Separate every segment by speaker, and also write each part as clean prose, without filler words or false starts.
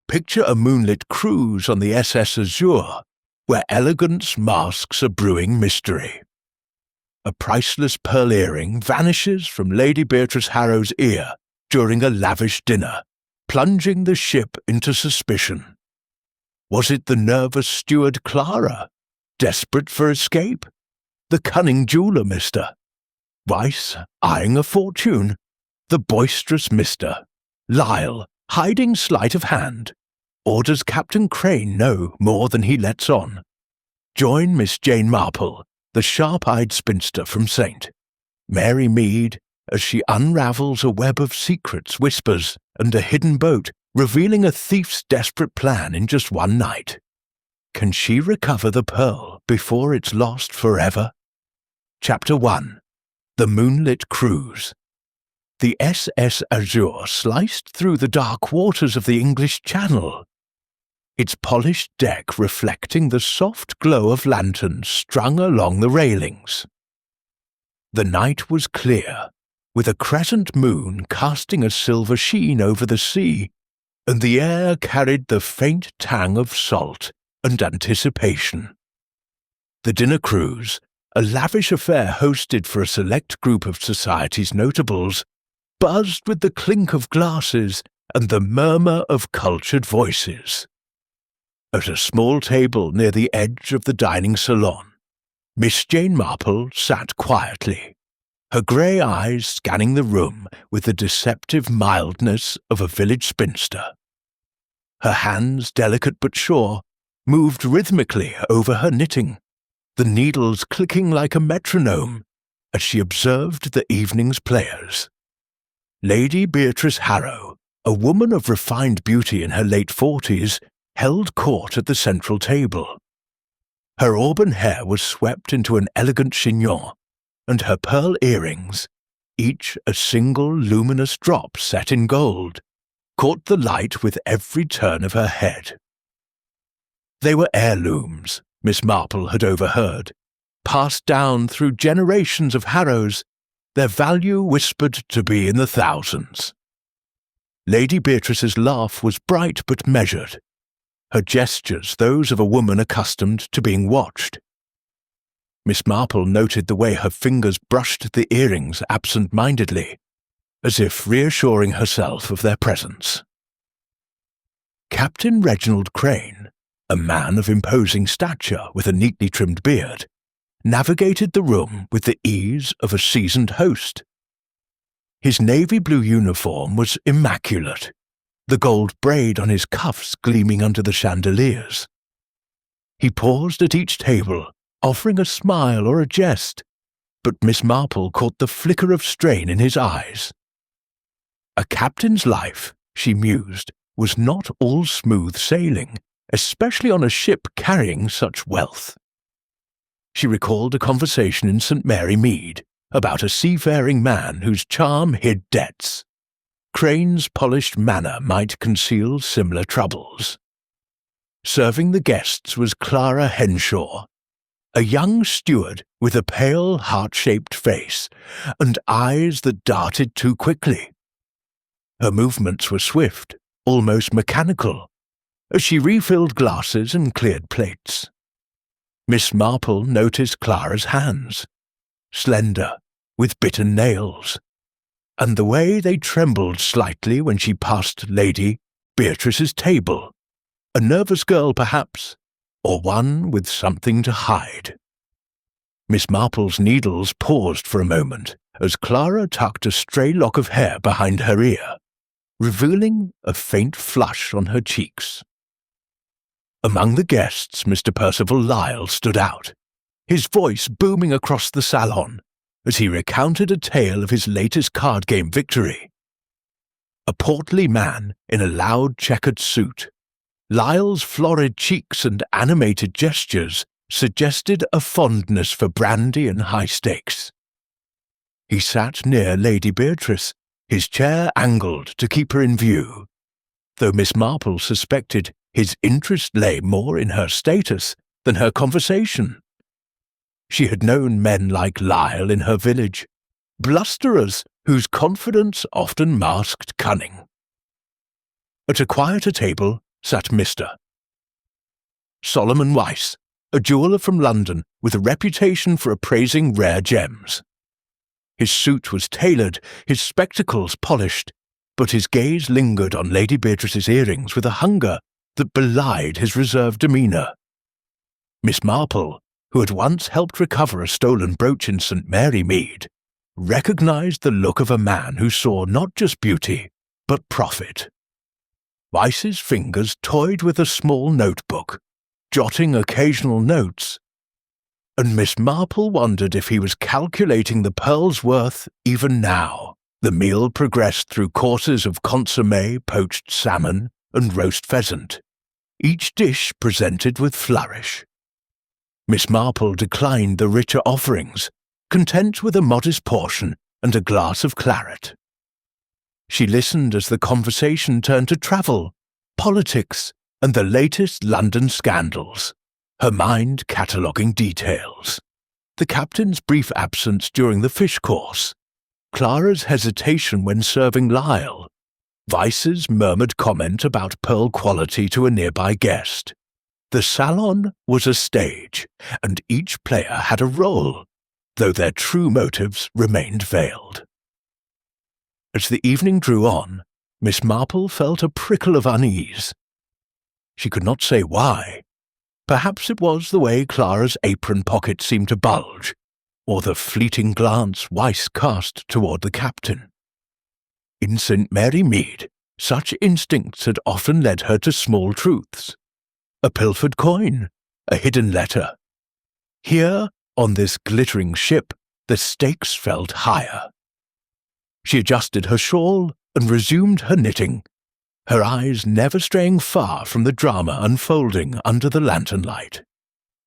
Speaker 1: Picture a moonlit cruise on the SS Azure, where elegance masks a brewing mystery. A priceless pearl earring vanishes from Lady Beatrice Harrow's ear during a lavish dinner, plunging the ship into suspicion. Was it the nervous steward Clara, desperate for escape? The cunning jeweller Mr. Weiss, eyeing a fortune? The boisterous Mr. Lyle, hiding sleight of hand? Or does Captain Crane know more than he lets on? Join Miss Jane Marple, the sharp-eyed spinster from St. Mary Mead, as she unravels a web of secrets, whispers, and a hidden boat, revealing a thief's desperate plan in just one night. Can she recover the pearl before it's lost forever? Chapter 1. The Moonlit Cruise. The SS Azure sliced through the dark waters of the English Channel, its polished deck reflecting the soft glow of lanterns strung along the railings. The night was clear, with a crescent moon casting a silver sheen over the sea, and the air carried the faint tang of salt and anticipation. The dinner cruise, a lavish affair hosted for a select group of society's notables, buzzed with the clink of glasses and the murmur of cultured voices. At a small table near the edge of the dining salon, Miss Jane Marple sat quietly, her grey eyes scanning the room with the deceptive mildness of a village spinster. Her hands, delicate but sure, moved rhythmically over her knitting, the needles clicking like a metronome as she observed the evening's players. Lady Beatrice Harrow, a woman of refined beauty in her late 40s, held court at the central table. Her auburn hair was swept into an elegant chignon, and her pearl earrings, each a single luminous drop set in gold, caught the light with every turn of her head. They were heirlooms, Miss Marple had overheard, passed down through generations of Harrows, their value whispered to be in the thousands. Lady Beatrice's laugh was bright but measured, her gestures those of a woman accustomed to being watched. Miss Marple noted the way her fingers brushed the earrings absent-mindedly, as if reassuring herself of their presence. Captain Reginald Crane, a man of imposing stature with a neatly trimmed beard, navigated the room with the ease of a seasoned host. His navy blue uniform was immaculate, the gold braid on his cuffs gleaming under the chandeliers. He paused at each table, offering a smile or a jest, but Miss Marple caught the flicker of strain in his eyes. A captain's life, she mused, was not all smooth sailing, especially on a ship carrying such wealth. She recalled a conversation in St. Mary Mead about a seafaring man whose charm hid debts. Crane's polished manner might conceal similar troubles. Serving the guests was Clara Henshaw, a young steward with a pale, heart-shaped face and eyes that darted too quickly. Her movements were swift, almost mechanical, as she refilled glasses and cleared plates. Miss Marple noticed Clara's hands, slender, with bitten nails, and the way they trembled slightly when she passed Lady Beatrice's table, a nervous girl perhaps, or one with something to hide. Miss Marple's needles paused for a moment as Clara tucked a stray lock of hair behind her ear, revealing a faint flush on her cheeks. Among the guests, Mr. Percival Lyle stood out, his voice booming across the salon as he recounted a tale of his latest card game victory. A portly man in a loud checkered suit, Lyle's florid cheeks and animated gestures suggested a fondness for brandy and high stakes. He sat near Lady Beatrice, his chair angled to keep her in view, though Miss Marple suspected his interest lay more in her status than her conversation. She had known men like Lyle in her village, blusterers whose confidence often masked cunning. At a quieter table sat Mr. Solomon Weiss, a jeweller from London with a reputation for appraising rare gems. His suit was tailored, his spectacles polished, but his gaze lingered on Lady Beatrice's earrings with a hunger that belied his reserved demeanour. Miss Marple, who had once helped recover a stolen brooch in St. Mary Mead, recognised the look of a man who saw not just beauty, but profit. Weiss's fingers toyed with a small notebook, jotting occasional notes, and Miss Marple wondered if he was calculating the pearl's worth even now. The meal progressed through courses of consommé, poached salmon, and roast pheasant, each dish presented with flourish. Miss Marple declined the richer offerings, content with a modest portion and a glass of claret. She listened as the conversation turned to travel, politics, and the latest London scandals, her mind cataloguing details. The captain's brief absence during the fish course, Clara's hesitation when serving Lyle, Weiss's murmured comment about pearl quality to a nearby guest. The salon was a stage, and each player had a role, though their true motives remained veiled. As the evening drew on, Miss Marple felt a prickle of unease. She could not say why. Perhaps it was the way Clara's apron pocket seemed to bulge, or the fleeting glance Weiss cast toward the captain. In St. Mary Mead, such instincts had often led her to small truths. A pilfered coin, a hidden letter. Here, on this glittering ship, the stakes felt higher. She adjusted her shawl and resumed her knitting, her eyes never straying far from the drama unfolding under the lantern light.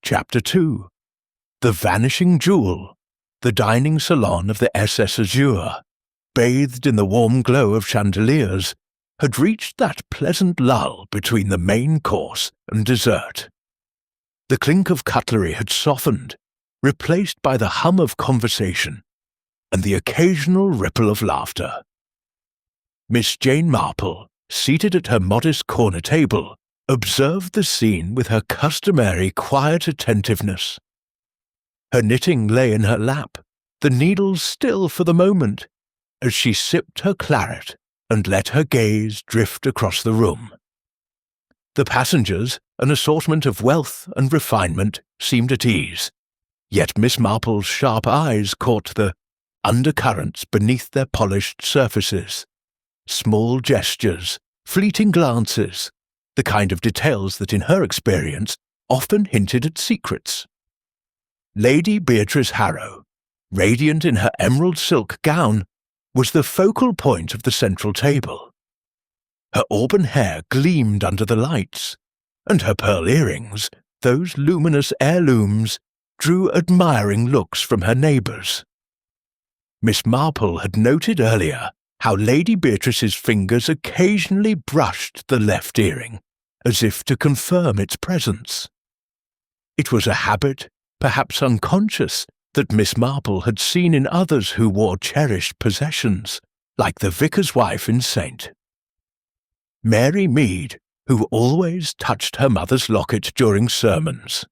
Speaker 1: Chapter 2. The Vanishing Jewel, the dining salon of the SS Azure, bathed in the warm glow of chandeliers, had reached that pleasant lull between the main course and dessert. The clink of cutlery had softened, replaced by the hum of conversation and the occasional ripple of laughter. Miss Jane Marple, seated at her modest corner table, observed the scene with her customary quiet attentiveness. Her knitting lay in her lap, the needles still for the moment, as she sipped her claret and let her gaze drift across the room. The passengers, an assortment of wealth and refinement, seemed at ease, yet Miss Marple's sharp eyes caught the undercurrents beneath their polished surfaces. Small gestures, fleeting glances, the kind of details that in her experience often hinted at secrets. Lady Beatrice Harrow, radiant in her emerald silk gown, was the focal point of the central table. Her auburn hair gleamed under the lights, and her pearl earrings, those luminous heirlooms, drew admiring looks from her neighbours. Miss Marple had noted earlier how Lady Beatrice's fingers occasionally brushed the left earring, as if to confirm its presence. It was a habit, perhaps unconscious, that Miss Marple had seen in others who wore cherished possessions, like the vicar's wife in St. Mary Mead, who always touched her mother's locket during sermons.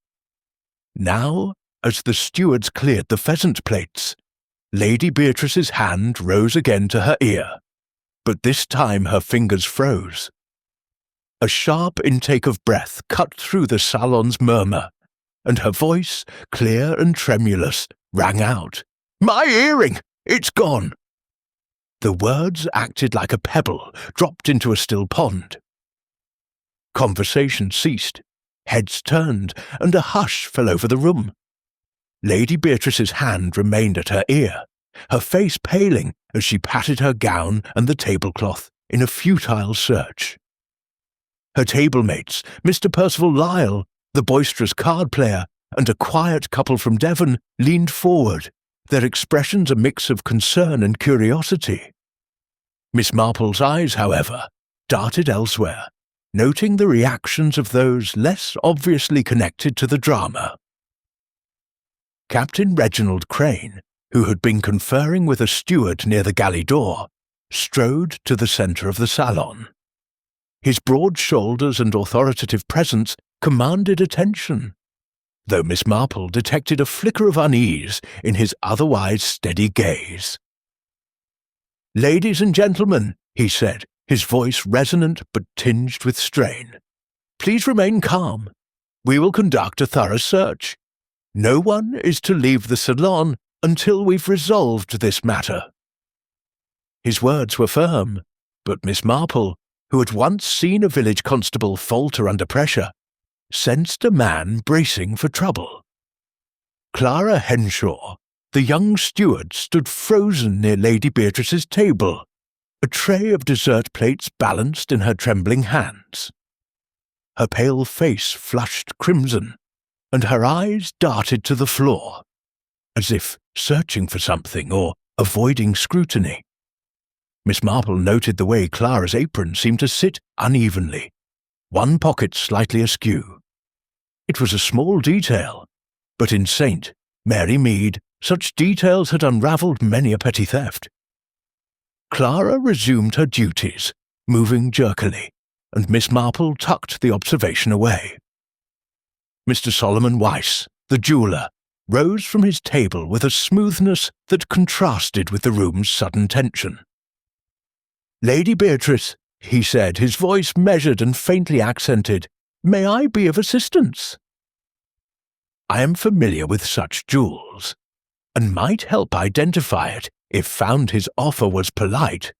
Speaker 1: Now, as the stewards cleared the pheasant plates, Lady Beatrice's hand rose again to her ear, but this time her fingers froze. A sharp intake of breath cut through the salon's murmur, and her voice, clear and tremulous, rang out, "My earring! It's gone!" The words acted like a pebble dropped into a still pond. Conversation ceased, heads turned, and a hush fell over the room. Lady Beatrice's hand remained at her ear, her face paling as she patted her gown and the tablecloth in a futile search. Her table-mates, Mr. Percival Lyle, the boisterous card-player, and a quiet couple from Devon, leaned forward, their expressions a mix of concern and curiosity. Miss Marple's eyes, however, darted elsewhere, noting the reactions of those less obviously connected to the drama. Captain Reginald Crane, who had been conferring with a steward near the galley door, strode to the centre of the salon. His broad shoulders and authoritative presence commanded attention, though Miss Marple detected a flicker of unease in his otherwise steady gaze. "Ladies and gentlemen," he said, his voice resonant but tinged with strain, "please remain calm. We will conduct a thorough search. No one is to leave the salon until we've resolved this matter." His words were firm, but Miss Marple, who had once seen a village constable falter under pressure, sensed a man bracing for trouble. Clara Henshaw, the young steward, stood frozen near Lady Beatrice's table, a tray of dessert plates balanced in her trembling hands. Her pale face flushed crimson, and her eyes darted to the floor, as if searching for something or avoiding scrutiny. Miss Marple noted the way Clara's apron seemed to sit unevenly, one pocket slightly askew. It was a small detail, but in St. Mary Mead such details had unravelled many a petty theft. Clara resumed her duties, moving jerkily, and Miss Marple tucked the observation away. Mr. Solomon Weiss, the jeweller, rose from his table with a smoothness that contrasted with the room's sudden tension. "Lady Beatrice," he said, his voice measured and faintly accented, "may I be of assistance? I am familiar with such jewels, and might help identify it if found his offer was polite."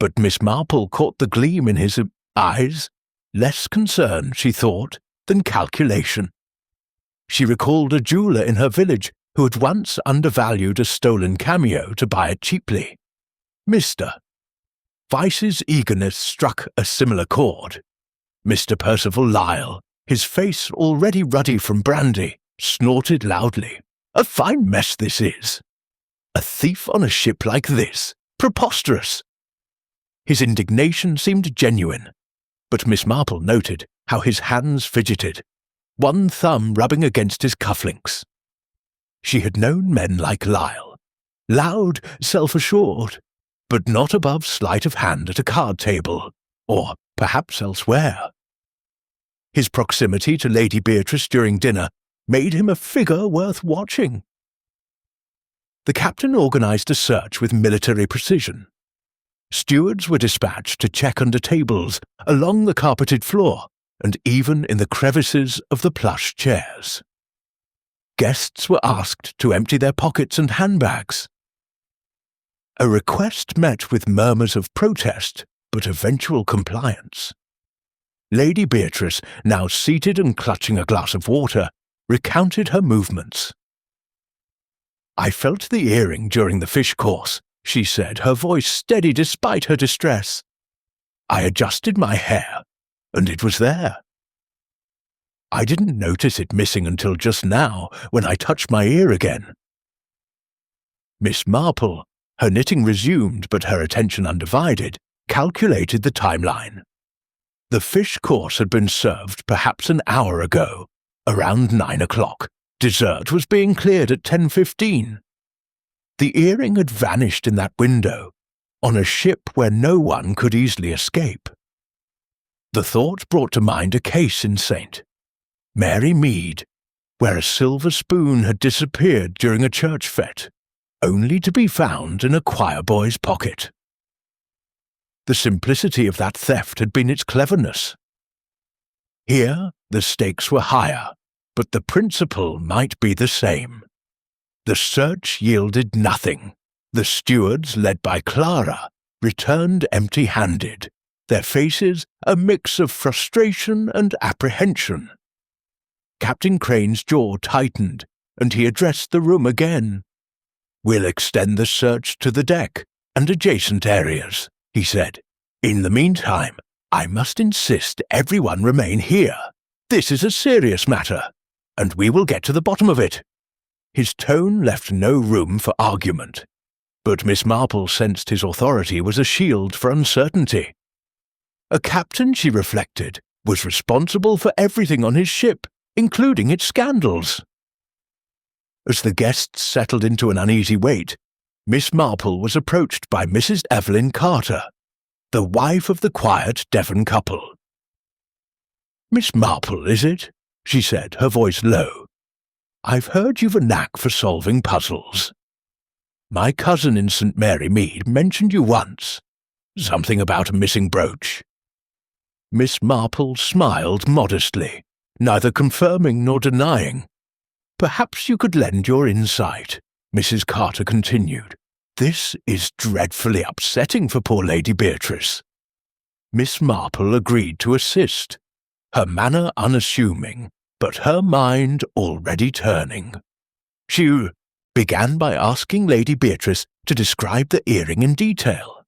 Speaker 1: But Miss Marple caught the gleam in his eyes, less concern, she thought, than calculation. She recalled a jeweller in her village who had once undervalued a stolen cameo to buy it cheaply. Mr. Weiss's eagerness struck a similar chord. Mr. Percival Lyle, his face already ruddy from brandy, snorted loudly. "A fine mess this is! A thief on a ship like this! Preposterous!" His indignation seemed genuine, but Miss Marple noted how his hands fidgeted, one thumb rubbing against his cufflinks. She had known men like Lyle, loud, self-assured, but not above sleight of hand at a card table, or perhaps elsewhere. His proximity to Lady Beatrice during dinner made him a figure worth watching. The captain organised a search with military precision. Stewards were dispatched to check under tables, along the carpeted floor, and even in the crevices of the plush chairs. Guests were asked to empty their pockets and handbags. A request met with murmurs of protest, but eventual compliance. Lady Beatrice, now seated and clutching a glass of water, recounted her movements. "I felt the earring during the fish course," she said, her voice steady despite her distress. "I adjusted my hair, and it was there. I didn't notice it missing until just now when I touched my ear again." Miss Marple, her knitting resumed but her attention undivided, calculated the timeline. The fish course had been served perhaps an hour ago, around 9 o'clock. Dessert was being cleared at 10:15. The earring had vanished in that window, on a ship where no one could easily escape. The thought brought to mind a case in St. Mary Mead, where a silver spoon had disappeared during a church fete, only to be found in a choir boy's pocket. The simplicity of that theft had been its cleverness. Here the stakes were higher, but the principle might be the same. The search yielded nothing. The stewards, led by Clara, returned empty-handed, their faces a mix of frustration and apprehension. Captain Crane's jaw tightened, and he addressed the room again. "We'll extend the search to the deck and adjacent areas," he said. "In the meantime, I must insist everyone remain here. This is a serious matter, and we will get to the bottom of it." His tone left no room for argument, but Miss Marple sensed his authority was a shield for uncertainty. A captain, she reflected, was responsible for everything on his ship, including its scandals. As the guests settled into an uneasy wait, Miss Marple was approached by Mrs. Evelyn Carter. the wife of the quiet Devon couple. "Miss Marple, is it?" she said, her voice low. "I've heard you've a knack for solving puzzles. My cousin in St. Mary Mead mentioned you once. Something about a missing brooch." Miss Marple smiled modestly, neither confirming nor denying. "Perhaps you could lend your insight," Mrs. Carter continued. "This is dreadfully upsetting for poor Lady Beatrice." Miss Marple agreed to assist, her manner unassuming, but her mind already turning. She began by asking Lady Beatrice to describe the earring in detail.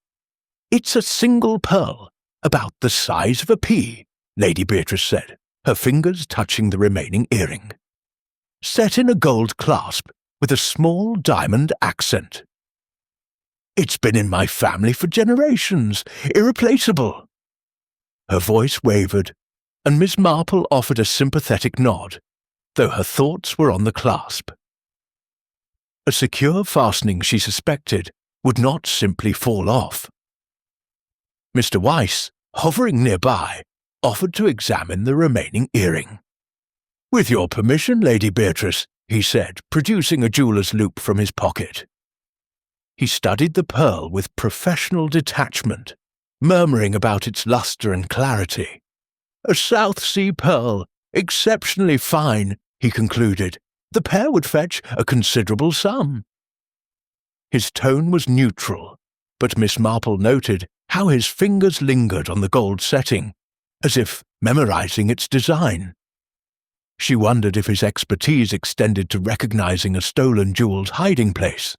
Speaker 1: "It's a single pearl, about the size of a pea," Lady Beatrice said, her fingers touching the remaining earring. "Set in a gold clasp with a small diamond accent. It's been in my family for generations, irreplaceable." Her voice wavered, and Miss Marple offered a sympathetic nod, though her thoughts were on the clasp. A secure fastening, she suspected, would not simply fall off. Mr. Weiss, hovering nearby, offered to examine the remaining earring. "With your permission, Lady Beatrice," he said, producing a jeweller's loop from his pocket. He studied the pearl with professional detachment, murmuring about its lustre and clarity. "A South Sea pearl, exceptionally fine," he concluded. "The pair would fetch a considerable sum." His tone was neutral, but Miss Marple noted how his fingers lingered on the gold setting, as if memorizing its design. She wondered if his expertise extended to recognizing a stolen jewel's hiding place.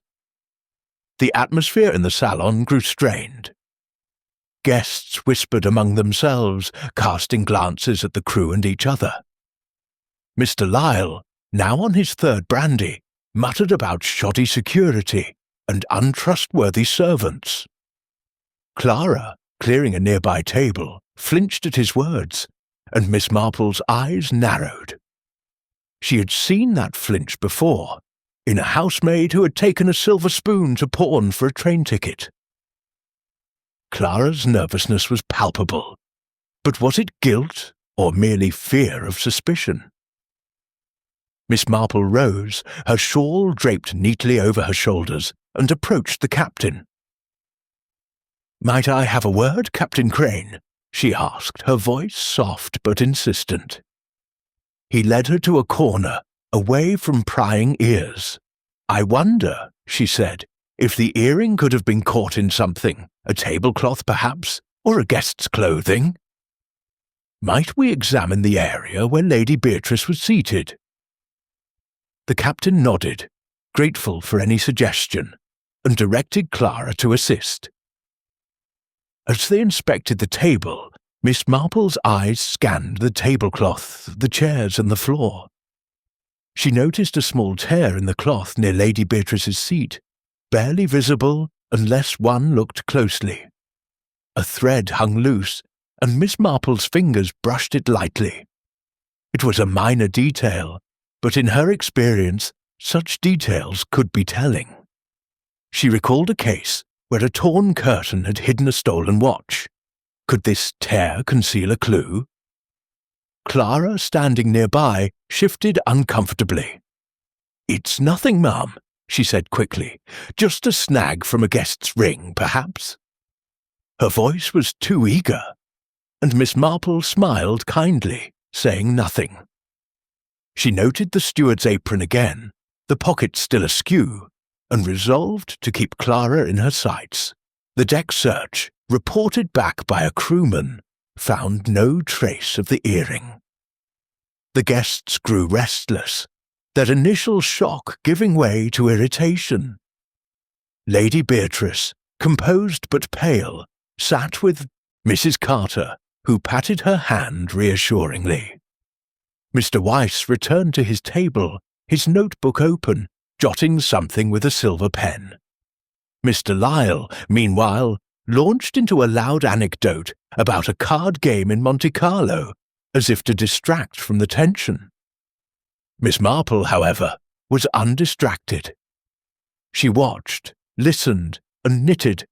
Speaker 1: The atmosphere in the salon grew strained. Guests whispered among themselves, casting glances at the crew and each other. Mr. Lyle, now on his third brandy, muttered about shoddy security and untrustworthy servants. Clara, clearing a nearby table, flinched at his words, and Miss Marple's eyes narrowed. She had seen that flinch before, in a housemaid who had taken a silver spoon to pawn for a train ticket. Clara's nervousness was palpable, but was it guilt or merely fear of suspicion? Miss Marple rose, her shawl draped neatly over her shoulders, and approached the captain. "Might I have a word, Captain Crane?" she asked, her voice soft but insistent. He led her to a corner, away from prying ears. "I wonder," she said, "if the earring could have been caught in something, a tablecloth perhaps, or a guest's clothing. Might we examine the area where Lady Beatrice was seated?" The captain nodded, grateful for any suggestion, and directed Clara to assist. As they inspected the table, Miss Marple's eyes scanned the tablecloth, the chairs, and the floor. She noticed a small tear in the cloth near Lady Beatrice's seat, barely visible unless one looked closely. A thread hung loose, and Miss Marple's fingers brushed it lightly. It was a minor detail, but in her experience, such details could be telling. She recalled a case where a torn curtain had hidden a stolen watch. Could this tear conceal a clue? Clara, standing nearby, shifted uncomfortably. "It's nothing, ma'am," she said quickly. "Just a snag from a guest's ring, perhaps." Her voice was too eager, and Miss Marple smiled kindly, saying nothing. She noted the steward's apron again, the pocket still askew, and resolved to keep Clara in her sights. The deck search, reported back by a crewman, found no trace of the earring. The guests grew restless, their initial shock giving way to irritation. Lady Beatrice, composed but pale, sat with Mrs. Carter, who patted her hand reassuringly. Mr. Weiss returned to his table, his notebook open, jotting something with a silver pen. Mr. Lyle, meanwhile, launched into a loud anecdote about a card game in Monte Carlo, as if to distract from the tension. Miss Marple, however, was undistracted. She watched, listened, and knitted,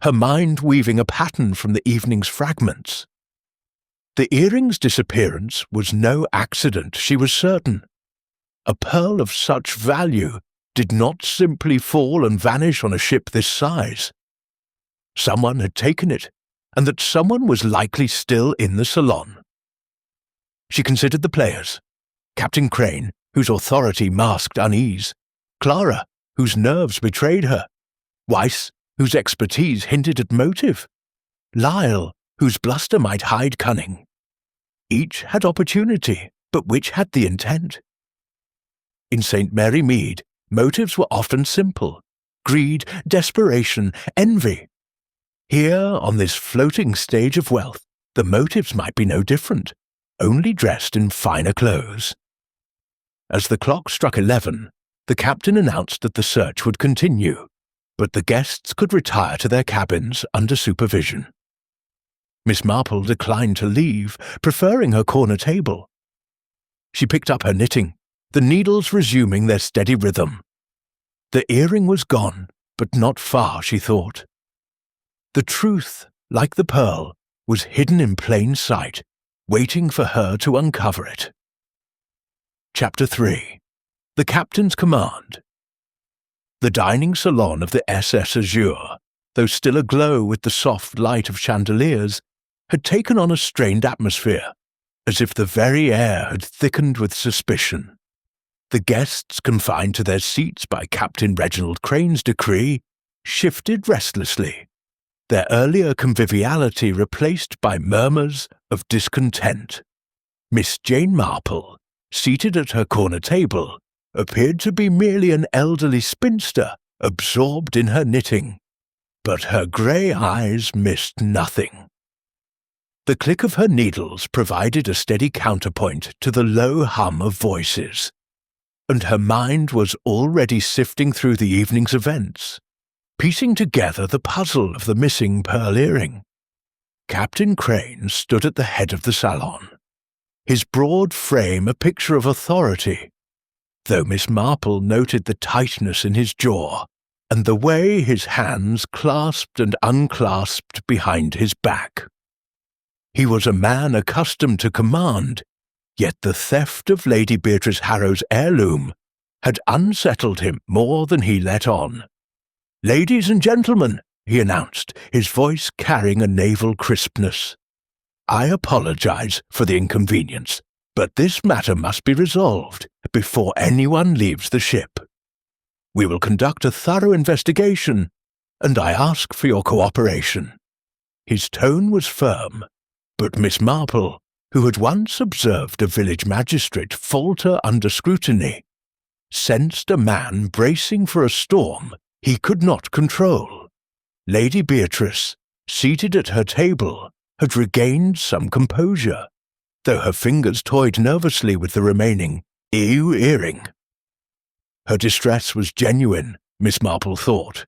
Speaker 1: her mind weaving a pattern from the evening's fragments. The earring's disappearance was no accident, she was certain. A pearl of such value did not simply fall and vanish on a ship this size. Someone had taken it, and that someone was likely still in the salon. She considered the players: Captain Crane, whose authority masked unease; Clara, whose nerves betrayed her; Weiss, whose expertise hinted at motive; Lyle, whose bluster might hide cunning. Each had opportunity, but which had the intent? In St. Mary Mead, motives were often simple: greed, desperation, envy. Here, on this floating stage of wealth, the motives might be no different, only dressed in finer clothes. As the clock struck 11, the captain announced that the search would continue, but the guests could retire to their cabins under supervision. Miss Marple declined to leave, preferring her corner table. She picked up her knitting, the needles resuming their steady rhythm. The earring was gone, but not far, she thought. The truth, like the pearl, was hidden in plain sight, waiting for her to uncover it. Chapter 3. The Captain's Command. The dining salon of the SS Azure, though still aglow with the soft light of chandeliers, had taken on a strained atmosphere, as if the very air had thickened with suspicion. The guests, confined to their seats by Captain Reginald Crane's decree, shifted restlessly, their earlier conviviality replaced by murmurs of discontent. Miss Jane Marple, seated at her corner table, appeared to be merely an elderly spinster absorbed in her knitting, but her grey eyes missed nothing. The click of her needles provided a steady counterpoint to the low hum of voices, and her mind was already sifting through the evening's events, piecing together the puzzle of the missing pearl earring. Captain Crane stood at the head of the salon, his broad frame a picture of authority, though Miss Marple noted the tightness in his jaw and the way his hands clasped and unclasped behind his back. He was a man accustomed to command, yet the theft of Lady Beatrice Harrow's heirloom had unsettled him more than he let on. "Ladies and gentlemen," he announced, his voice carrying a naval crispness, "I apologize for the inconvenience, but this matter must be resolved before anyone leaves the ship. We will conduct a thorough investigation, and I ask for your cooperation." His tone was firm, but Miss Marple, who had once observed a village magistrate falter under scrutiny, sensed a man bracing for a storm he could not control. Lady Beatrice, seated at her table, had regained some composure, though her fingers toyed nervously with the remaining earring. Her distress was genuine, Miss Marple thought,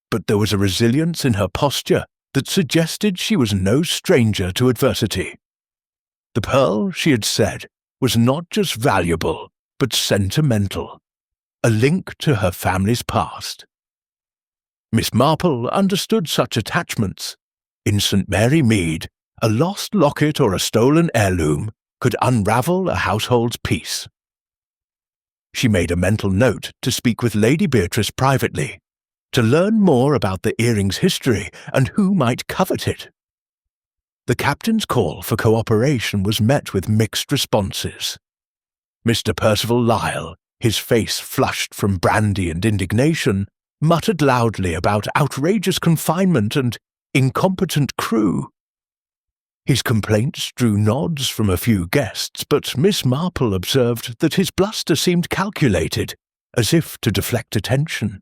Speaker 1: but there was a resilience in her posture that suggested she was no stranger to adversity. The pearl, she had said, was not just valuable, but sentimental, a link to her family's past. Miss Marple understood such attachments. In St. Mary Mead, a lost locket or a stolen heirloom could unravel a household's peace. She made a mental note to speak with Lady Beatrice privately, to learn more about the earring's history and who might covet it. The captain's call for cooperation was met with mixed responses. Mr. Percival Lyle, his face flushed from brandy and indignation, muttered loudly about outrageous confinement and incompetent crew. His complaints drew nods from a few guests, but Miss Marple observed that his bluster seemed calculated, as if to deflect attention.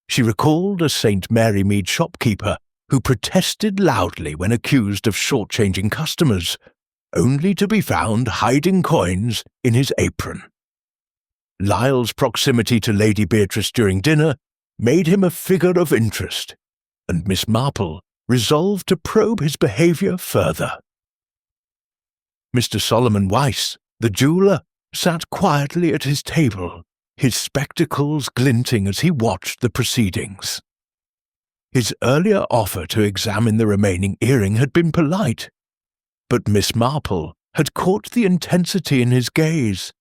Speaker 1: She recalled a St. Mary Mead shopkeeper who protested loudly when accused of shortchanging customers, only to be found hiding coins in his apron. Lyle's proximity to Lady Beatrice during dinner made him a figure of interest, and Miss Marple resolved to probe his behaviour further. Mr. Solomon Weiss, the jeweller, sat quietly at his table, his spectacles glinting as he watched the proceedings. His earlier offer to examine the remaining earring had been polite, but Miss Marple had caught the intensity in his gaze,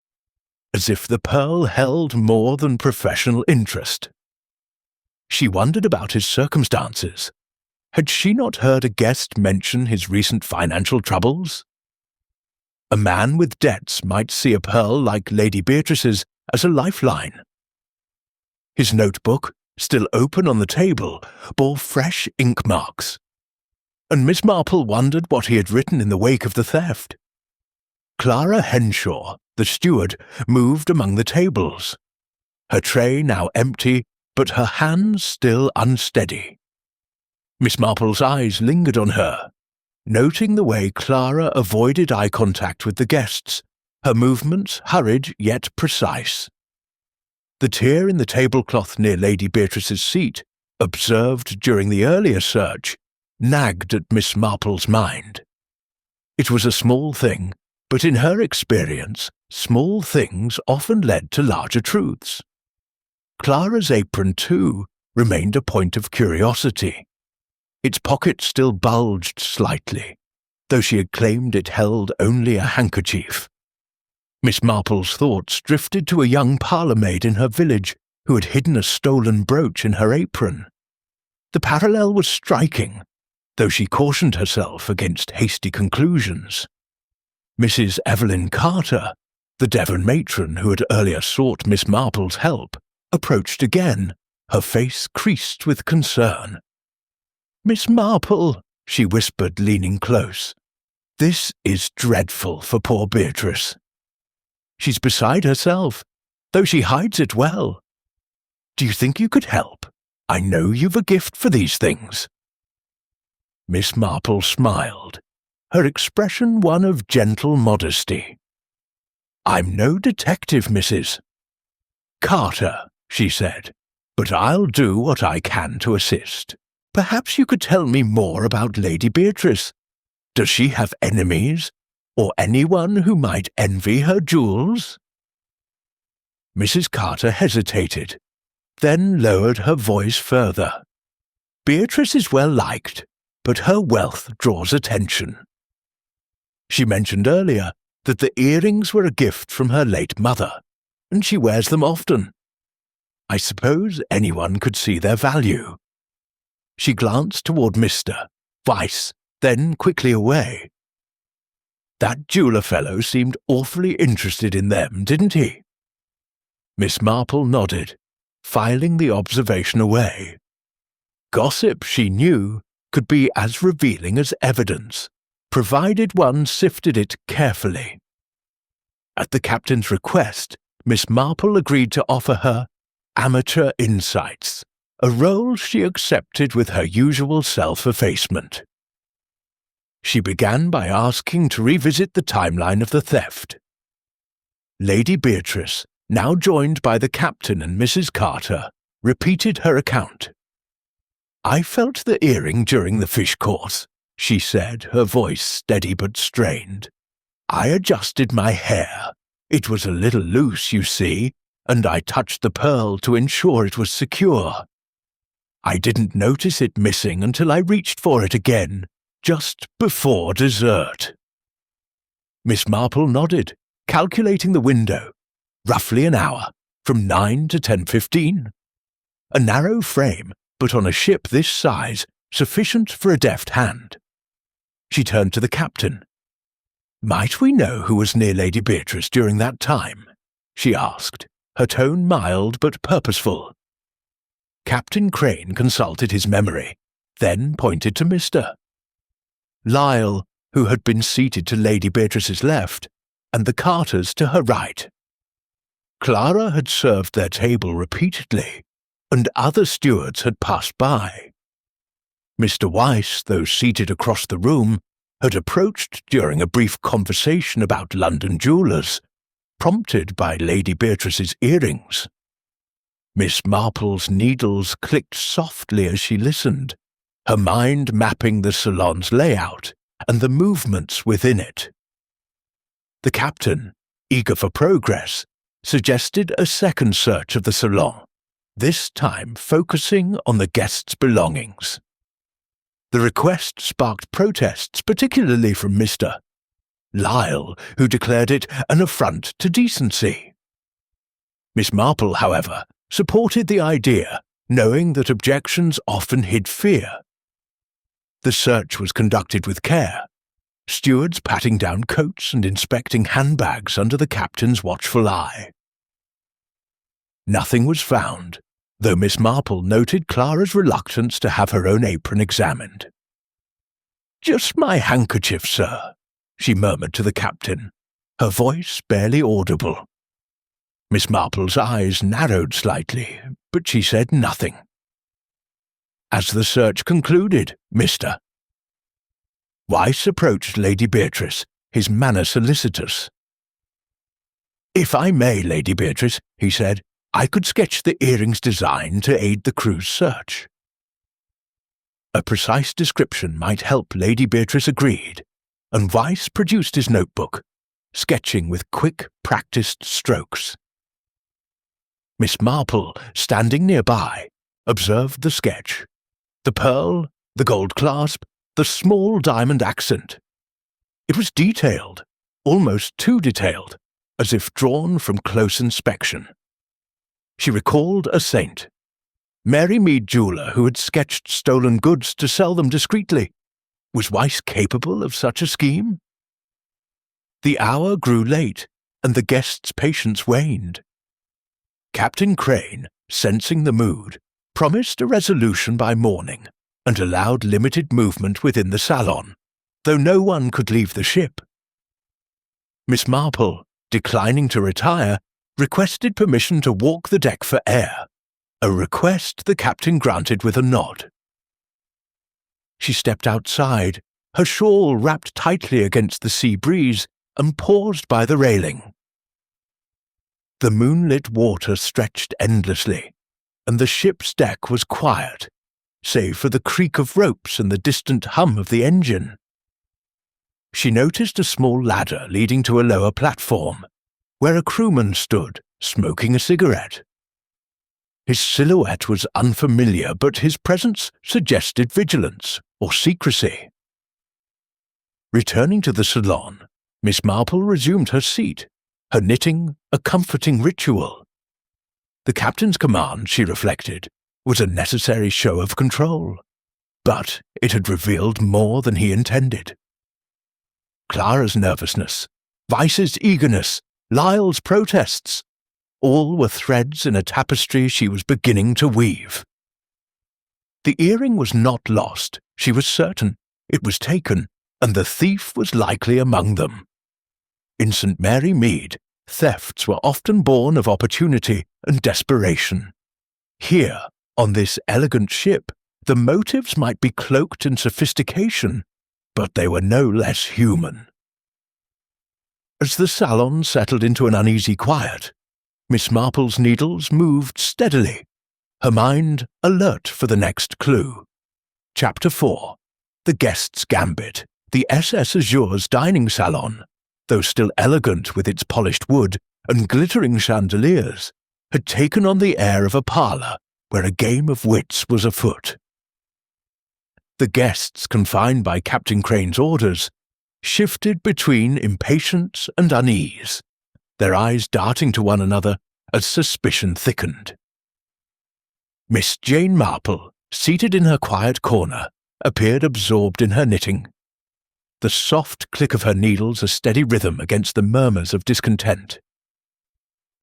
Speaker 1: as if the pearl held more than professional interest. She wondered about his circumstances. Had she not heard a guest mention his recent financial troubles? A man with debts might see a pearl like Lady Beatrice's as a lifeline. His notebook, still open on the table, bore fresh ink marks, and Miss Marple wondered what he had written in the wake of the theft. Clara Henshaw, the steward, moved among the tables, her tray now empty, but her hands still unsteady. Miss Marple's eyes lingered on her, noting the way Clara avoided eye contact with the guests, her movements hurried yet precise. The tear in the tablecloth near Lady Beatrice's seat, observed during the earlier search, nagged at Miss Marple's mind. It was a small thing, but in her experience, small things often led to larger truths. Clara's apron, too, remained a point of curiosity. Its pocket still bulged slightly, though she had claimed it held only a handkerchief. Miss Marple's thoughts drifted to a young parlour-maid in her village who had hidden a stolen brooch in her apron. The parallel was striking, though she cautioned herself against hasty conclusions. Mrs. Evelyn Carter, the Devon matron who had earlier sought Miss Marple's help, approached again, her face creased with concern. "Miss Marple," she whispered, leaning close, "this is dreadful for poor Beatrice. She's beside herself, though she hides it well. Do you think you could help? I know you've a gift for these things." Miss Marple smiled, her expression one of gentle modesty. "I'm no detective, Mrs. Carter," she said, "but I'll do what I can to assist. Perhaps you could tell me more about Lady Beatrice. Does she have enemies, or anyone who might envy her jewels?" Mrs. Carter hesitated, then lowered her voice further. "Beatrice is well liked, but her wealth draws attention. She mentioned earlier that the earrings were a gift from her late mother, and she wears them often. I suppose anyone could see their value." She glanced toward Mr. Weiss, then quickly away. "That jeweller fellow seemed awfully interested in them, didn't he?" Miss Marple nodded, filing the observation away. Gossip, she knew, could be as revealing as evidence, provided one sifted it carefully. At the captain's request, Miss Marple agreed to offer her amateur insights, a role she accepted with her usual self-effacement. She began by asking to revisit the timeline of the theft. Lady Beatrice, now joined by the captain and Mrs. Carter, repeated her account. "I felt the earring during the fish course," she said, her voice steady but strained. "I adjusted my hair. It was a little loose, you see, and I touched the pearl to ensure it was secure. I didn't notice it missing until I reached for it again, just before dessert." Miss Marple nodded, calculating the window. Roughly an hour, from 9 to 10:15. A narrow frame, but on a ship this size, sufficient for a deft hand. She turned to the captain. "Might we know who was near Lady Beatrice during that time?" she asked, her tone mild but purposeful. Captain Crane consulted his memory, then pointed to Mr. Lyle, who had been seated to Lady Beatrice's left, and the Carters to her right. Clara had served their table repeatedly, and other stewards had passed by. Mr. Weiss, though seated across the room, had approached during a brief conversation about London jewellers, prompted by Lady Beatrice's earrings. Miss Marple's needles clicked softly as she listened, her mind mapping the salon's layout and the movements within it. The captain, eager for progress, suggested a second search of the salon, this time focusing on the guest's belongings. The request sparked protests, particularly from Mr. Lyle, who declared it an affront to decency. Miss Marple, however, supported the idea, knowing that objections often hid fear. The search was conducted with care, stewards patting down coats and inspecting handbags under the captain's watchful eye. Nothing was found, though Miss Marple noted Clara's reluctance to have her own apron examined. "Just my handkerchief, sir," she murmured to the captain, her voice barely audible. Miss Marple's eyes narrowed slightly, but she said nothing. As the search concluded, Mr. Weiss approached Lady Beatrice, his manner solicitous. "If I may, Lady Beatrice," he said, "I could sketch the earrings' design to aid the crew's search." A precise description might help, Lady Beatrice agreed, and Weiss produced his notebook, sketching with quick, practised strokes. Miss Marple, standing nearby, observed the sketch. The pearl, the gold clasp, the small diamond accent. It was detailed, almost too detailed, as if drawn from close inspection. She recalled a saint, Mary Mead jeweller who had sketched stolen goods to sell them discreetly. Was Weiss capable of such a scheme? The hour grew late, and the guest's patience waned. Captain Crane, sensing the mood, promised a resolution by morning, and allowed limited movement within the salon, though no one could leave the ship. Miss Marple, declining to retire, requested permission to walk the deck for air, a request the captain granted with a nod. She stepped outside, her shawl wrapped tightly against the sea breeze, and paused by the railing. The moonlit water stretched endlessly, and the ship's deck was quiet, save for the creak of ropes and the distant hum of the engine. She noticed a small ladder leading to a lower platform, where a crewman stood, smoking a cigarette. His silhouette was unfamiliar, but his presence suggested vigilance or secrecy. Returning to the salon, Miss Marple resumed her seat, her knitting a comforting ritual. The captain's command, she reflected, was a necessary show of control, but it had revealed more than he intended. Clara's nervousness, Weiss's eagerness, Lyle's protests, all were threads in a tapestry she was beginning to weave. The earring was not lost, she was certain. It was taken, and the thief was likely among them. In St. Mary Mead, thefts were often born of opportunity and desperation. Here, on this elegant ship, the motives might be cloaked in sophistication, but they were no less human. As the salon settled into an uneasy quiet, Miss Marple's needles moved steadily, her mind alert for the next clue. Chapter 4. The Guest's Gambit. The SS Azure's dining salon, though still elegant with its polished wood and glittering chandeliers, had taken on the air of a parlour where a game of wits was afoot. The guests, confined by Captain Crane's orders, shifted between impatience and unease, their eyes darting to one another as suspicion thickened. Miss Jane Marple, seated in her quiet corner, appeared absorbed in her knitting, the soft click of her needles a steady rhythm against the murmurs of discontent.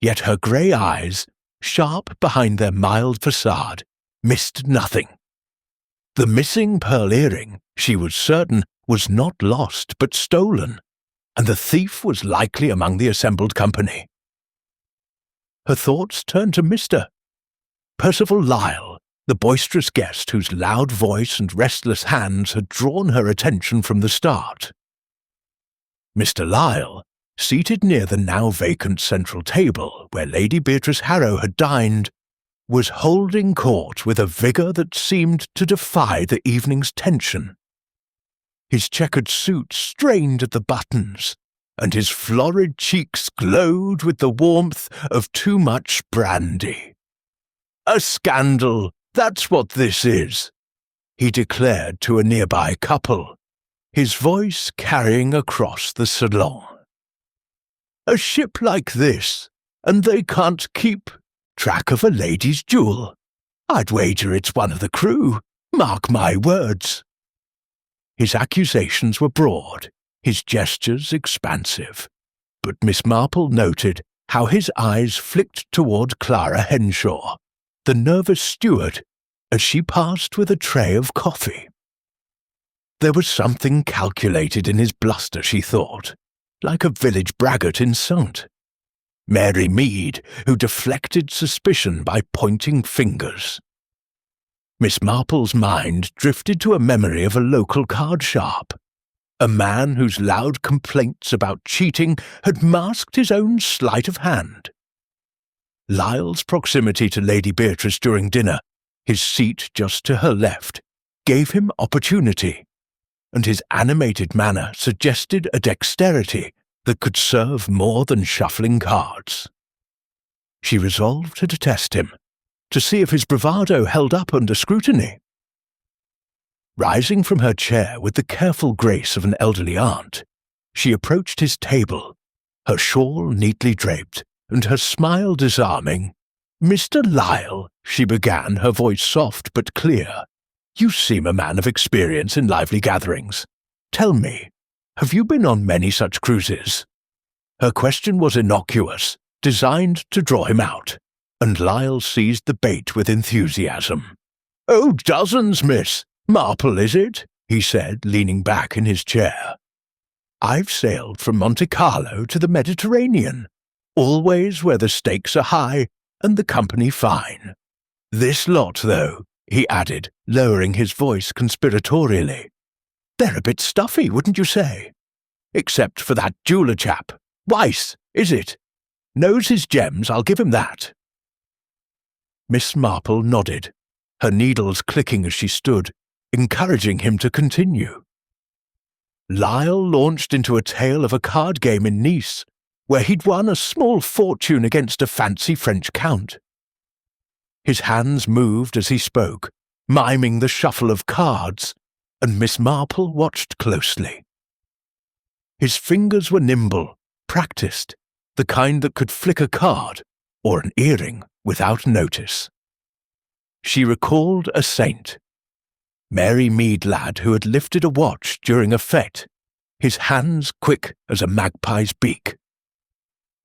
Speaker 1: Yet her grey eyes, sharp behind their mild facade, missed nothing. The missing pearl earring, she was certain, was not lost but stolen, and the thief was likely among the assembled company. Her thoughts turned to Mr. Percival Lyle, the boisterous guest whose loud voice and restless hands had drawn her attention from the start. Mr. Lyle, seated near the now vacant central table where Lady Beatrice Harrow had dined, was holding court with a vigour that seemed to defy the evening's tension. His checkered suit strained at the buttons, and his florid cheeks glowed with the warmth of too much brandy. "A scandal, that's what this is," he declared to a nearby couple, his voice carrying across the salon. "A ship like this, and they can't keep track of a lady's jewel. I'd wager it's one of the crew, mark my words." His accusations were broad, his gestures expansive, but Miss Marple noted how his eyes flicked toward Clara Henshaw, the nervous steward, as she passed with a tray of coffee. There was something calculated in his bluster, she thought, like a village braggart insult. Mary Mead, who deflected suspicion by pointing fingers. Miss Marple's mind drifted to a memory of a local card sharp, a man whose loud complaints about cheating had masked his own sleight of hand. Lyle's proximity to Lady Beatrice during dinner, his seat just to her left, gave him opportunity, and his animated manner suggested a dexterity that could serve more than shuffling cards. She resolved to test him, to see if his bravado held up under scrutiny. Rising from her chair with the careful grace of an elderly aunt, she approached his table, her shawl neatly draped and her smile disarming. "Mr. Lyle," she began, her voice soft but clear, "you seem a man of experience in lively gatherings. Tell me, have you been on many such cruises?" Her question was innocuous, designed to draw him out, and Lyle seized the bait with enthusiasm. "Oh, dozens, Miss Marple, is it?" he said, leaning back in his chair. "I've sailed from Monte Carlo to the Mediterranean, always where the stakes are high and the company fine. This lot, though," he added, lowering his voice conspiratorially, "they're a bit stuffy, wouldn't you say? Except for that jeweller chap. Weiss, is it? Knows his gems, I'll give him that." Miss Marple nodded, her needles clicking as she stood, encouraging him to continue. Lyle launched into a tale of a card game in Nice, where he'd won a small fortune against a fancy French count. His hands moved as he spoke, miming the shuffle of cards, and Miss Marple watched closely. His fingers were nimble, practiced, the kind that could flick a card or an earring without notice. She recalled a saint, Mary Mead lad who had lifted a watch during a fete, his hands quick as a magpie's beak.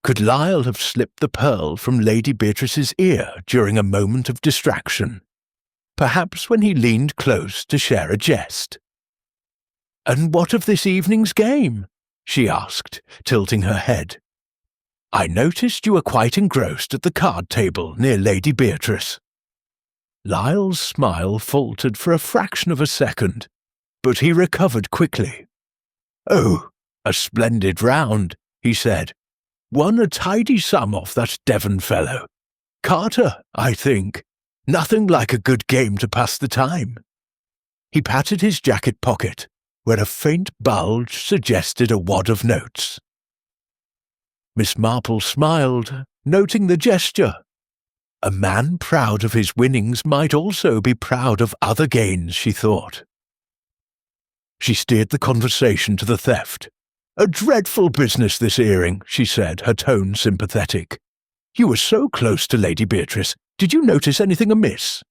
Speaker 1: Could Lyle have slipped the pearl from Lady Beatrice's ear during a moment of distraction, perhaps when he leaned close to share a jest? "And what of this evening's game?" she asked, tilting her head. "I noticed you were quite engrossed at the card table near Lady Beatrice." Lyle's smile faltered for a fraction of a second, but he recovered quickly. "Oh, a splendid round," he said. "Won a tidy sum off that Devon fellow. Carter, I think. Nothing like a good game to pass the time." He patted his jacket pocket, where a faint bulge suggested a wad of notes. Miss Marple smiled, noting the gesture. A man proud of his winnings might also be proud of other gains, she thought. She steered the conversation to the theft. "A dreadful business, this earring," she said, her tone sympathetic. "You were so close to Lady Beatrice. Did you notice anything amiss?"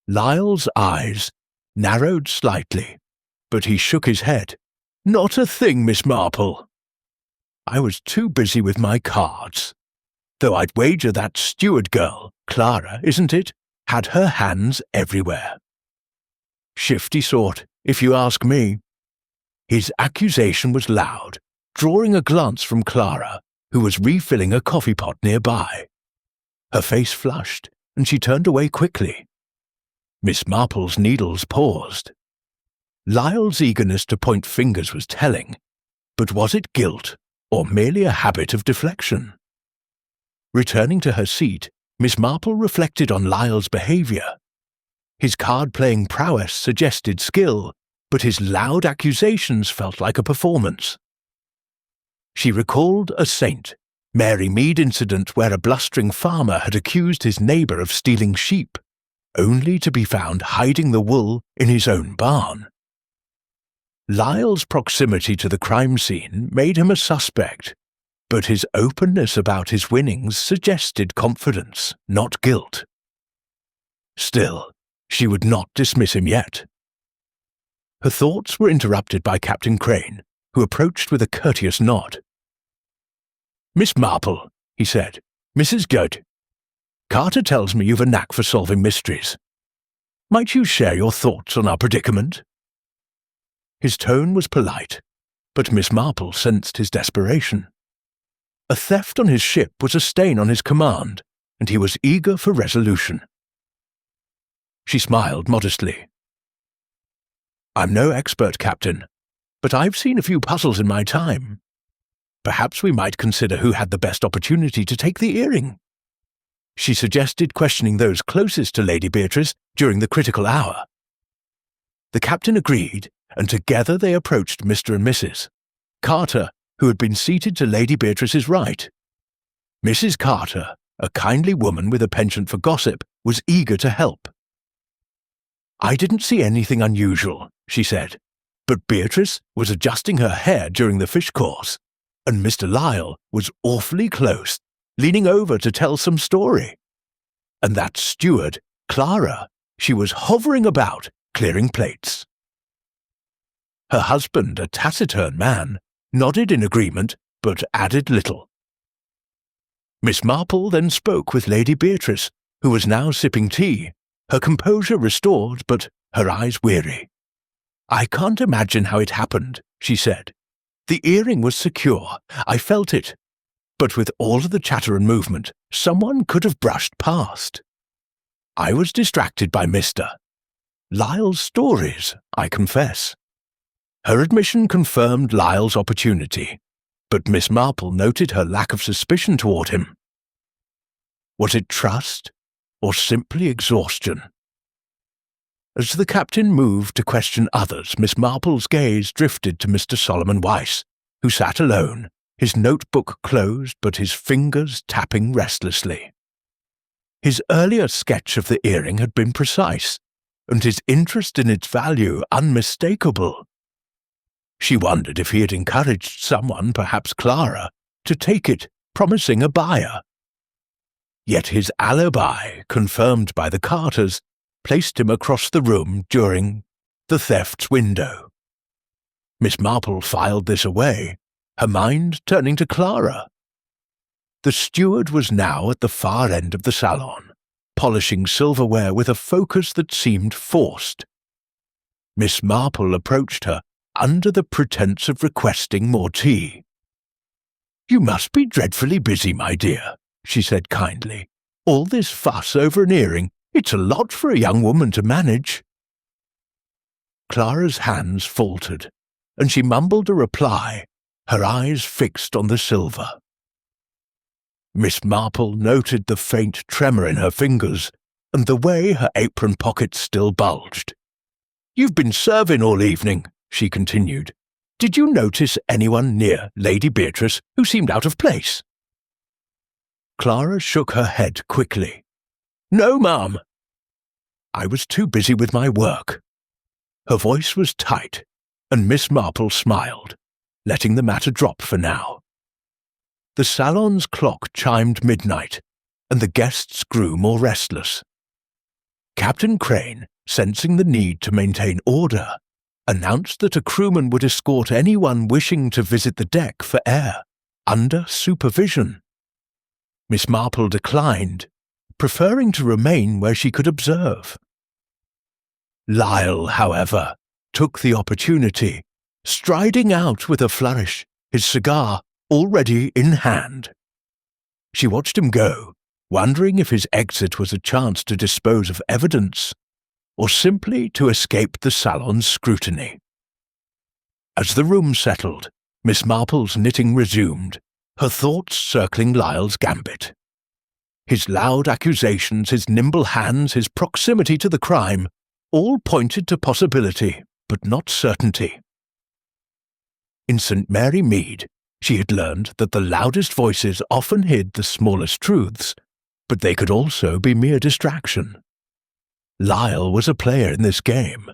Speaker 1: Lyle's eyes narrowed slightly, but he shook his head. "Not a thing, Miss Marple. I was too busy with my cards. Though I'd wager that Steward girl, Clara, isn't it, had her hands everywhere. Shifty sort, if you ask me." His accusation was loud, drawing a glance from Clara, who was refilling a coffee pot nearby. Her face flushed, and she turned away quickly. Miss Marple's needles paused. Lyle's eagerness to point fingers was telling, but was it guilt or merely a habit of deflection? Returning to her seat, Miss Marple reflected on Lyle's behaviour. His card-playing prowess suggested skill, but his loud accusations felt like a performance. She recalled a saint, Mary Mead incident where a blustering farmer had accused his neighbour of stealing sheep, only to be found hiding the wool in his own barn. Lyle's proximity to the crime scene made him a suspect, but his openness about his winnings suggested confidence, not guilt. Still, she would not dismiss him yet. Her thoughts were interrupted by Captain Crane, who approached with a courteous nod. "Miss Marple," he said, "Mrs. Goode. Carter tells me you've a knack for solving mysteries. Might you share your thoughts on our predicament?" His tone was polite, but Miss Marple sensed his desperation. A theft on his ship was a stain on his command, and he was eager for resolution. She smiled modestly. "I'm no expert, Captain, but I've seen a few puzzles in my time. Perhaps we might consider who had the best opportunity to take the earring." She suggested questioning those closest to Lady Beatrice during the critical hour. The captain agreed, and together they approached Mr. and Mrs. Carter, who had been seated to Lady Beatrice's right. Mrs. Carter, a kindly woman with a penchant for gossip, was eager to help. "I didn't see anything unusual," she said, "but Beatrice was adjusting her hair during the fish course, and Mr. Lyle was awfully close, leaning over to tell some story. And that steward, Clara, she was hovering about, clearing plates." Her husband, a taciturn man, nodded in agreement, but added little. Miss Marple then spoke with Lady Beatrice, who was now sipping tea, her composure restored, but her eyes weary. "I can't imagine how it happened," she said. "The earring was secure, I felt it. But with all of the chatter and movement, someone could have brushed past. I was distracted by Mr. Lyle's stories, I confess." Her admission confirmed Lyle's opportunity, but Miss Marple noted her lack of suspicion toward him. Was it trust, or simply exhaustion? As the captain moved to question others, Miss Marple's gaze drifted to Mr. Solomon Weiss, who sat alone, his notebook closed but his fingers tapping restlessly. His earlier sketch of the earring had been precise, and his interest in its value unmistakable. She wondered if he had encouraged someone, perhaps Clara, to take it, promising a buyer. Yet his alibi, confirmed by the Carters, placed him across the room during the theft's window. Miss Marple filed this away, her mind turning to Clara. The steward was now at the far end of the salon, polishing silverware with a focus that seemed forced. Miss Marple approached her under the pretence of requesting more tea. "You must be dreadfully busy, my dear," she said kindly. "All this fuss over an earring, it's a lot for a young woman to manage." Clara's hands faltered, and she mumbled a reply, her eyes fixed on the silver. Miss Marple noted the faint tremor in her fingers and the way her apron pockets still bulged. "You've been serving all evening," she continued. "Did you notice anyone near Lady Beatrice who seemed out of place?" Clara shook her head quickly. "No, ma'am." "I was too busy with my work." Her voice was tight, and Miss Marple smiled, letting the matter drop for now. The salon's clock chimed midnight, and the guests grew more restless. Captain Crane, sensing the need to maintain order, announced that a crewman would escort anyone wishing to visit the deck for air, under supervision. Miss Marple declined, preferring to remain where she could observe. Lyle, however, took the opportunity, striding out with a flourish, his cigar already in hand. She watched him go, wondering if his exit was a chance to dispose of evidence, or simply to escape the salon's scrutiny. As the room settled, Miss Marple's knitting resumed, her thoughts circling Lyle's gambit. His loud accusations, his nimble hands, his proximity to the crime, all pointed to possibility, but not certainty. In St. Mary Mead, She had learned that the loudest voices often hid the smallest truths, but they could also be mere distraction. Lyle was a player in this game,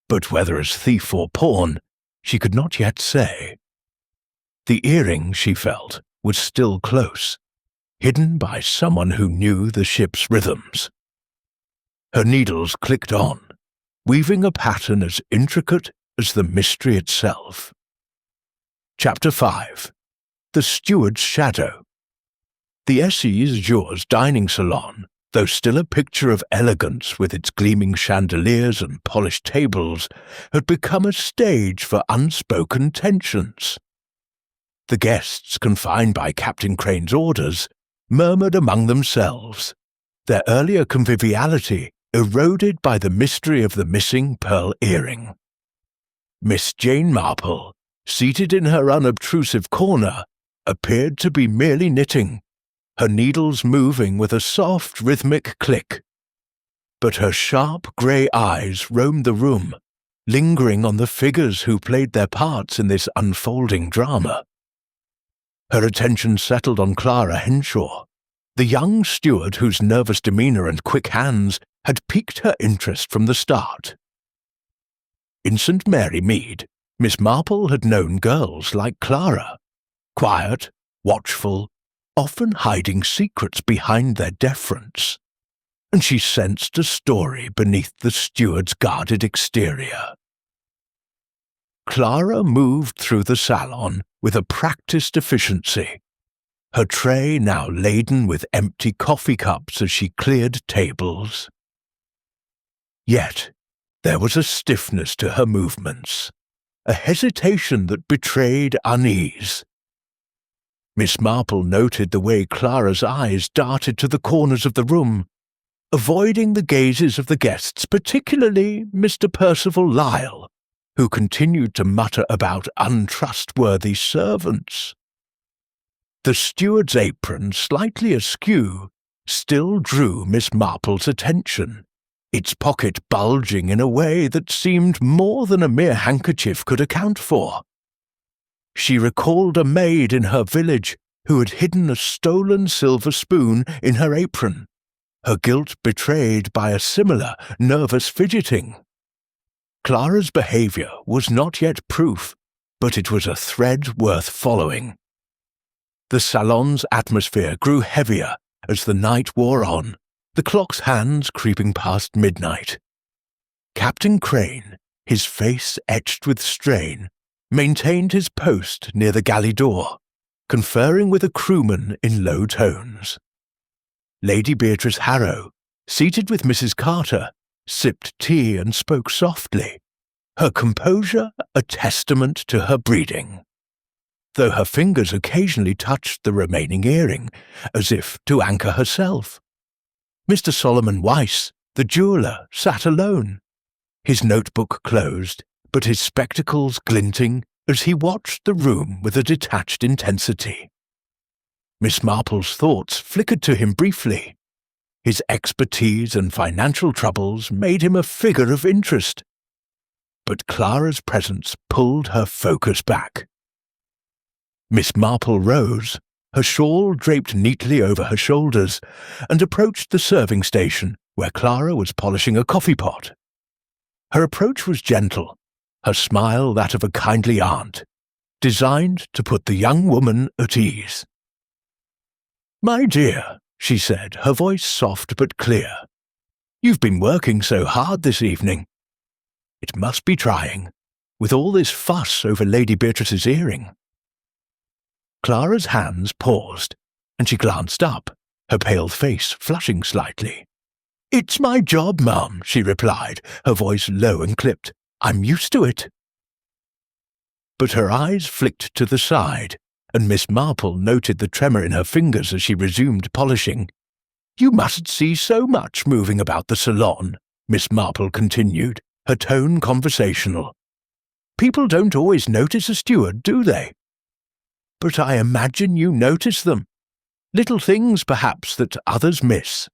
Speaker 1: but whether as thief or pawn, she could not yet say. The earring, she felt, was still close, hidden by someone who knew the ship's rhythms. Her needles clicked on, weaving a pattern as intricate as the mystery itself. Chapter 5. The Steward's Shadow. The SE's Azure's dining salon, though still a picture of elegance with its gleaming chandeliers and polished tables, had become a stage for unspoken tensions. The guests, confined by Captain Crane's orders, murmured among themselves, their earlier conviviality eroded by the mystery of the missing pearl earring. Miss Jane Marple, seated in her unobtrusive corner, appeared to be merely knitting, her needles moving with a soft rhythmic click. But her sharp grey eyes roamed the room, lingering on the figures who played their parts in this unfolding drama. Her attention settled on Clara Henshaw, the young steward whose nervous demeanour and quick hands had piqued her interest from the start. In St. Mary Mead, Miss Marple had known girls like Clara, quiet, watchful, often hiding secrets behind their deference, and she sensed a story beneath the steward's guarded exterior. Clara moved through the salon with a practised efficiency, her tray now laden with empty coffee cups as she cleared tables. Yet there was a stiffness to her movements, a hesitation that betrayed unease. Miss Marple noted the way Clara's eyes darted to the corners of the room, avoiding the gazes of the guests, particularly Mr. Percival Lyle, who continued to mutter about untrustworthy servants. The steward's apron, slightly askew, still drew Miss Marple's attention, its pocket bulging in a way that seemed more than a mere handkerchief could account for. She recalled a maid in her village who had hidden a stolen silver spoon in her apron, her guilt betrayed by a similar nervous fidgeting. Clara's behaviour was not yet proof, but it was a thread worth following. The salon's atmosphere grew heavier as the night wore on, the clock's hands creeping past midnight. Captain Crane, his face etched with strain, maintained his post near the galley door, conferring with a crewman in low tones. Lady Beatrice Harrow, seated with Mrs. Carter, sipped tea and spoke softly, her composure a testament to her breeding, though her fingers occasionally touched the remaining earring, as if to anchor herself. Mr. Solomon Weiss, the jeweller, sat alone, his notebook closed, but his spectacles glinting as he watched the room with a detached intensity. Miss Marple's thoughts flickered to him briefly. His expertise and financial troubles made him a figure of interest. But Clara's presence pulled her focus back. Miss Marple rose, her shawl draped neatly over her shoulders, and approached the serving station where Clara was polishing a coffee pot. Her approach was gentle, her smile that of a kindly aunt, designed to put the young woman at ease. "My dear," she said, her voice soft but clear, "you've been working so hard this evening. It must be trying, with all this fuss over Lady Beatrice's earring." Clara's hands paused, and she glanced up, her pale face flushing slightly. "It's my job, ma'am," she replied, her voice low and clipped. "I'm used to it." But her eyes flicked to the side, and Miss Marple noted the tremor in her fingers as she resumed polishing. "You mustn't see so much moving about the salon," Miss Marple continued, her tone conversational. "People don't always notice a steward, do they? But I imagine you notice them. Little things, perhaps, that others miss."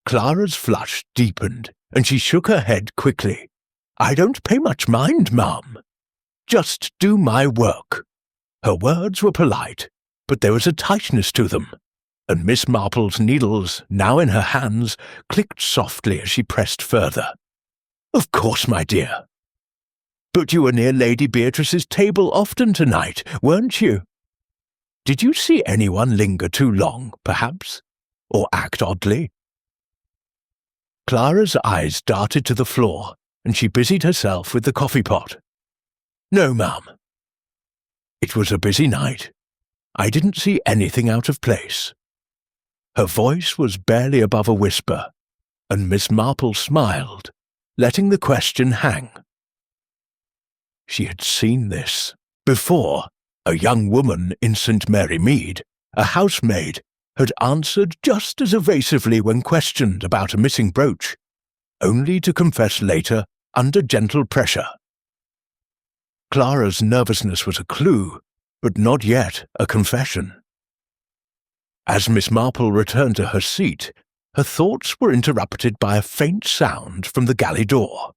Speaker 1: Clara's flush deepened, and she shook her head quickly. "I don't pay much mind, ma'am. Just do my work." Her words were polite, but there was a tightness to them, and Miss Marple's needles, now in her hands, clicked softly as she pressed further. "Of course, my dear. But you were near Lady Beatrice's table often tonight, weren't you? Did you see anyone linger too long, perhaps, or act oddly?" Clara's eyes darted to the floor, and she busied herself with the coffee pot. "No, ma'am. It was a busy night. I didn't see anything out of place." Her voice was barely above a whisper, and Miss Marple smiled, letting the question hang. She had seen this. Before, a young woman in St. Mary Mead, a housemaid, had answered just as evasively when questioned about a missing brooch, only to confess later under gentle pressure. Clara's nervousness was a clue, but not yet a confession. As Miss Marple returned to her seat, her thoughts were interrupted by a faint sound from the galley door.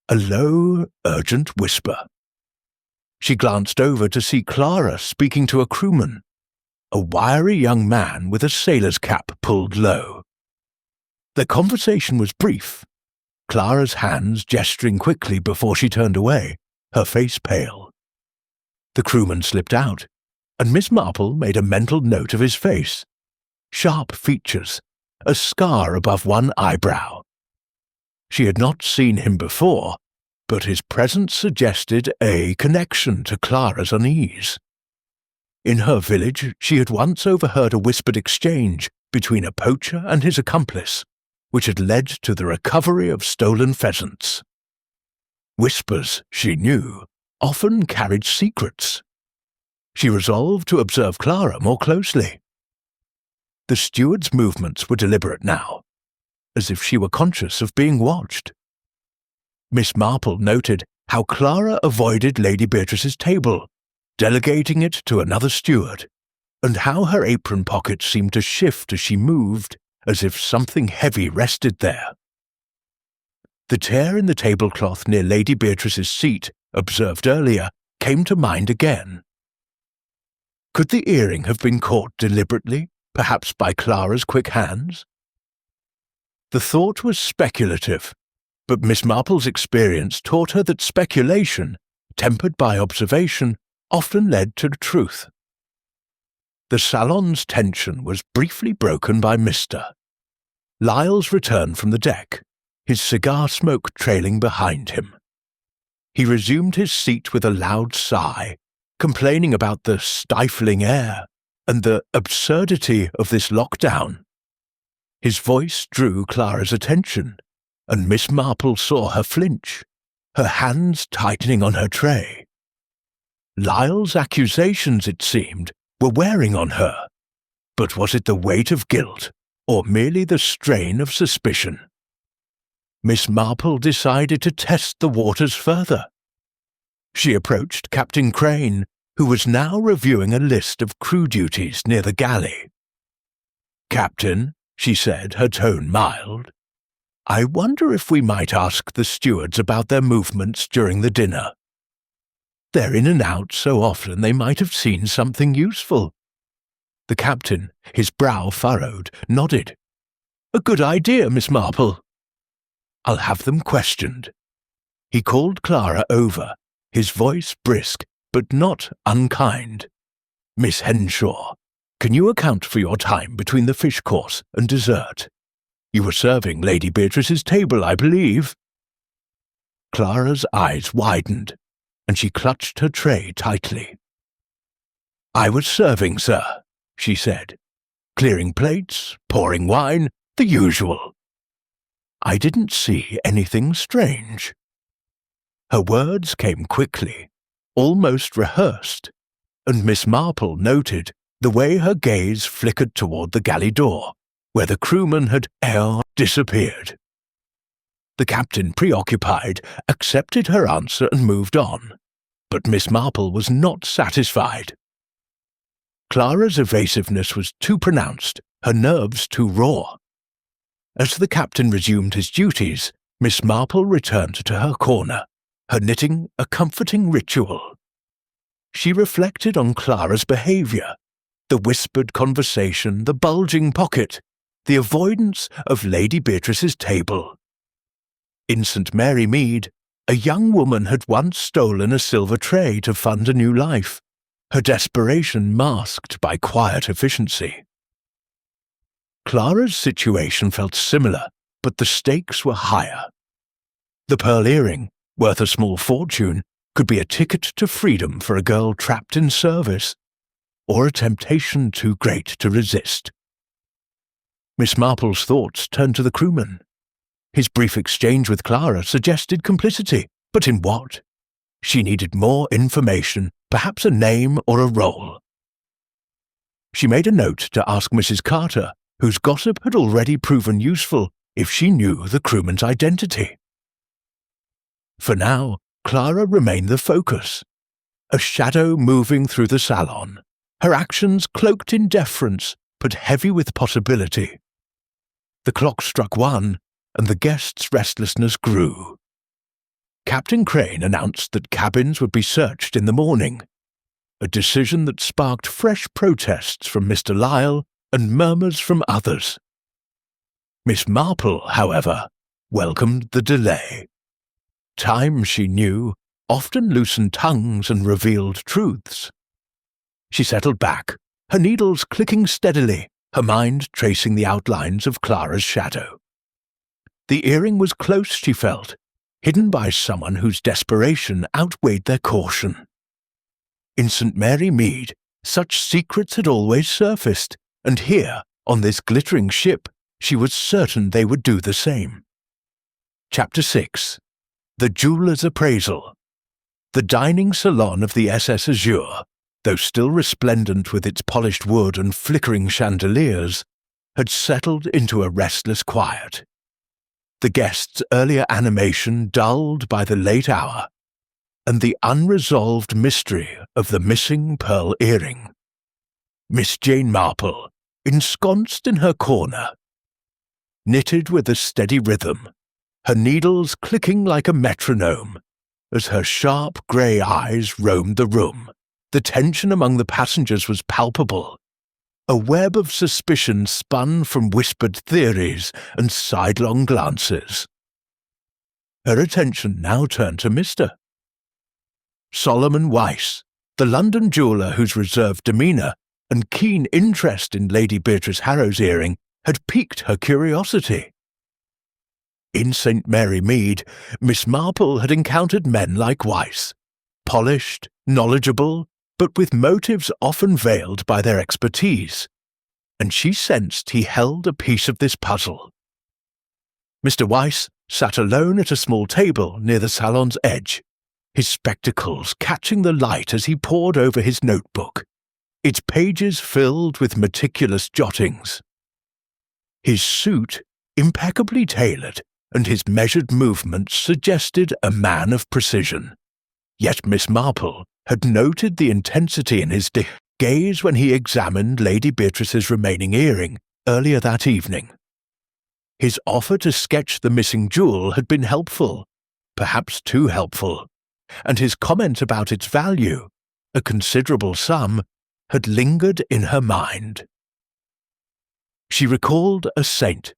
Speaker 1: A low, urgent whisper. She glanced over to see Clara speaking to a crewman, a wiry young man with a sailor's cap pulled low. The conversation was brief, Clara's hands gesturing quickly before she turned away, her face pale. The crewman slipped out, and Miss Marple made a mental note of his face. Sharp features, a scar above one eyebrow. She had not seen him before, but his presence suggested a connection to Clara's unease. In her village, she had once overheard a whispered exchange between a poacher and his accomplice, which had led to the recovery of stolen pheasants. Whispers, she knew, often carried secrets. She resolved to observe Clara more closely. The steward's movements were deliberate now, as if she were conscious of being watched. Miss Marple noted how Clara avoided Lady Beatrice's table, delegating it to another steward, and how her apron pockets seemed to shift as she moved, as if something heavy rested there. The tear in the tablecloth near Lady Beatrice's seat, observed earlier, came to mind again. Could the earring have been caught deliberately, perhaps by Clara's quick hands? The thought was speculative, but Miss Marple's experience taught her that speculation, tempered by observation, often led to the truth. The salon's tension was briefly broken by Mr. Lyles returned from the deck, his cigar smoke trailing behind him. He resumed his seat with a loud sigh, complaining about the stifling air and the absurdity of this lockdown. His voice drew Clara's attention, and Miss Marple saw her flinch, her hands tightening on her tray. Lyle's accusations, it seemed, were wearing on her, but was it the weight of guilt, or merely the strain of suspicion? Miss Marple decided to test the waters further. She approached Captain Crane, who was now reviewing a list of crew duties near the galley. "Captain," she said, her tone mild, "I wonder if we might ask the stewards about their movements during the dinner. They're in and out so often they might have seen something useful." The captain, his brow furrowed, nodded. "A good idea, Miss Marple. I'll have them questioned." He called Clara over, his voice brisk, but not unkind. "Miss Henshaw, can you account for your time between the fish course and dessert? You were serving Lady Beatrice's table, I believe." Clara's eyes widened, and she clutched her tray tightly. "I was serving, sir," she said, "clearing plates, pouring wine, the usual. I didn't see anything strange." Her words came quickly, almost rehearsed, and Miss Marple noted the way her gaze flickered toward the galley door, where the crewman had disappeared. The captain, preoccupied, accepted her answer and moved on, but Miss Marple was not satisfied. Clara's evasiveness was too pronounced, her nerves too raw. As the captain resumed his duties, Miss Marple returned to her corner, her knitting a comforting ritual. She reflected on Clara's behaviour, the whispered conversation, the bulging pocket, the avoidance of Lady Beatrice's table. In St. Mary Mead, a young woman had once stolen a silver tray to fund a new life, her desperation masked by quiet efficiency. Clara's situation felt similar, but the stakes were higher. The pearl earring, worth a small fortune, could be a ticket to freedom for a girl trapped in service, or a temptation too great to resist. Miss Marple's thoughts turned to the crewman. His brief exchange with Clara suggested complicity, but in what? She needed more information, perhaps a name or a role. She made a note to ask Mrs. Carter, whose gossip had already proven useful, if she knew the crewman's identity. For now, Clara remained the focus, a shadow moving through the salon, her actions cloaked in deference, but heavy with possibility. The clock struck 1, and the guests' restlessness grew. Captain Crane announced that cabins would be searched in the morning, a decision that sparked fresh protests from Mr. Lyle and murmurs from others. Miss Marple, however, welcomed the delay. Time, she knew, often loosened tongues and revealed truths. She settled back, her needles clicking steadily, her mind tracing the outlines of Clara's shadow. The earring was close, she felt, hidden by someone whose desperation outweighed their caution. In St. Mary Mead, such secrets had always surfaced, and here, on this glittering ship, she was certain they would do the same. Chapter 6. The Jeweller's Appraisal. The dining salon of the SS Azure, though still resplendent with its polished wood and flickering chandeliers, had settled into a restless quiet. The guests' earlier animation dulled by the late hour, and the unresolved mystery of the missing pearl earring. Miss Jane Marple, ensconced in her corner, knitted with a steady rhythm, her needles clicking like a metronome, as her sharp grey eyes roamed the room. The tension among the passengers was palpable. A web of suspicion spun from whispered theories and sidelong glances. Her attention now turned to Mr. Solomon Weiss, the London jeweller whose reserved demeanour and keen interest in Lady Beatrice Harrow's earring had piqued her curiosity. In St. Mary Mead, Miss Marple had encountered men like Weiss, polished, knowledgeable, but with motives often veiled by their expertise, and she sensed he held a piece of this puzzle. Mr. Weiss sat alone at a small table near the salon's edge, his spectacles catching the light as he pored over his notebook, its pages filled with meticulous jottings. His suit, impeccably tailored, and his measured movements suggested a man of precision. Yet Miss Marple had noted the intensity in his gaze when he examined Lady Beatrice's remaining earring earlier that evening. His offer to sketch the missing jewel had been helpful, perhaps too helpful, and his comment about its value, a considerable sum, had lingered in her mind. She recalled a saint,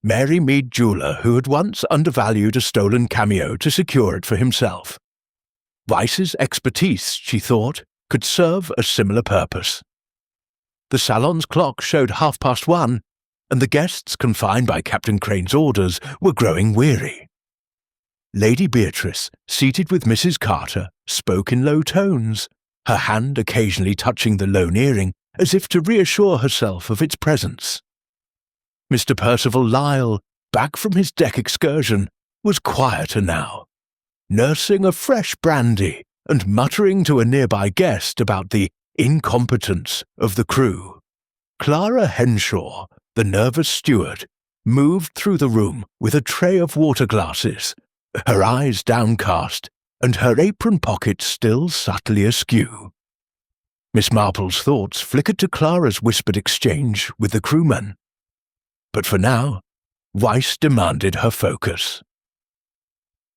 Speaker 1: Mary Mead jeweller who had once undervalued a stolen cameo to secure it for himself. Weiss's expertise, she thought, could serve a similar purpose. The salon's clock showed 1:30, and the guests, confined by Captain Crane's orders, were growing weary. Lady Beatrice, seated with Mrs. Carter, spoke in low tones, her hand occasionally touching the lone earring as if to reassure herself of its presence. Mr. Percival Lyle, back from his deck excursion, was quieter now, nursing a fresh brandy and muttering to a nearby guest about the incompetence of the crew. Clara Henshaw, the nervous steward, moved through the room with a tray of water glasses, her eyes downcast and her apron pocket still subtly askew. Miss Marple's thoughts flickered to Clara's whispered exchange with the crewman. But for now, Weiss demanded her focus.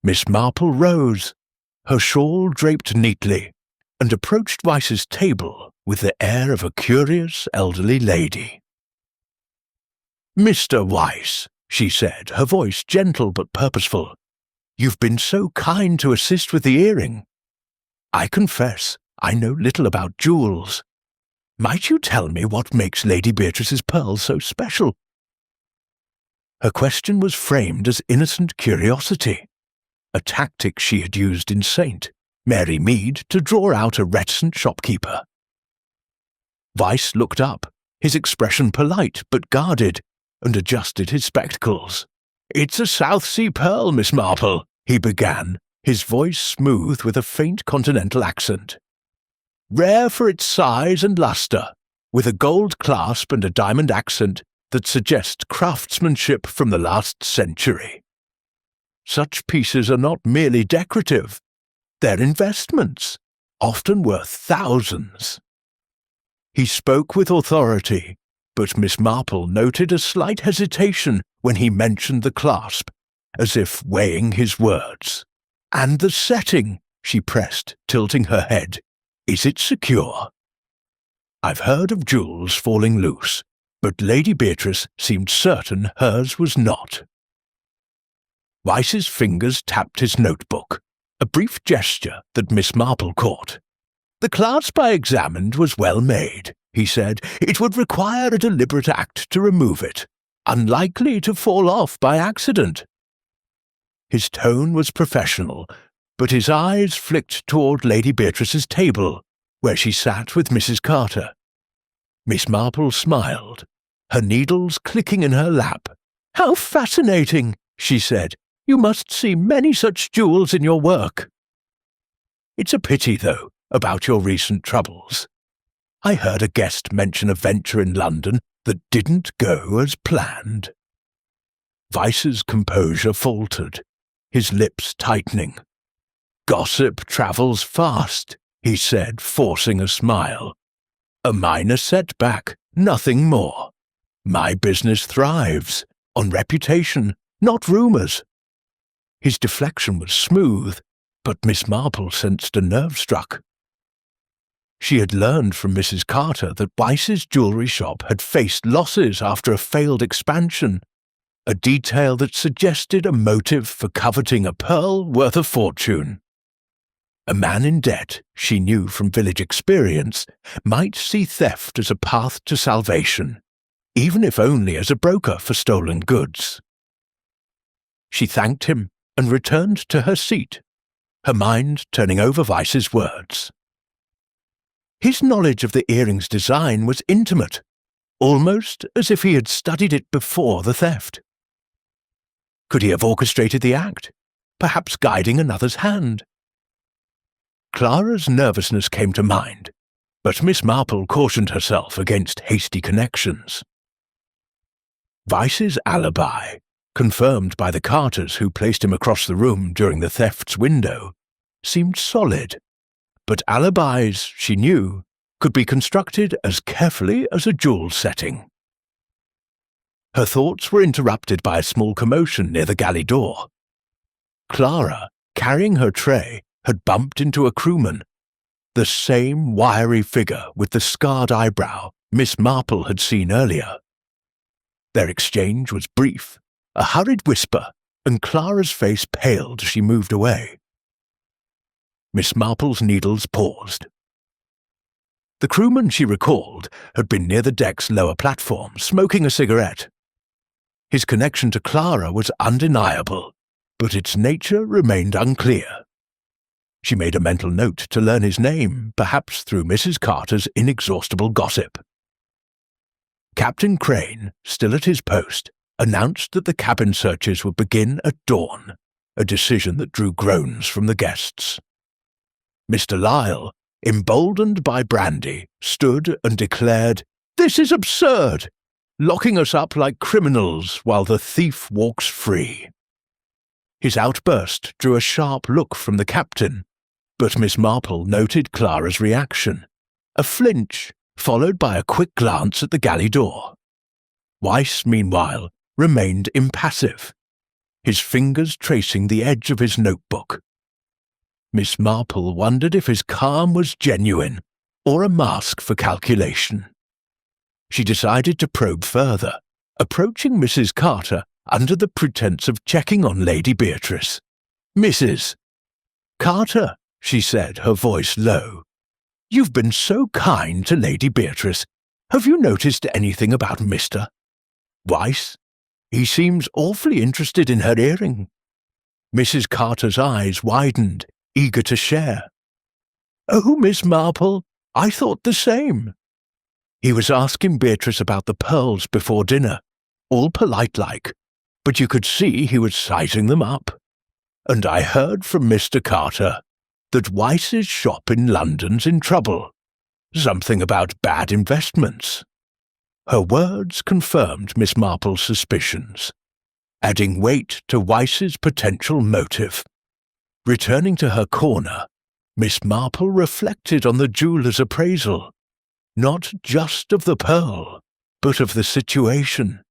Speaker 1: Miss Marple rose, her shawl draped neatly, and approached Weiss's table with the air of a curious elderly lady. "Mr. Weiss," she said, her voice gentle but purposeful, "you've been so kind to assist with the earring. I confess I know little about jewels. Might you tell me what makes Lady Beatrice's pearls so special?" Her question was framed as innocent curiosity, a tactic she had used in St. Mary Mead to draw out a reticent shopkeeper. Weiss looked up, his expression polite but guarded, and adjusted his spectacles. "It's a South Sea pearl, Miss Marple," he began, his voice smooth with a faint continental accent. "Rare for its size and lustre, with a gold clasp and a diamond accent that suggest craftsmanship from the last century. Such pieces are not merely decorative, they're investments, often worth thousands." He spoke with authority, but Miss Marple noted a slight hesitation when he mentioned the clasp, as if weighing his words. "And the setting," she pressed, tilting her head. "Is it secure? I've heard of jewels falling loose, but Lady Beatrice seemed certain hers was not." Weiss's fingers tapped his notebook, a brief gesture that Miss Marple caught. "The clasp I examined was well made," he said. "It would require a deliberate act to remove it, unlikely to fall off by accident." His tone was professional, but his eyes flicked toward Lady Beatrice's table, where she sat with Mrs. Carter. Miss Marple smiled, her needles clicking in her lap. "How fascinating," she said. "You must see many such jewels in your work." "It's a pity, though, about your recent troubles. I heard a guest mention a venture in London that didn't go as planned." Weiss's composure faltered, his lips tightening. "Gossip travels fast," he said, forcing a smile. "A minor setback, nothing more. My business thrives on reputation, not rumours." His deflection was smooth, but Miss Marple sensed a nerve struck. She had learned from Mrs. Carter that Weiss's jewellery shop had faced losses after a failed expansion, a detail that suggested a motive for coveting a pearl worth a fortune. A man in debt, she knew from village experience, might see theft as a path to salvation, even if only as a broker for stolen goods. She thanked him and returned to her seat, her mind turning over Weiss's words. His knowledge of the earring's design was intimate, almost as if he had studied it before the theft. Could he have orchestrated the act, perhaps guiding another's hand? Clara's nervousness came to mind, but Miss Marple cautioned herself against hasty connections. Weiss's alibi, confirmed by the Carters who placed him across the room during the theft's window, seemed solid, but alibis, she knew, could be constructed as carefully as a jewel setting. Her thoughts were interrupted by a small commotion near the galley door. Clara, carrying her tray, had bumped into a crewman, the same wiry figure with the scarred eyebrow Miss Marple had seen earlier. Their exchange was brief, a hurried whisper, and Clara's face paled as she moved away. Miss Marple's needles paused. The crewman, she recalled, had been near the deck's lower platform, smoking a cigarette. His connection to Clara was undeniable, but its nature remained unclear. She made a mental note to learn his name, perhaps through Mrs. Carter's inexhaustible gossip. Captain Crane, still at his post, announced that the cabin searches would begin at dawn, a decision that drew groans from the guests. Mr. Lyle, emboldened by brandy, stood and declared, "This is absurd, locking us up like criminals while the thief walks free." His outburst drew a sharp look from the captain, but Miss Marple noted Clara's reaction, a flinch, followed by a quick glance at the galley door. Weiss, meanwhile, remained impassive, his fingers tracing the edge of his notebook. Miss Marple wondered if his calm was genuine or a mask for calculation. She decided to probe further, approaching Mrs. Carter under the pretense of checking on Lady Beatrice. "Mrs. Carter," she said, her voice low, "you've been so kind to Lady Beatrice. Have you noticed anything about Mr. Weiss? He seems awfully interested in her earring." Mrs. Carter's eyes widened, eager to share. "Oh, Miss Marple, I thought the same. He was asking Beatrice about the pearls before dinner, all polite-like, but you could see he was sizing them up. And I heard from Mr. Carter that Weiss's shop in London's in trouble. Something about bad investments." Her words confirmed Miss Marple's suspicions, adding weight to Weiss's potential motive. Returning to her corner, Miss Marple reflected on the jeweller's appraisal, not just of the pearl, but of the situation.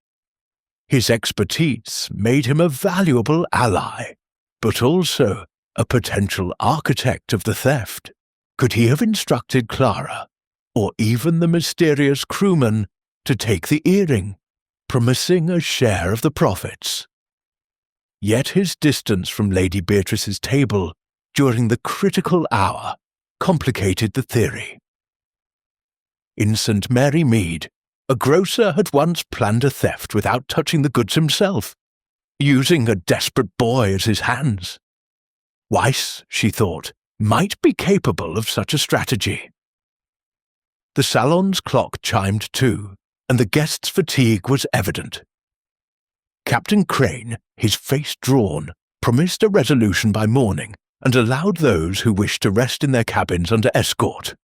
Speaker 1: His expertise made him a valuable ally, but also a potential architect of the theft. Could he have instructed Clara, or even the mysterious crewman, to take the earring, promising a share of the profits? Yet his distance from Lady Beatrice's table during the critical hour complicated the theory. In St. Mary Mead, a grocer had once planned a theft without touching the goods himself, using a desperate boy as his hands. Weiss, she thought, might be capable of such a strategy. The salon's clock chimed 2, and the guests' fatigue was evident. Captain Crane, his face drawn, promised a resolution by morning and allowed those who wished to rest in their cabins under escort.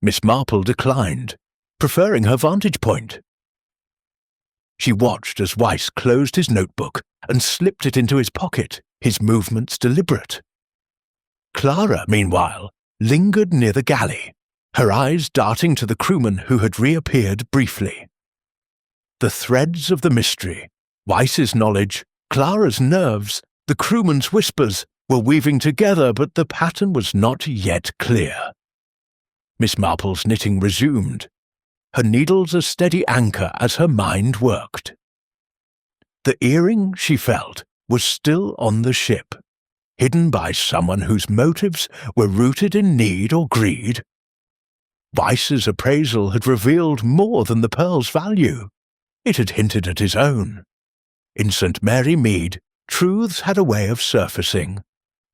Speaker 1: Miss Marple declined, preferring her vantage point. She watched as Weiss closed his notebook and slipped it into his pocket, his movements deliberate. Clara, meanwhile, lingered near the galley, her eyes darting to the crewman who had reappeared briefly. The threads of the mystery, Weiss's knowledge, Clara's nerves, the crewman's whispers, were weaving together, but the pattern was not yet clear. Miss Marple's knitting resumed, her needles a steady anchor as her mind worked. The earring, she felt, was still on the ship, hidden by someone whose motives were rooted in need or greed. Weiss's appraisal had revealed more than the pearl's value. It had hinted at his own. In St. Mary Mead, truths had a way of surfacing,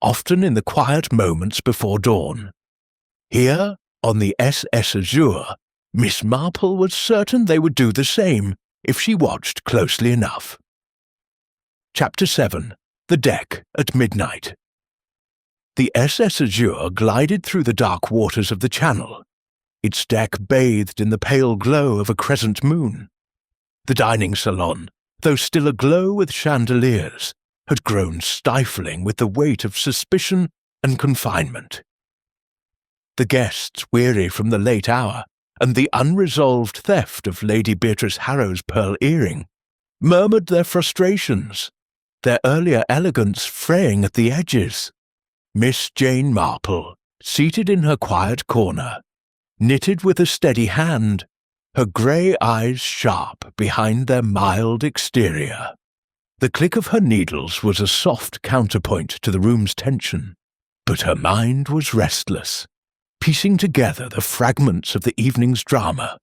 Speaker 1: often in the quiet moments before dawn. Here, on the SS Azure, Miss Marple was certain they would do the same if she watched closely enough. Chapter 7. The Deck at Midnight. The SS Azure glided through the dark waters of the Channel, its deck bathed in the pale glow of a crescent moon. The dining salon, though still aglow with chandeliers, had grown stifling with the weight of suspicion and confinement. The guests, weary from the late hour and the unresolved theft of Lady Beatrice Harrow's pearl earring, murmured their frustrations, their earlier elegance fraying at the edges. Miss Jane Marple, seated in her quiet corner, knitted with a steady hand, her grey eyes sharp behind their mild exterior. The click of her needles was a soft counterpoint to the room's tension, but her mind was restless, piecing together the fragments of the evening's drama.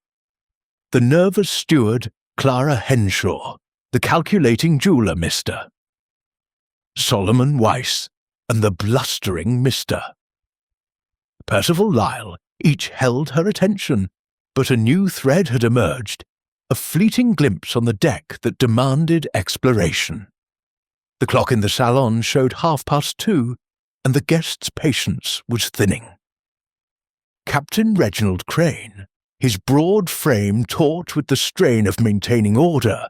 Speaker 1: The nervous steward, Clara Henshaw, the calculating jeweller, Mr. Solomon Weiss, and the blustering Mr. Percival Lyle each held her attention, but a new thread had emerged, a fleeting glimpse on the deck that demanded exploration. The clock in the salon showed 2:30, and the guest's patience was thinning. Captain Reginald Crane, his broad frame taut with the strain of maintaining order,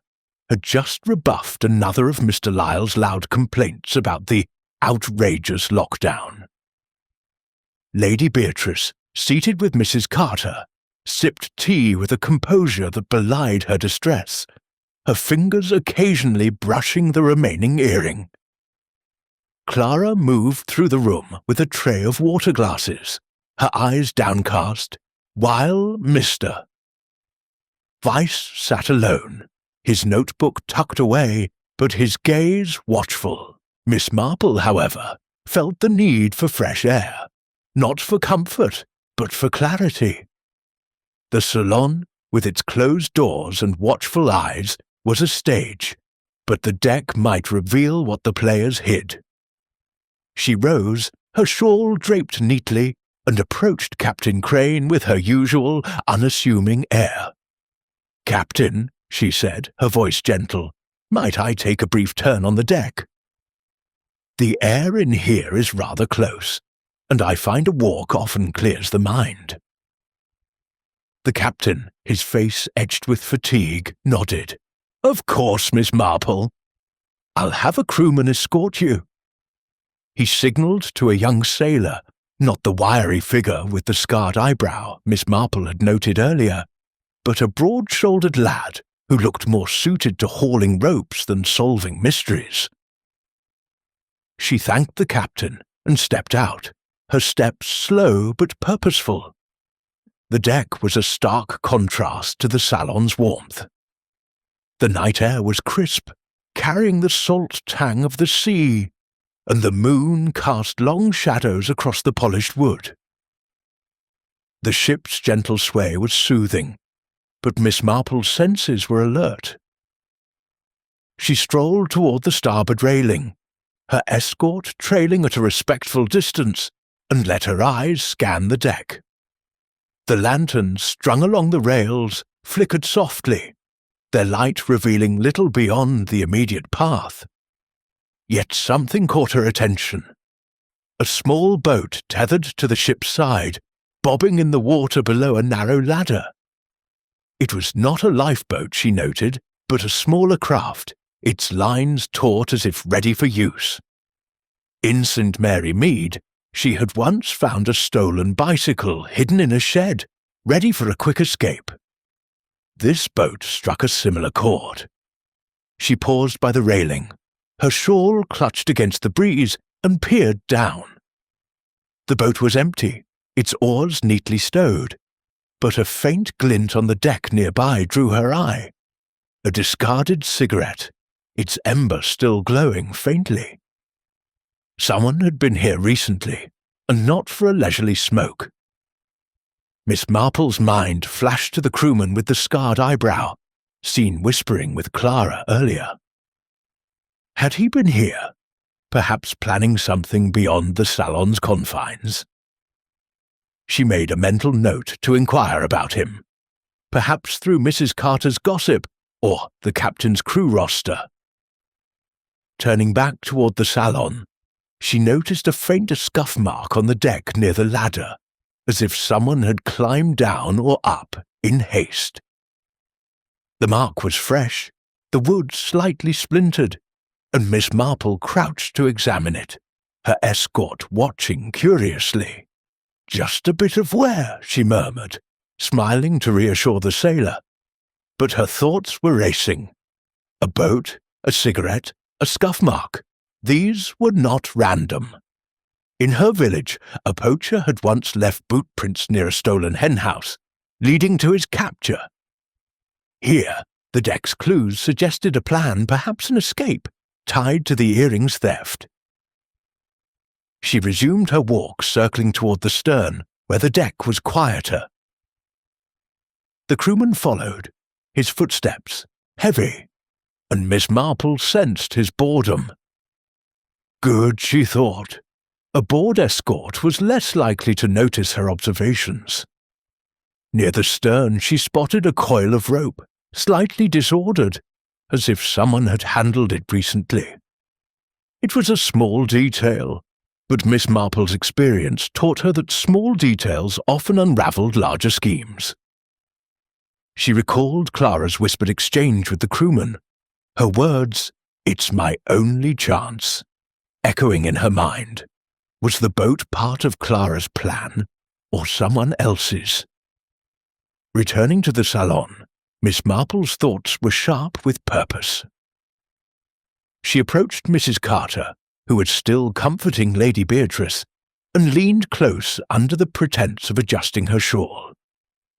Speaker 1: had just rebuffed another of Mr. Lyle's loud complaints about the outrageous lockdown. Lady Beatrice, seated with Mrs. Carter, sipped tea with a composure that belied her distress, her fingers occasionally brushing the remaining earring. Clara moved through the room with a tray of water glasses, her eyes downcast, while Mr. Vyse sat alone, his notebook tucked away, but his gaze watchful. Miss Marple, however, felt the need for fresh air, not for comfort, but for clarity. The salon, with its closed doors and watchful eyes, was a stage, but the deck might reveal what the players hid. She rose, her shawl draped neatly, and approached Captain Crane with her usual unassuming air. "Captain," she said, her voice gentle, "might I take a brief turn on the deck? The air in here is rather close, and I find a walk often clears the mind." The captain, his face etched with fatigue, nodded. "Of course, Miss Marple. I'll have a crewman escort you." He signalled to a young sailor, not the wiry figure with the scarred eyebrow Miss Marple had noted earlier, but a broad-shouldered lad who looked more suited to hauling ropes than solving mysteries. She thanked the captain and stepped out, her steps slow but purposeful. The deck was a stark contrast to the salon's warmth. The night air was crisp, carrying the salt tang of the sea, and the moon cast long shadows across the polished wood. The ship's gentle sway was soothing, but Miss Marple's senses were alert. She strolled toward the starboard railing, her escort trailing at a respectful distance, and let her eyes scan the deck. The lanterns strung along the rails flickered softly, their light revealing little beyond the immediate path. Yet something caught her attention. A small boat tethered to the ship's side, bobbing in the water below a narrow ladder. It was not a lifeboat, she noted, but a smaller craft, its lines taut as if ready for use. In St. Mary Mead, she had once found a stolen bicycle hidden in a shed, ready for a quick escape. This boat struck a similar chord. She paused by the railing, her shawl clutched against the breeze, and peered down. The boat was empty, its oars neatly stowed, but a faint glint on the deck nearby drew her eye. A discarded cigarette, its ember still glowing faintly. Someone had been here recently, and not for a leisurely smoke. Miss Marple's mind flashed to the crewman with the scarred eyebrow, seen whispering with Clara earlier. Had he been here, perhaps planning something beyond the salon's confines? She made a mental note to inquire about him, perhaps through Mrs. Carter's gossip or the captain's crew roster. Turning back toward the salon, she noticed a faint scuff mark on the deck near the ladder, as if someone had climbed down or up in haste. The mark was fresh, the wood slightly splintered, and Miss Marple crouched to examine it, her escort watching curiously. "Just a bit of wear," she murmured, smiling to reassure the sailor. But her thoughts were racing. A boat, a cigarette, a scuff mark. These were not random. In her village, a poacher had once left boot prints near a stolen henhouse, leading to his capture. Here, the deck's clues suggested a plan, perhaps an escape, tied to the earrings theft. She resumed her walk, circling toward the stern, where the deck was quieter. The crewman followed, his footsteps heavy, and Miss Marple sensed his boredom. Good, she thought. A board escort was less likely to notice her observations. Near the stern she spotted a coil of rope, slightly disordered, as if someone had handled it recently. It was a small detail, but Miss Marple's experience taught her that small details often unravelled larger schemes. She recalled Clara's whispered exchange with the crewman, her words, "It's my only chance," echoing in her mind. Was the boat part of Clara's plan, or someone else's? Returning to the salon, Miss Marple's thoughts were sharp with purpose. She approached Mrs. Carter, who was still comforting Lady Beatrice, and leaned close under the pretence of adjusting her shawl.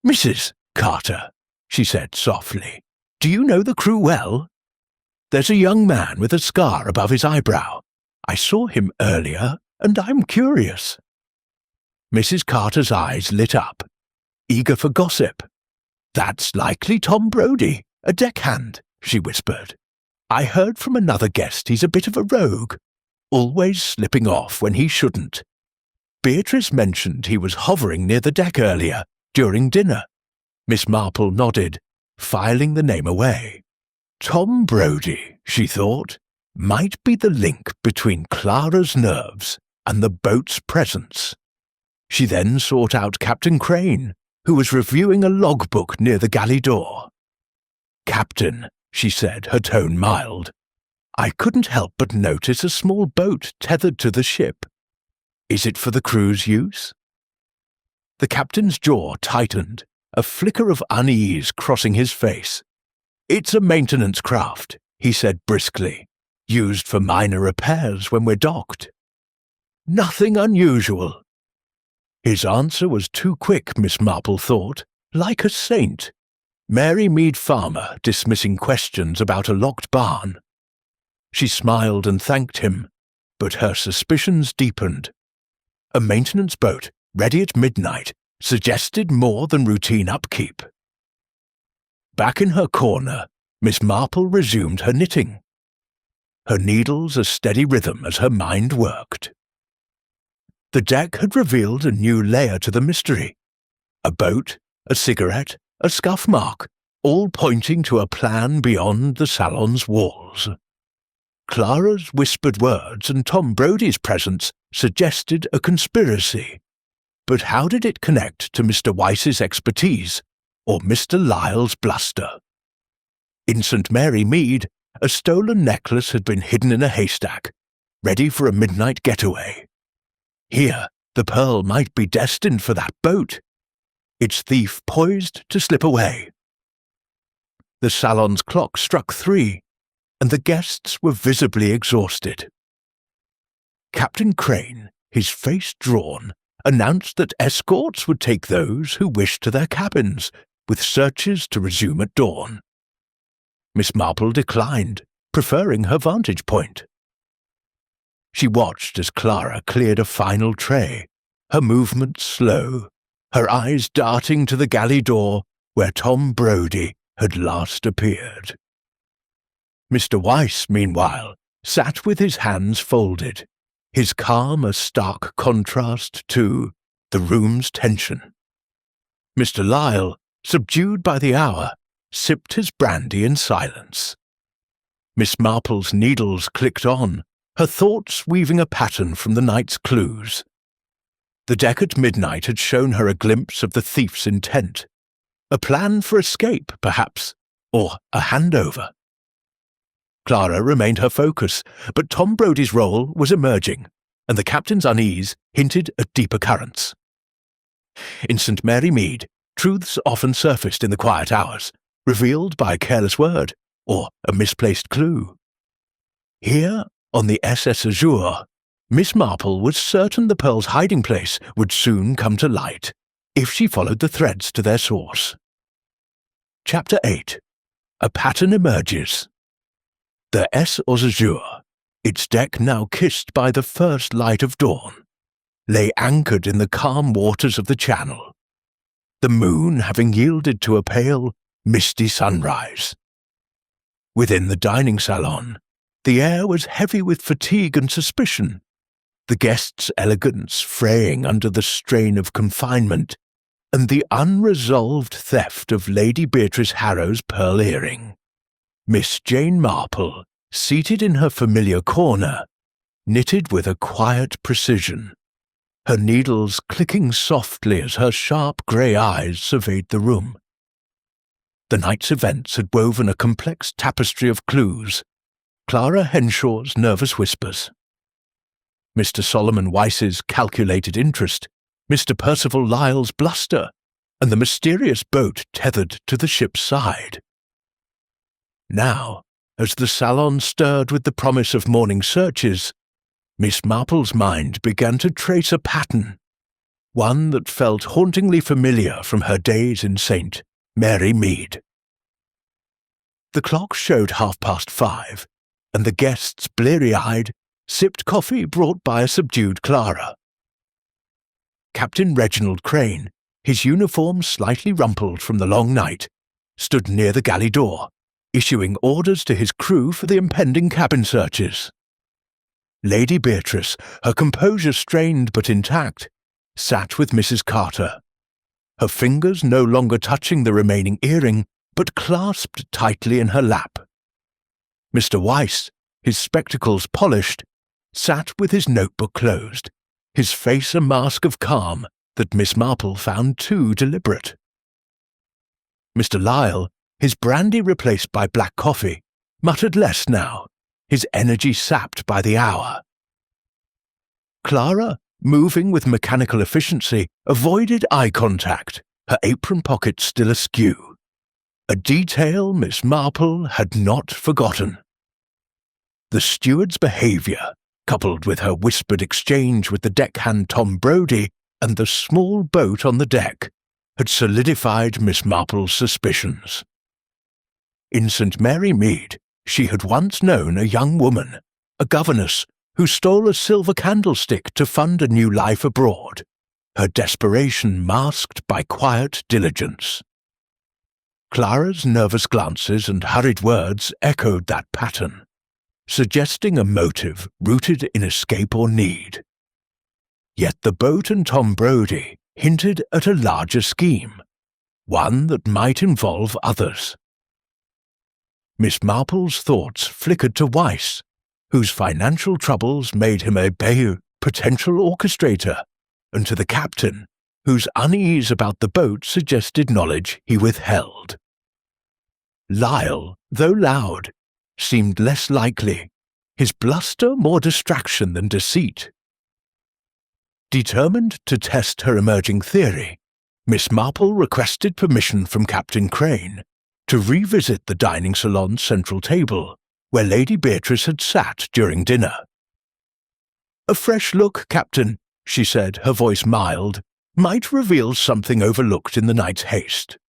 Speaker 1: "Mrs. Carter," she said softly, "do you know the crew well? There's a young man with a scar above his eyebrow. I saw him earlier, and I'm curious." Mrs. Carter's eyes lit up, eager for gossip. "That's likely Tom Brodie, a deckhand," she whispered. "I heard from another guest he's a bit of a rogue, always slipping off when he shouldn't. Beatrice mentioned he was hovering near the deck earlier, during dinner." Miss Marple nodded, filing the name away. Tom Brodie, she thought, might be the link between Clara's nerves and the boat's presence. She then sought out Captain Crane, who was reviewing a logbook near the galley door. "Captain," she said, her tone mild, "I couldn't help but notice a small boat tethered to the ship. Is it for the crew's use?" The captain's jaw tightened, a flicker of unease crossing his face. "It's a maintenance craft," he said briskly, "used for minor repairs when we're docked." "Nothing unusual." His answer was too quick, Miss Marple thought, like a saint. Mary Mead Farmer dismissing questions about a locked barn. She smiled and thanked him, but her suspicions deepened. A maintenance boat, ready at midnight, suggested more than routine upkeep. Back in her corner, Miss Marple resumed her knitting, her needles a steady rhythm as her mind worked. The deck had revealed a new layer to the mystery. A boat, a cigarette, a scuff mark, all pointing to a plan beyond the salon's walls. Clara's whispered words and Tom Brodie's presence suggested a conspiracy. But how did it connect to Mr. Weiss's expertise or Mr. Lyle's bluster? In St. Mary Mead, a stolen necklace had been hidden in a haystack, ready for a midnight getaway. Here, the pearl might be destined for that boat, its thief poised to slip away. The salon's clock struck 3, and the guests were visibly exhausted. Captain Crane, his face drawn, announced that escorts would take those who wished to their cabins, with searches to resume at dawn. Miss Marple declined, preferring her vantage point. She watched as Clara cleared a final tray, her movements slow, her eyes darting to the galley door where Tom Brodie had last appeared. Mr. Weiss, meanwhile, sat with his hands folded, his calm a stark contrast to the room's tension. Mr. Lyle, subdued by the hour, sipped his brandy in silence. Miss Marple's needles clicked on, her thoughts weaving a pattern from the night's clues. The deck at midnight had shown her a glimpse of the thief's intent. A plan for escape, perhaps, or a handover. Clara remained her focus, but Tom Brodie's role was emerging, and the captain's unease hinted at deeper currents. In St. Mary Mead, truths often surfaced in the quiet hours, revealed by a careless word or a misplaced clue. Here, on the SS Azure, Miss Marple was certain the pearl's hiding place would soon come to light, if she followed the threads to their source. Chapter 8. A pattern emerges. The SS Azure, its deck now kissed by the first light of dawn, lay anchored in the calm waters of the Channel, the moon having yielded to a pale, misty sunrise. Within the dining salon, the air was heavy with fatigue and suspicion, the guests' elegance fraying under the strain of confinement, and the unresolved theft of Lady Beatrice Harrow's pearl earring. Miss Jane Marple, seated in her familiar corner, knitted with a quiet precision, her needles clicking softly as her sharp grey eyes surveyed the room. The night's events had woven a complex tapestry of clues, Clara Henshaw's nervous whispers, Mr. Solomon Weiss's calculated interest, Mr. Percival Lyle's bluster, and the mysterious boat tethered to the ship's side. Now, as the salon stirred with the promise of morning searches, Miss Marple's mind began to trace a pattern, one that felt hauntingly familiar from her days in St. Mary Mead. The clock showed 5:30, and the guests, bleary-eyed, sipped coffee brought by a subdued Clara. Captain Reginald Crane, his uniform slightly rumpled from the long night, stood near the galley door, issuing orders to his crew for the impending cabin searches. Lady Beatrice, her composure strained but intact, sat with Mrs. Carter, her fingers no longer touching the remaining earring, but clasped tightly in her lap. Mr. Weiss, his spectacles polished, sat with his notebook closed, his face a mask of calm that Miss Marple found too deliberate. Mr. Lyle, his brandy replaced by black coffee, muttered less now, his energy sapped by the hour. Clara, moving with mechanical efficiency, avoided eye contact, her apron pocket still askew. A detail Miss Marple had not forgotten. The steward's behaviour, coupled with her whispered exchange with the deckhand Tom Brodie and the small boat on the deck, had solidified Miss Marple's suspicions. In St. Mary Mead, she had once known a young woman, a governess, who stole a silver candlestick to fund a new life abroad, her desperation masked by quiet diligence. Clara's nervous glances and hurried words echoed that pattern, suggesting a motive rooted in escape or need. Yet the boat and Tom Brodie hinted at a larger scheme, one that might involve others. Miss Marple's thoughts flickered to Weiss, whose financial troubles made him a potential orchestrator, and to the captain, whose unease about the boat suggested knowledge he withheld. Lyle, though loud, seemed less likely, his bluster more distraction than deceit. Determined to test her emerging theory, Miss Marple requested permission from Captain Crane to revisit the dining salon's central table, where Lady Beatrice had sat during dinner. "A fresh look, Captain," she said, her voice mild, "might reveal something overlooked in the night's haste."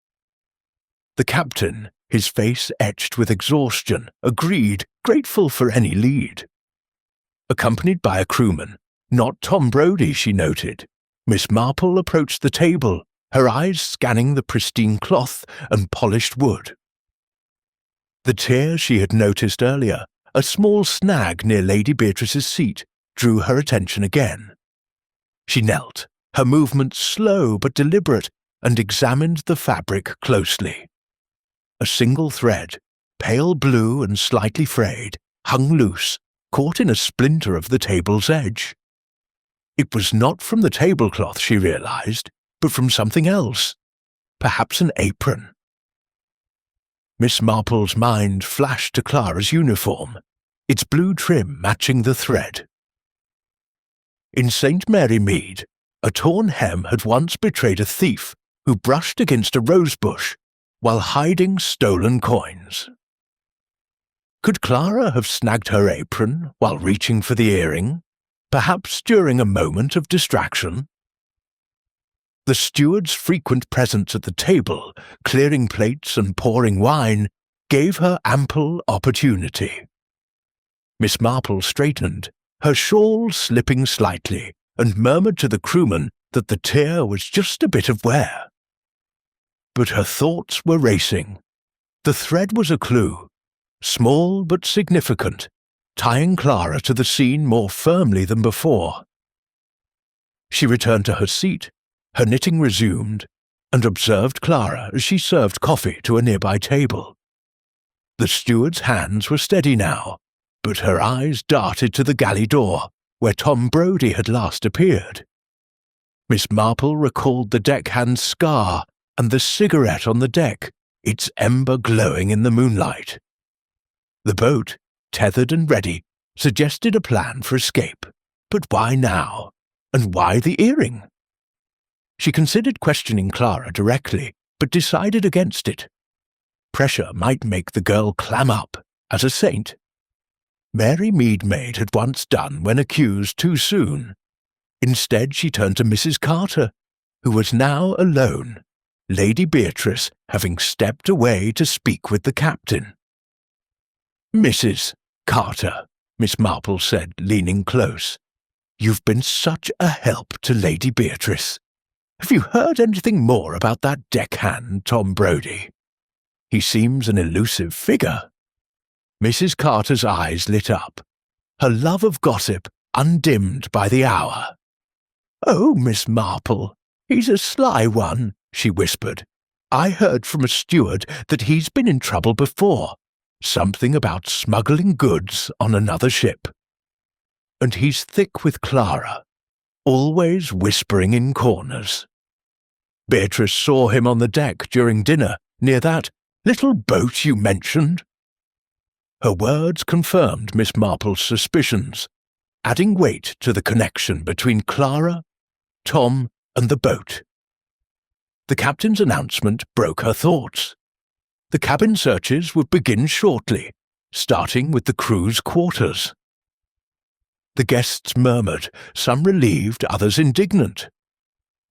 Speaker 1: The captain, his face etched with exhaustion, agreed, grateful for any lead. Accompanied by a crewman, not Tom Brodie, she noted, Miss Marple approached the table, her eyes scanning the pristine cloth and polished wood. The tear she had noticed earlier, a small snag near Lady Beatrice's seat, drew her attention again. She knelt, her movements slow but deliberate, and examined the fabric closely. A single thread, pale blue and slightly frayed, hung loose, caught in a splinter of the table's edge. It was not from the tablecloth, she realized, but from something else, perhaps an apron. Miss Marple's mind flashed to Clara's uniform, its blue trim matching the thread. In St. Mary Mead, a torn hem had once betrayed a thief who brushed against a rosebush while hiding stolen coins. Could Clara have snagged her apron while reaching for the earring, perhaps during a moment of distraction? The steward's frequent presence at the table, clearing plates and pouring wine, gave her ample opportunity. Miss Marple straightened, her shawl slipping slightly, and murmured to the crewman that the tear was just a bit of wear. But her thoughts were racing. The thread was a clue, small but significant, tying Clara to the scene more firmly than before. She returned to her seat, her knitting resumed, and observed Clara as she served coffee to a nearby table. The steward's hands were steady now, but her eyes darted to the galley door, where Tom Brodie had last appeared. Miss Marple recalled the deckhand's scar and the cigarette on the deck, its ember glowing in the moonlight. The boat, tethered and ready, suggested a plan for escape. But why now? And why the earring? She considered questioning Clara directly, but decided against it. Pressure might make the girl clam up, as a saint. Mary Meadmaid had once done when accused too soon. Instead, she turned to Mrs. Carter, who was now alone, Lady Beatrice having stepped away to speak with the captain. "Mrs. Carter," Miss Marple said, leaning close, "you've been such a help to Lady Beatrice. Have you heard anything more about that deckhand, Tom Brodie? He seems an elusive figure." Mrs. Carter's eyes lit up, her love of gossip undimmed by the hour. "Oh, Miss Marple, he's a sly one," she whispered. "I heard from a steward that he's been in trouble before, something about smuggling goods on another ship. And he's thick with Clara, always whispering in corners. Beatrice saw him on the deck during dinner near that little boat you mentioned." Her words confirmed Miss Marple's suspicions, adding weight to the connection between Clara, Tom, and the boat. The captain's announcement broke her thoughts. The cabin searches would begin shortly, starting with the crew's quarters. The guests murmured, some relieved, others indignant.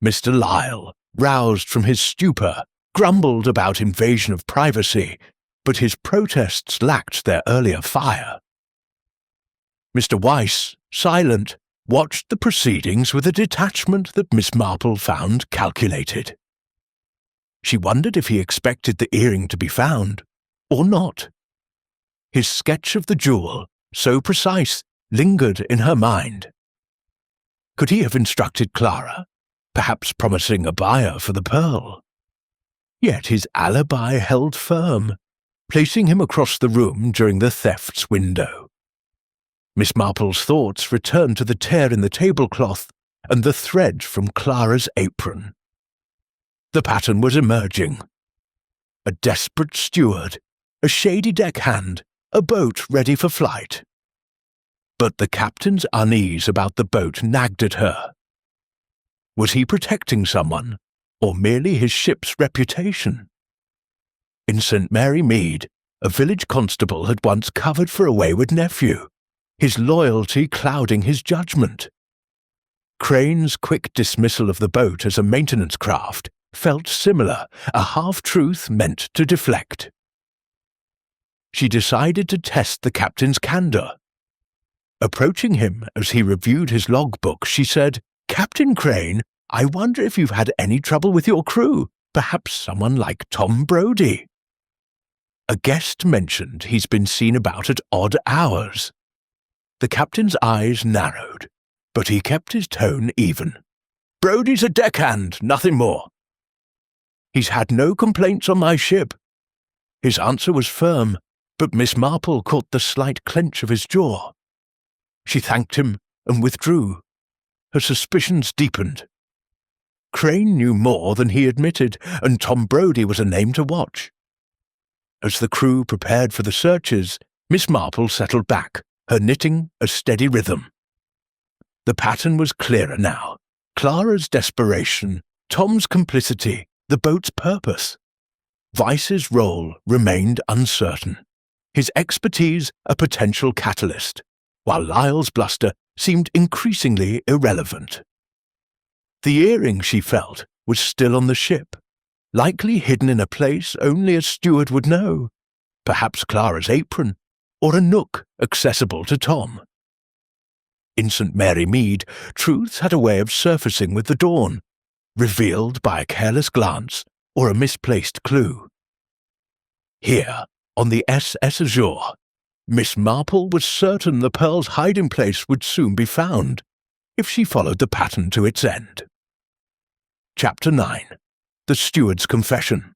Speaker 1: Mr. Lyle, roused from his stupor, grumbled about invasion of privacy, but his protests lacked their earlier fire. Mr. Weiss, silent, watched the proceedings with a detachment that Miss Marple found calculated. She wondered if he expected the earring to be found, or not. His sketch of the jewel, so precise, lingered in her mind. Could he have instructed Clara, perhaps promising a buyer for the pearl? Yet his alibi held firm, placing him across the room during the theft's window. Miss Marple's thoughts returned to the tear in the tablecloth and the thread from Clara's apron. The pattern was emerging. A desperate steward, a shady deckhand, a boat ready for flight. But the captain's unease about the boat nagged at her. Was he protecting someone, or merely his ship's reputation? In St. Mary Mead, a village constable had once covered for a wayward nephew, his loyalty clouding his judgment. Crane's quick dismissal of the boat as a maintenance craft felt similar, a half-truth meant to deflect. She decided to test the captain's candour. Approaching him as he reviewed his logbook, she said, "Captain Crane, I wonder if you've had any trouble with your crew, perhaps someone like Tom Brodie." A guest mentioned he's been seen about at odd hours. The captain's eyes narrowed, but he kept his tone even. "Brodie's a deckhand, nothing more. He's had no complaints on my ship." His answer was firm, but Miss Marple caught the slight clench of his jaw. She thanked him and withdrew. Her suspicions deepened. Crane knew more than he admitted, and Tom Brodie was a name to watch. As the crew prepared for the searches, Miss Marple settled back, her knitting a steady rhythm. The pattern was clearer now. Clara's desperation, Tom's complicity, the boat's purpose. Weiss's role remained uncertain, his expertise a potential catalyst, while Lyle's bluster seemed increasingly irrelevant. The earring, she felt, was still on the ship, likely hidden in a place only a steward would know, perhaps Clara's apron, or a nook accessible to Tom. In St. Mary Mead, truths had a way of surfacing with the dawn, revealed by a careless glance or a misplaced clue. Here, on the SS Azure, Miss Marple was certain the pearl's hiding place would soon be found, if she followed the pattern to its end. Chapter 9. The Steward's Confession.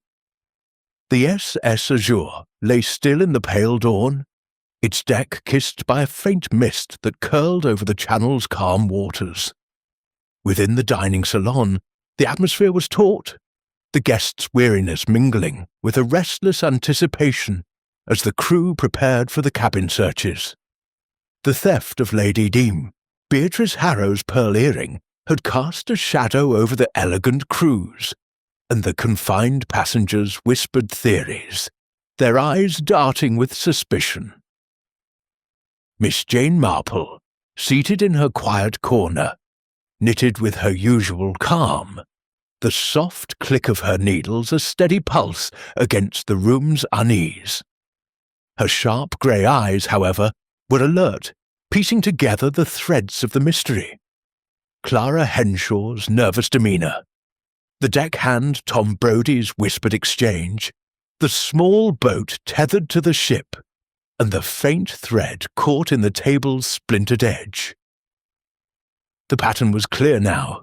Speaker 1: The SS Azure lay still in the pale dawn, its deck kissed by a faint mist that curled over the channel's calm waters. Within the dining salon, the atmosphere was taut, the guests' weariness mingling with a restless anticipation as the crew prepared for the cabin searches. The theft of Lady Deem, Beatrice Harrow's pearl earring, had cast a shadow over the elegant cruise, and the confined passengers whispered theories, their eyes darting with suspicion. Miss Jane Marple, seated in her quiet corner, knitted with her usual calm, the soft click of her needles a steady pulse against the room's unease. Her sharp grey eyes, however, were alert, piecing together the threads of the mystery. Clara Henshaw's nervous demeanour, the deckhand Tom Brodie's whispered exchange, the small boat tethered to the ship, and the faint thread caught in the table's splintered edge. The pattern was clear now,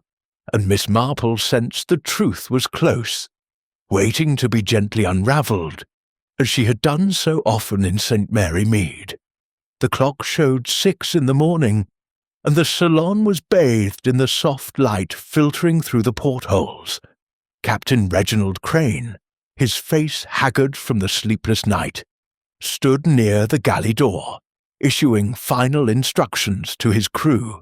Speaker 1: and Miss Marple sensed the truth was close, waiting to be gently unravelled, as she had done so often in St. Mary Mead. The clock showed 6 in the morning, and the salon was bathed in the soft light filtering through the portholes. Captain Reginald Crane, his face haggard from the sleepless night, stood near the galley door, issuing final instructions to his crew.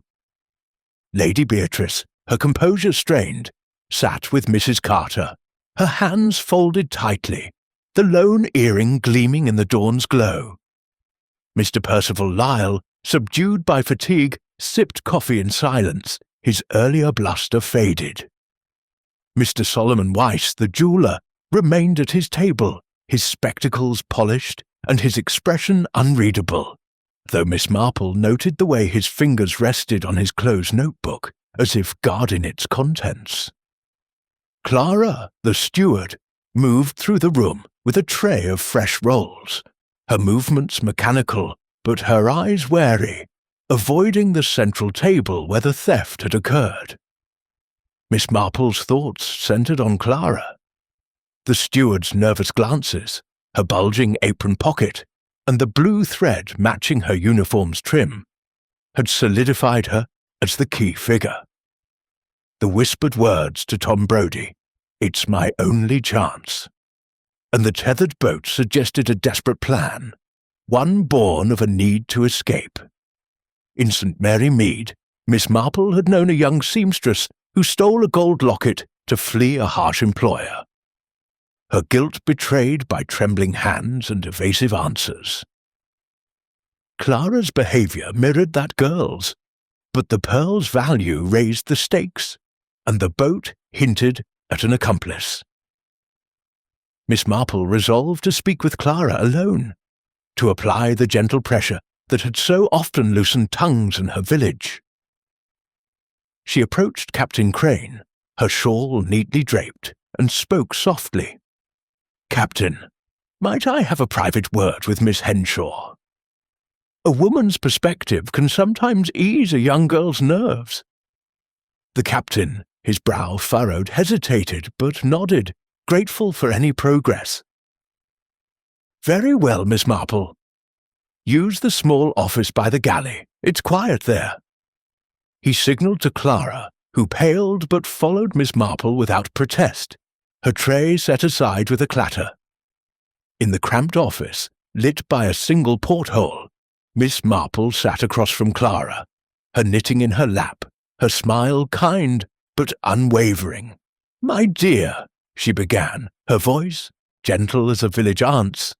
Speaker 1: Lady Beatrice, her composure strained, sat with Mrs. Carter, her hands folded tightly, the lone earring gleaming in the dawn's glow. Mr. Percival Lyle, subdued by fatigue, sipped coffee in silence, his earlier bluster faded. Mr. Solomon Weiss, the jeweller, remained at his table, his spectacles polished and his expression unreadable, though Miss Marple noted the way his fingers rested on his closed notebook, as if guarding its contents. Clara, the steward, moved through the room with a tray of fresh rolls, her movements mechanical, but her eyes wary, avoiding the central table where the theft had occurred. Miss Marple's thoughts centred on Clara. The steward's nervous glances, her bulging apron pocket, and the blue thread matching her uniform's trim, had solidified her as the key figure. The whispered words to Tom Brodie, "It's my only chance," and the tethered boat suggested a desperate plan, one born of a need to escape. In St. Mary Mead, Miss Marple had known a young seamstress who stole a gold locket to flee a harsh employer. Her guilt betrayed by trembling hands and evasive answers. Clara's behaviour mirrored that girl's, but the pearl's value raised the stakes, and the boat hinted at an accomplice. Miss Marple resolved to speak with Clara alone, to apply the gentle pressure that had so often loosened tongues in her village. She approached Captain Crane, her shawl neatly draped, and spoke softly. "Captain, might I have a private word with Miss Henshaw? A woman's perspective can sometimes ease a young girl's nerves." The captain, his brow furrowed, hesitated, but nodded, grateful for any progress. "Very well, Miss Marple. Use the small office by the galley. It's quiet there." He signalled to Clara, who paled but followed Miss Marple without protest, her tray set aside with a clatter. In the cramped office, lit by a single porthole, Miss Marple sat across from Clara, her knitting in her lap, her smile kind but unwavering. "My dear," she began, her voice gentle as a village aunt's,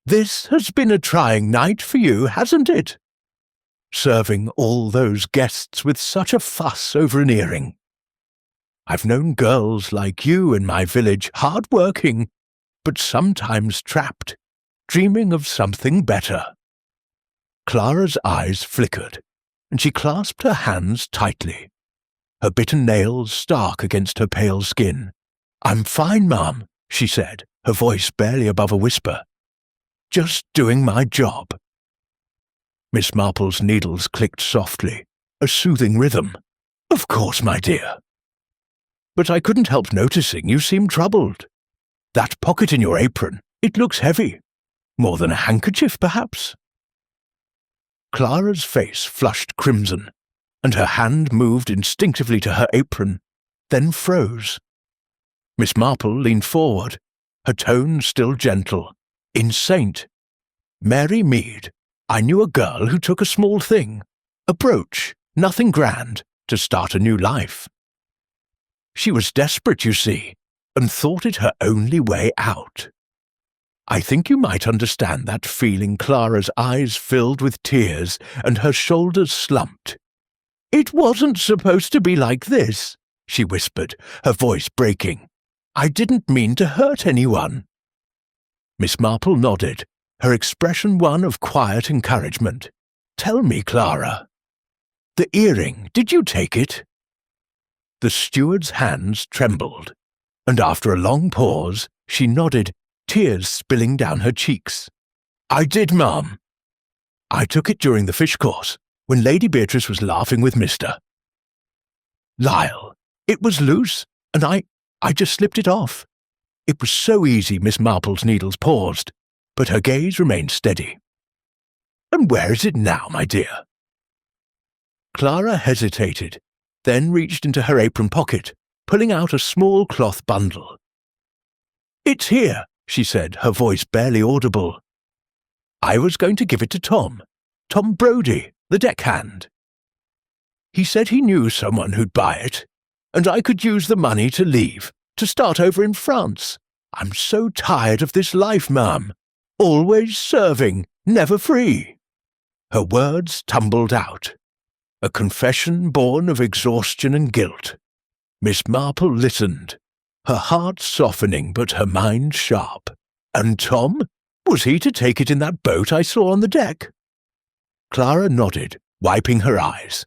Speaker 1: "this has been a trying night for you, hasn't it? Serving all those guests with such a fuss over an earring. I've known girls like you in my village, hard-working, but sometimes trapped, dreaming of something better." Clara's eyes flickered, and she clasped her hands tightly, her bitten nails stark against her pale skin. "I'm fine, Ma'am," she said, her voice barely above a whisper. "Just doing my job." Miss Marple's needles clicked softly, a soothing rhythm. "Of course, my dear. But I couldn't help noticing you seem troubled. That pocket in your apron, it looks heavy. More than a handkerchief, perhaps?" Clara's face flushed crimson, and her hand moved instinctively to her apron, then froze. Miss Marple leaned forward, her tone still gentle. "In St. Mary Mead, I knew a girl who took a small thing, a brooch, nothing grand, to start a new life. She was desperate, you see, and thought it her only way out. I think you might understand that feeling. Clara's eyes filled with tears and her shoulders slumped. "It wasn't supposed to be like this," she whispered, her voice breaking. "I didn't mean to hurt anyone." Miss Marple nodded, her expression one of quiet encouragement. "Tell me, Clara. The earring, did you take it?" The steward's hands trembled, and after a long pause, she nodded, tears spilling down her cheeks. "I did, ma'am. I took it during the fish course, when Lady Beatrice was laughing with Mr. Lyle. It was loose, and I just slipped it off." It was so easy. Miss Marple's needles paused, but her gaze remained steady. "And where is it now, my dear?" Clara hesitated, then reached into her apron pocket, pulling out a small cloth bundle. "It's here," she said, her voice barely audible. "I was going to give it to Tom Brodie, the deckhand. He said he knew someone who'd buy it, and I could use the money to leave, to start over in France. I'm so tired of this life, ma'am. Always serving, never free." Her words tumbled out, a confession born of exhaustion and guilt. Miss Marple listened, her heart softening but her mind sharp. "And Tom? Was he to take it in that boat I saw on the deck?" Clara nodded, wiping her eyes.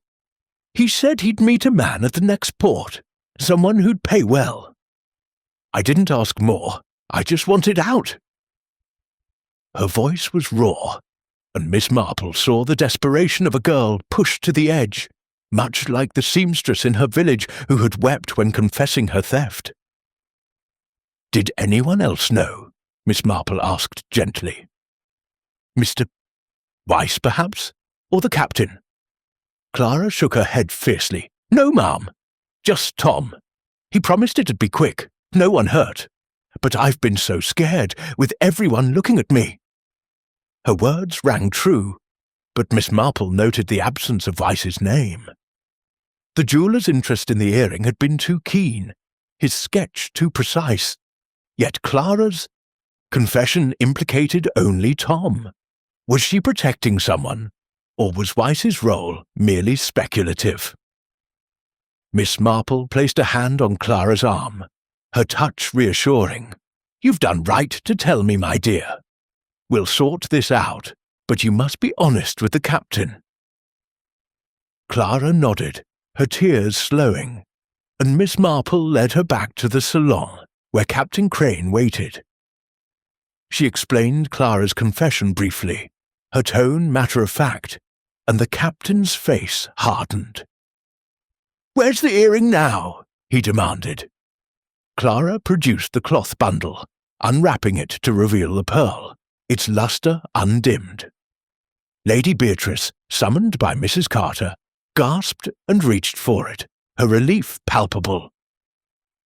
Speaker 1: "He said he'd meet a man at the next port, someone who'd pay well. I didn't ask more, I just wanted out." Her voice was raw, and Miss Marple saw the desperation of a girl pushed to the edge, much like the seamstress in her village who had wept when confessing her theft. "Did anyone else know?" Miss Marple asked gently. "Mr. Weiss, perhaps? Or the captain?" Clara shook her head fiercely. "No, ma'am. Just Tom. He promised it'd be quick, no one hurt. But I've been so scared, with everyone looking at me." Her words rang true, but Miss Marple noted the absence of Weiss's name. The jeweller's interest in the earring had been too keen, his sketch too precise, yet Clara's confession implicated only Tom. Was she protecting someone, or was Weiss's role merely speculative? Miss Marple placed a hand on Clara's arm, her touch reassuring. "You've done right to tell me, my dear. We'll sort this out, but you must be honest with the captain." Clara nodded, her tears slowing, and Miss Marple led her back to the salon, where Captain Crane waited. She explained Clara's confession briefly, her tone matter-of-fact, and the captain's face hardened. "Where's the earring now?" he demanded. Clara produced the cloth bundle, unwrapping it to reveal the pearl, its lustre undimmed. Lady Beatrice, summoned by Mrs. Carter, gasped and reached for it, her relief palpable.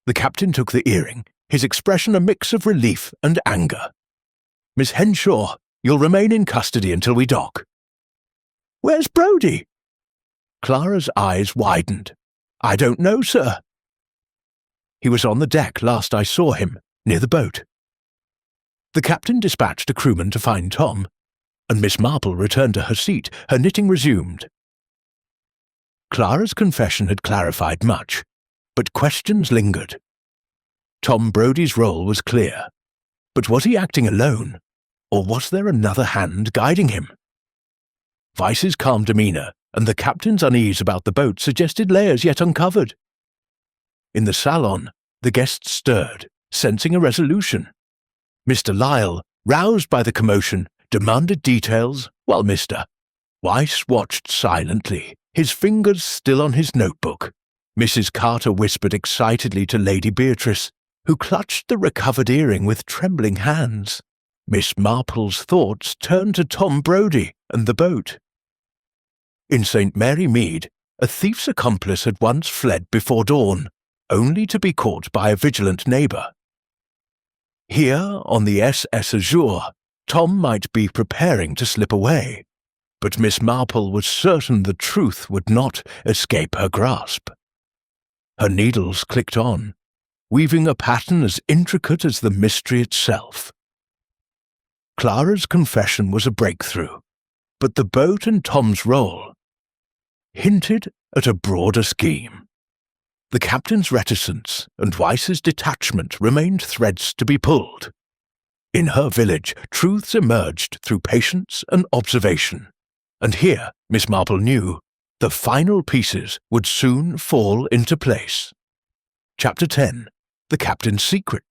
Speaker 1: The captain took the earring, his expression a mix of relief and anger. "Miss Henshaw, you'll remain in custody until we dock." "Where's Brodie?" Clara's eyes widened. "I don't know, sir." "He was on the deck last I saw him, near the boat." The captain dispatched a crewman to find Tom, and Miss Marple returned to her seat, her knitting resumed. Clara's confession had clarified much, but questions lingered. Tom Brodie's role was clear, but was he acting alone, or was there another hand guiding him? Weiss's calm demeanour and the captain's unease about the boat suggested layers yet uncovered. In the salon, the guests stirred, sensing a resolution. Mr. Lyle, roused by the commotion, demanded details, while Mr. Weiss watched silently, his fingers still on his notebook. Mrs. Carter whispered excitedly to Lady Beatrice, who clutched the recovered earring with trembling hands. Miss Marple's thoughts turned to Tom Brodie and the boat. In St. Mary Mead, a thief's accomplice had once fled before dawn, only to be caught by a vigilant neighbour. Here, on the SS Azure, Tom might be preparing to slip away, but Miss Marple was certain the truth would not escape her grasp. Her needles clicked on, weaving a pattern as intricate as the mystery itself. Clara's confession was a breakthrough, but the boat and Tom's role hinted at a broader scheme. The captain's reticence and Weiss's detachment remained threads to be pulled. In her village, truths emerged through patience and observation, and here, Miss Marple knew, the final pieces would soon fall into place. Chapter 10. The Captain's Secret.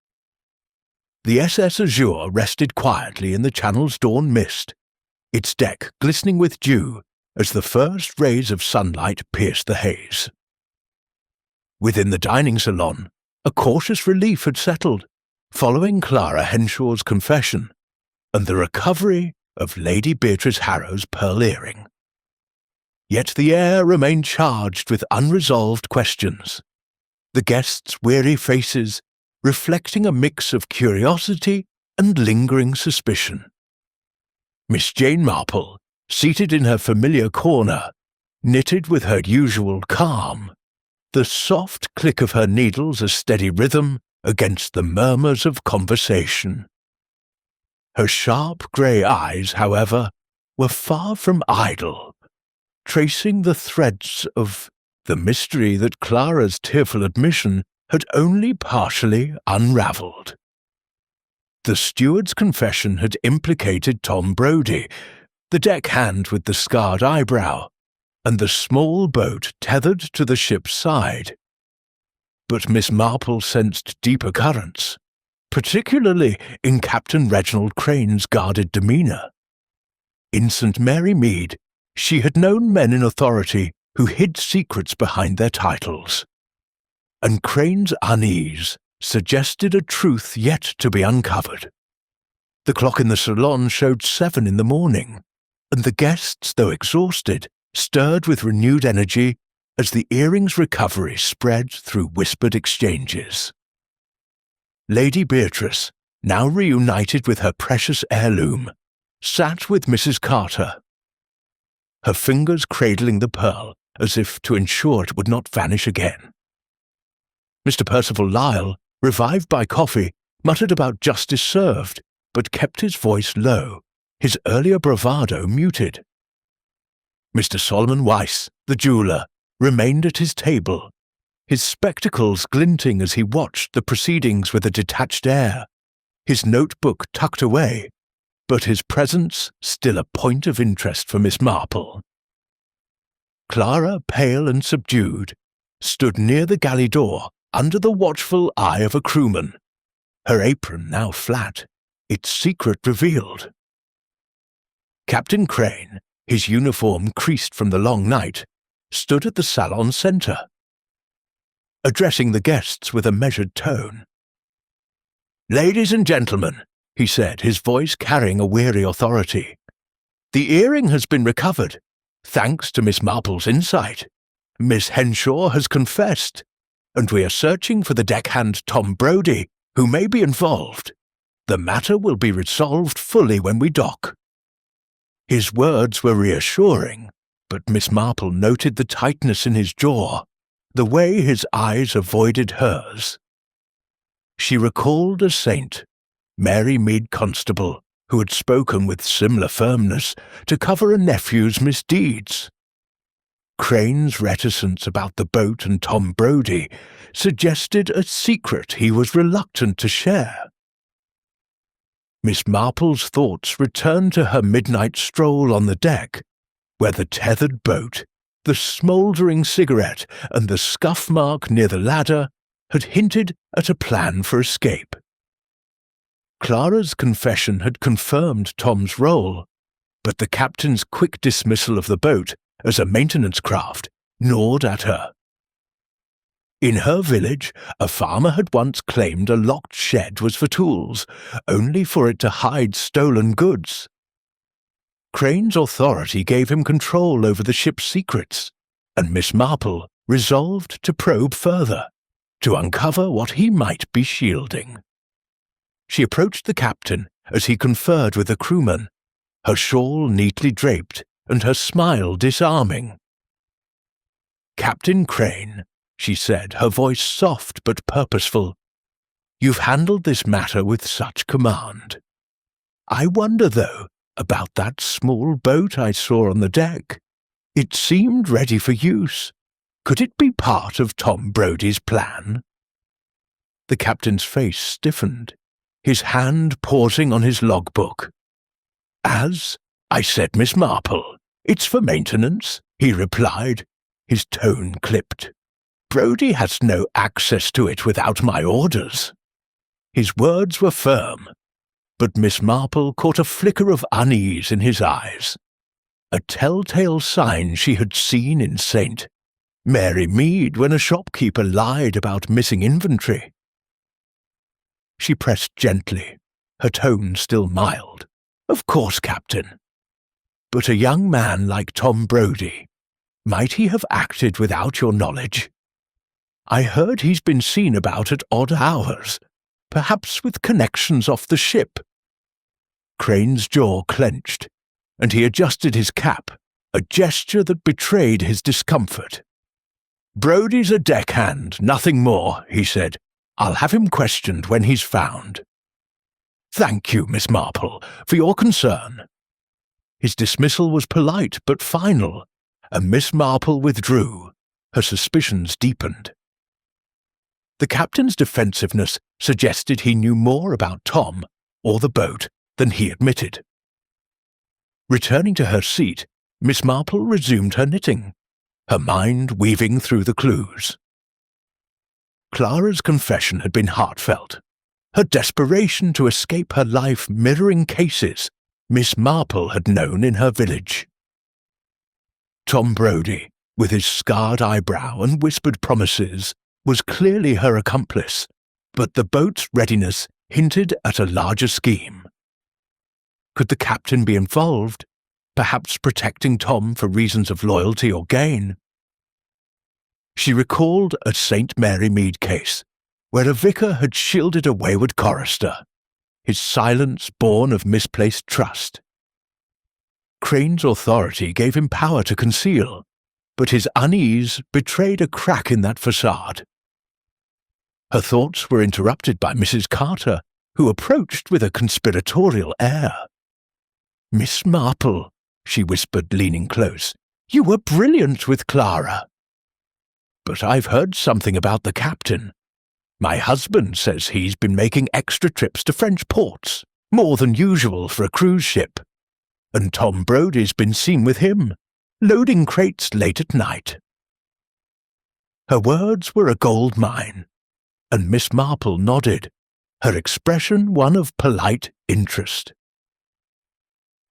Speaker 1: The SS Azure rested quietly in the Channel's dawn mist, its deck glistening with dew as the first rays of sunlight pierced the haze. Within the dining salon, a cautious relief had settled, following Clara Henshaw's confession and the recovery of Lady Beatrice Harrow's pearl earring. Yet the air remained charged with unresolved questions, the guests' weary faces reflecting a mix of curiosity and lingering suspicion. Miss Jane Marple, seated in her familiar corner, knitted with her usual calm, the soft click of her needles a steady rhythm against the murmurs of conversation. Her sharp grey eyes, however, were far from idle, tracing the threads of the mystery that Clara's tearful admission had only partially unravelled. The steward's confession had implicated Tom Brodie, the deckhand with the scarred eyebrow, and the small boat tethered to the ship's side. But Miss Marple sensed deeper currents, particularly in Captain Reginald Crane's guarded demeanour. In St. Mary Mead, she had known men in authority who hid secrets behind their titles, and Crane's unease suggested a truth yet to be uncovered. The clock in the salon showed 7 in the morning, and the guests, though exhausted, stirred with renewed energy as the earring's recovery spread through whispered exchanges. Lady Beatrice, now reunited with her precious heirloom, sat with Mrs. Carter, her fingers cradling the pearl as if to ensure it would not vanish again. Mr. Percival Lyle, revived by coffee, muttered about justice served, but kept his voice low, his earlier bravado muted. Mr. Solomon Weiss, the jeweller, remained at his table, his spectacles glinting as he watched the proceedings with a detached air, his notebook tucked away, but his presence still a point of interest for Miss Marple. Clara, pale and subdued, stood near the galley door under the watchful eye of a crewman, her apron now flat, its secret revealed. Captain Crane, his uniform creased from the long night, stood at the salon centre, addressing the guests with a measured tone. "Ladies and gentlemen," he said, his voice carrying a weary authority, "the earring has been recovered, thanks to Miss Marple's insight. Miss Henshaw has confessed, and we are searching for the deckhand Tom Brodie, who may be involved. The matter will be resolved fully when we dock." His words were reassuring, but Miss Marple noted the tightness in his jaw, the way his eyes avoided hers. She recalled a saint, Mary Mead Constable, who had spoken with similar firmness to cover a nephew's misdeeds. Crane's reticence about the boat and Tom Brodie suggested a secret he was reluctant to share. Miss Marple's thoughts returned to her midnight stroll on the deck, where the tethered boat, the smouldering cigarette, and the scuff mark near the ladder had hinted at a plan for escape. Clara's confession had confirmed Tom's role, but the captain's quick dismissal of the boat as a maintenance craft gnawed at her. In her village, a farmer had once claimed a locked shed was for tools, only for it to hide stolen goods. Crane's authority gave him control over the ship's secrets, and Miss Marple resolved to probe further, to uncover what he might be shielding. She approached the captain as he conferred with the crewman, her shawl neatly draped and her smile disarming. "Captain Crane," she said, her voice soft but purposeful, "you've handled this matter with such command. I wonder, though, about that small boat I saw on the deck. It seemed ready for use. Could it be part of Tom Brodie's plan?" The captain's face stiffened, his hand pausing on his logbook. "As I said, Miss Marple, it's for maintenance," he replied, his tone clipped. "Brodie has no access to it without my orders." His words were firm, but Miss Marple caught a flicker of unease in his eyes, a telltale sign she had seen in St. Mary Mead when a shopkeeper lied about missing inventory. She pressed gently, her tone still mild. "Of course, Captain. But a young man like Tom Brodie, might he have acted without your knowledge? I heard he's been seen about at odd hours, perhaps with connections off the ship." Crane's jaw clenched, and he adjusted his cap, a gesture that betrayed his discomfort. "Brodie's a deckhand, nothing more," he said. "I'll have him questioned when he's found." "Thank you, Miss Marple, for your concern." His dismissal was polite but final, and Miss Marple withdrew, her suspicions deepened. The captain's defensiveness suggested he knew more about Tom or the boat than he admitted. Returning to her seat, Miss Marple resumed her knitting, her mind weaving through the clues. Clara's confession had been heartfelt, her desperation to escape her life mirroring cases Miss Marple had known in her village. Tom Brodie, with his scarred eyebrow and whispered promises, was clearly her accomplice, but the boat's readiness hinted at a larger scheme. Could the captain be involved, perhaps protecting Tom for reasons of loyalty or gain? She recalled a St. Mary Mead case, where a vicar had shielded a wayward chorister, his silence born of misplaced trust. Crane's authority gave him power to conceal, but his unease betrayed a crack in that facade. Her thoughts were interrupted by Mrs. Carter, who approached with a conspiratorial air. "Miss Marple," she whispered, leaning close, "you were brilliant with Clara." "But I've heard something about the captain. My husband says he's been making extra trips to French ports, more than usual for a cruise ship. And Tom Brodie's been seen with him, loading crates late at night." Her words were a gold mine, and Miss Marple nodded, her expression one of polite interest.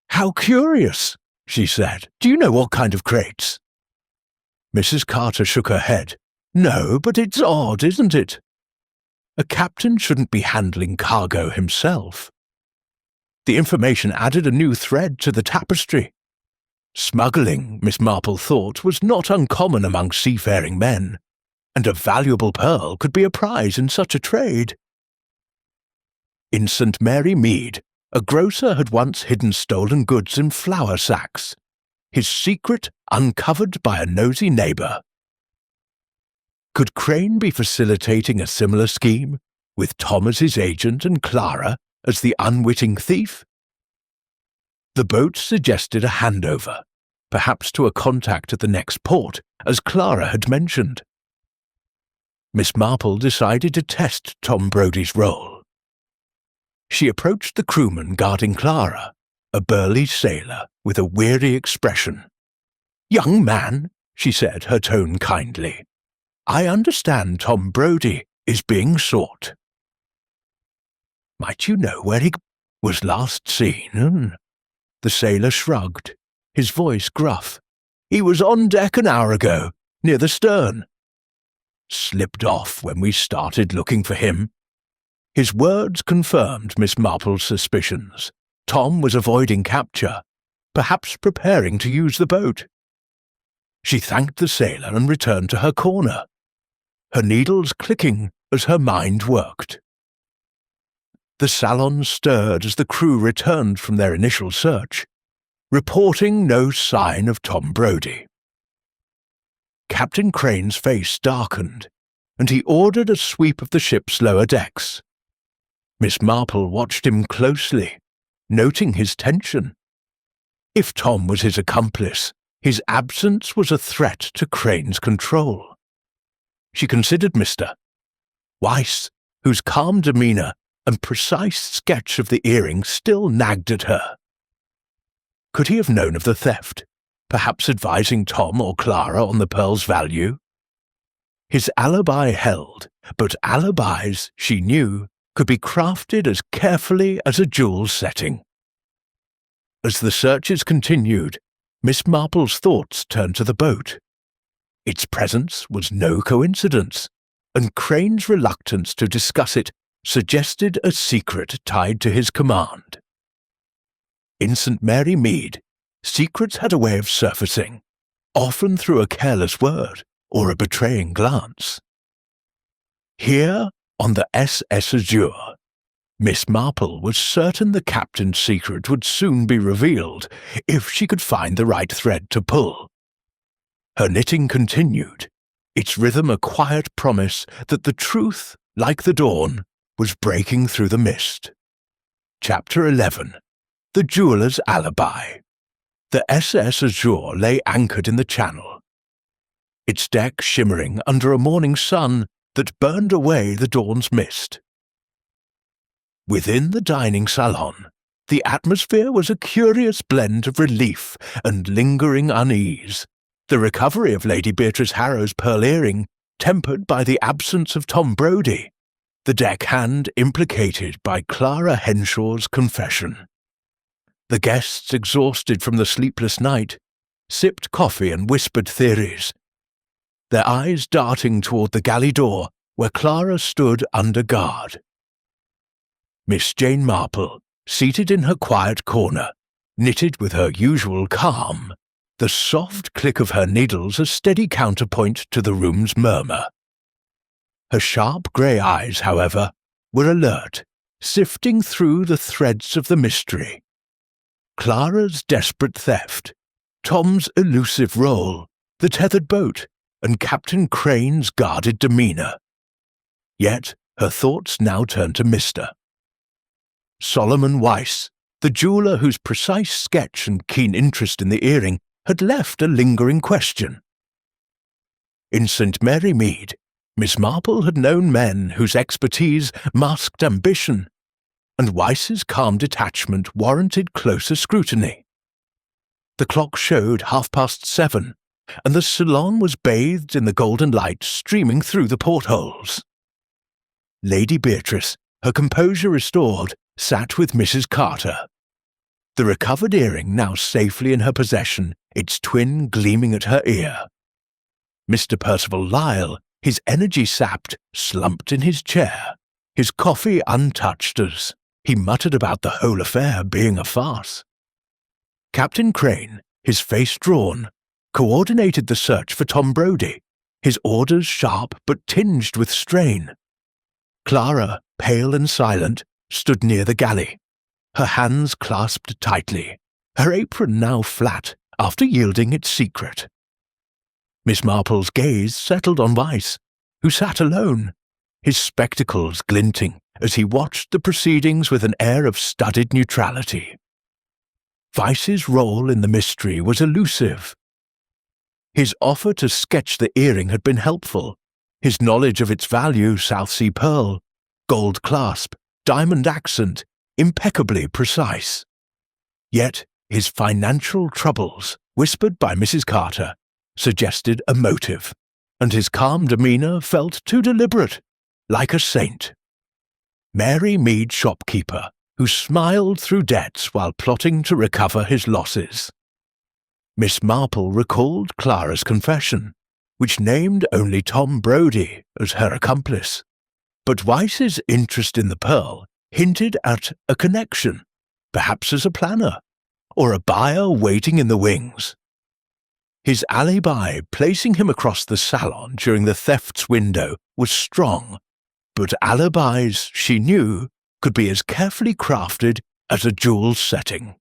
Speaker 1: "How curious," she said. "Do you know what kind of crates?" Mrs. Carter shook her head. "No, but it's odd, isn't it? A captain shouldn't be handling cargo himself." The information added a new thread to the tapestry. Smuggling, Miss Marple thought, was not uncommon among seafaring men, and a valuable pearl could be a prize in such a trade. In St. Mary Mead, a grocer had once hidden stolen goods in flour sacks, his secret uncovered by a nosy neighbour. Could Crane be facilitating a similar scheme, with Tom as his agent and Clara as the unwitting thief? The boat suggested a handover, perhaps to a contact at the next port, as Clara had mentioned. Miss Marple decided to test Tom Brodie's role. She approached the crewman guarding Clara, a burly sailor with a weary expression. "Young man," she said, her tone kindly, "I understand Tom Brodie is being sought. Might you know where he was last seen?" The sailor shrugged, his voice gruff. "He was on deck an hour ago, near the stern. Slipped off when we started looking for him." His words confirmed Miss Marple's suspicions. Tom was avoiding capture, perhaps preparing to use the boat. She thanked the sailor and returned to her corner, her needles clicking as her mind worked. The salon stirred as the crew returned from their initial search, reporting no sign of Tom Brodie. Captain Crane's face darkened, and he ordered a sweep of the ship's lower decks. Miss Marple watched him closely, noting his tension. If Tom was his accomplice, his absence was a threat to Crane's control. She considered Mr. Weiss, whose calm demeanour and precise sketch of the earring still nagged at her. Could he have known of the theft, perhaps advising Tom or Clara on the pearl's value? His alibi held, but alibis, she knew, could be crafted as carefully as a jewel setting. As the searches continued, Miss Marple's thoughts turned to the boat. Its presence was no coincidence, and Crane's reluctance to discuss it suggested a secret tied to his command. In St. Mary Mead, secrets had a way of surfacing, often through a careless word or a betraying glance. Here, on the SS Azure, Miss Marple was certain the captain's secret would soon be revealed if she could find the right thread to pull. Her knitting continued, its rhythm a quiet promise that the truth, like the dawn, was breaking through the mist. Chapter 11. The Jeweller's Alibi. The SS Azure lay anchored in the channel, its deck shimmering under a morning sun that burned away the dawn's mist. Within the dining salon, the atmosphere was a curious blend of relief and lingering unease, the recovery of Lady Beatrice Harrow's pearl earring tempered by the absence of Tom Brodie, the deckhand implicated by Clara Henshaw's confession. The guests, exhausted from the sleepless night, sipped coffee and whispered theories, their eyes darting toward the galley door where Clara stood under guard. Miss Jane Marple, seated in her quiet corner, knitted with her usual calm, the soft click of her needles a steady counterpoint to the room's murmur. Her sharp grey eyes, however, were alert, sifting through the threads of the mystery. Clara's desperate theft, Tom's elusive role, the tethered boat, and Captain Crane's guarded demeanour. Yet her thoughts now turned to Mr. Solomon Weiss, the jeweller whose precise sketch and keen interest in the earring had left a lingering question. In St. Mary Mead, Miss Marple had known men whose expertise masked ambition, and Weiss's calm detachment warranted closer scrutiny. The clock showed 7:30, and the salon was bathed in the golden light streaming through the portholes. Lady Beatrice, her composure restored, sat with Mrs. Carter. The recovered earring now safely in her possession, its twin gleaming at her ear. Mr. Percival Lyle, his energy sapped, slumped in his chair, his coffee untouched as he muttered about the whole affair being a farce. Captain Crane, his face drawn, coordinated the search for Tom Brodie, his orders sharp but tinged with strain. Clara, pale and silent, stood near the galley, her hands clasped tightly, her apron now flat after yielding its secret. Miss Marple's gaze settled on Weiss, who sat alone, his spectacles glinting as he watched the proceedings with an air of studied neutrality. Weiss's role in the mystery was elusive. His offer to sketch the earring had been helpful, his knowledge of its value, South Sea pearl, gold clasp, diamond accent, impeccably precise. Yet his financial troubles, whispered by Mrs. Carter, suggested a motive, and his calm demeanour felt too deliberate, like a saint. Mary Mead shopkeeper, who smiled through debts while plotting to recover his losses. Miss Marple recalled Clara's confession, which named only Tom Brodie as her accomplice, but Weiss's interest in the pearl hinted at a connection, perhaps as a planner, or a buyer waiting in the wings. His alibi, placing him across the salon during the theft's window, was strong, but alibis, she knew, could be as carefully crafted as a jewel setting.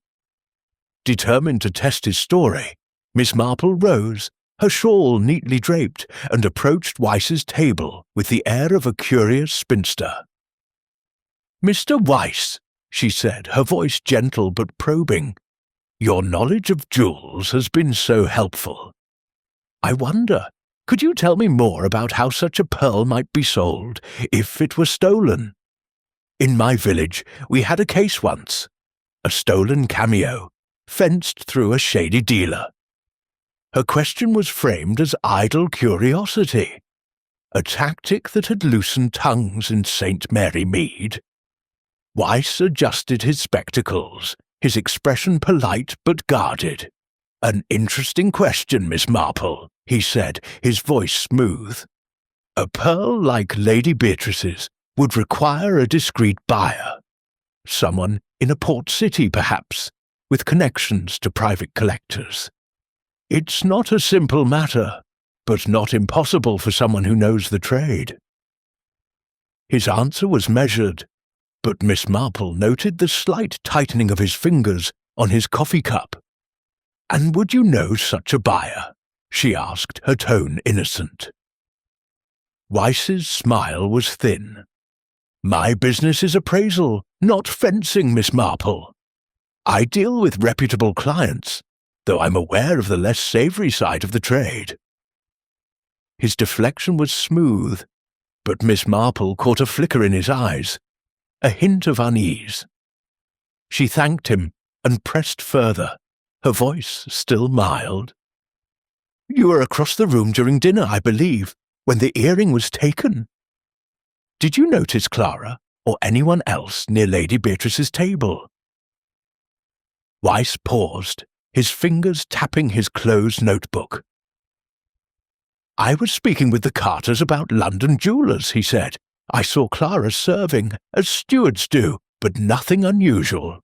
Speaker 1: Determined to test his story, Miss Marple rose, her shawl neatly draped, and approached Weiss's table with the air of a curious spinster. "Mr. Weiss," she said, her voice gentle but probing. "Your knowledge of jewels has been so helpful. I wonder, could you tell me more about how such a pearl might be sold if it were stolen? In my village, we had a case once. A stolen cameo, fenced through a shady dealer. Her question was framed as idle curiosity, a tactic that had loosened tongues in St. Mary Mead." Weiss adjusted his spectacles, his expression polite but guarded. "An interesting question, Miss Marple," he said, his voice smooth. "A pearl like Lady Beatrice's would require a discreet buyer. Someone in a port city, perhaps, with connections to private collectors. It's not a simple matter, but not impossible for someone who knows the trade." His answer was measured, but Miss Marple noted the slight tightening of his fingers on his coffee cup. "And would you know such a buyer?" she asked, her tone innocent. Weiss's smile was thin. "My business is appraisal, not fencing, Miss Marple. I deal with reputable clients, though I'm aware of the less savoury side of the trade." His deflection was smooth, but Miss Marple caught a flicker in his eyes, a hint of unease. She thanked him and pressed further, her voice still mild. "You were across the room during dinner, I believe, when the earring was taken. Did you notice Clara or anyone else near Lady Beatrice's table?" Weiss paused, his fingers tapping his closed notebook. "I was speaking with the Carters about London jewellers," he said. "I saw Clara serving, as stewards do, but nothing unusual.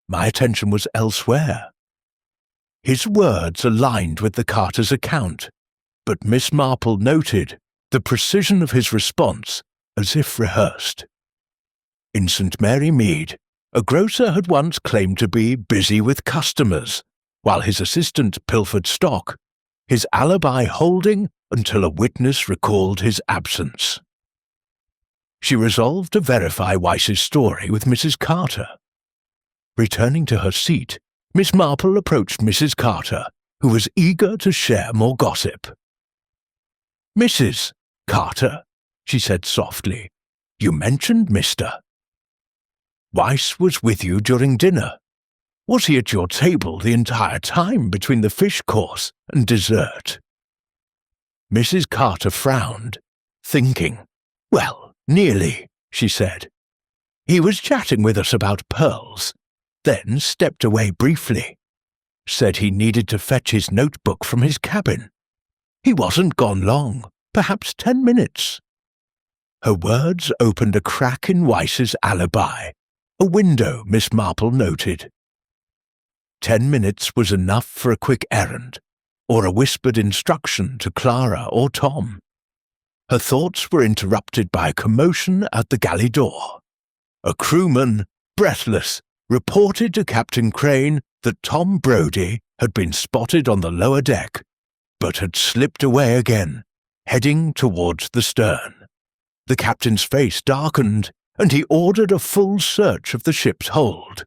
Speaker 1: My attention was elsewhere." His words aligned with the Carters' account, but Miss Marple noted the precision of his response as if rehearsed. In St. Mary Mead, a grocer had once claimed to be busy with customers, while his assistant pilfered stock, his alibi holding until a witness recalled his absence. She resolved to verify Weiss's story with Mrs. Carter. Returning to her seat, Miss Marple approached Mrs. Carter, who was eager to share more gossip. "Mrs. Carter," she said softly, "you mentioned Mr. Weiss was with you during dinner. Was he at your table the entire time between the fish course and dessert?" Mrs. Carter frowned, thinking. "Well, nearly," she said. "He was chatting with us about pearls, then stepped away briefly. Said he needed to fetch his notebook from his cabin. He wasn't gone long, perhaps 10 minutes. Her words opened a crack in Weiss's alibi, a window Miss Marple noted. 10 minutes was enough for a quick errand, or a whispered instruction to Clara or Tom. Her thoughts were interrupted by a commotion at the galley door. A crewman, breathless, reported to Captain Crane that Tom Brodie had been spotted on the lower deck, but had slipped away again, heading towards the stern. The captain's face darkened, and he ordered a full search of the ship's hold.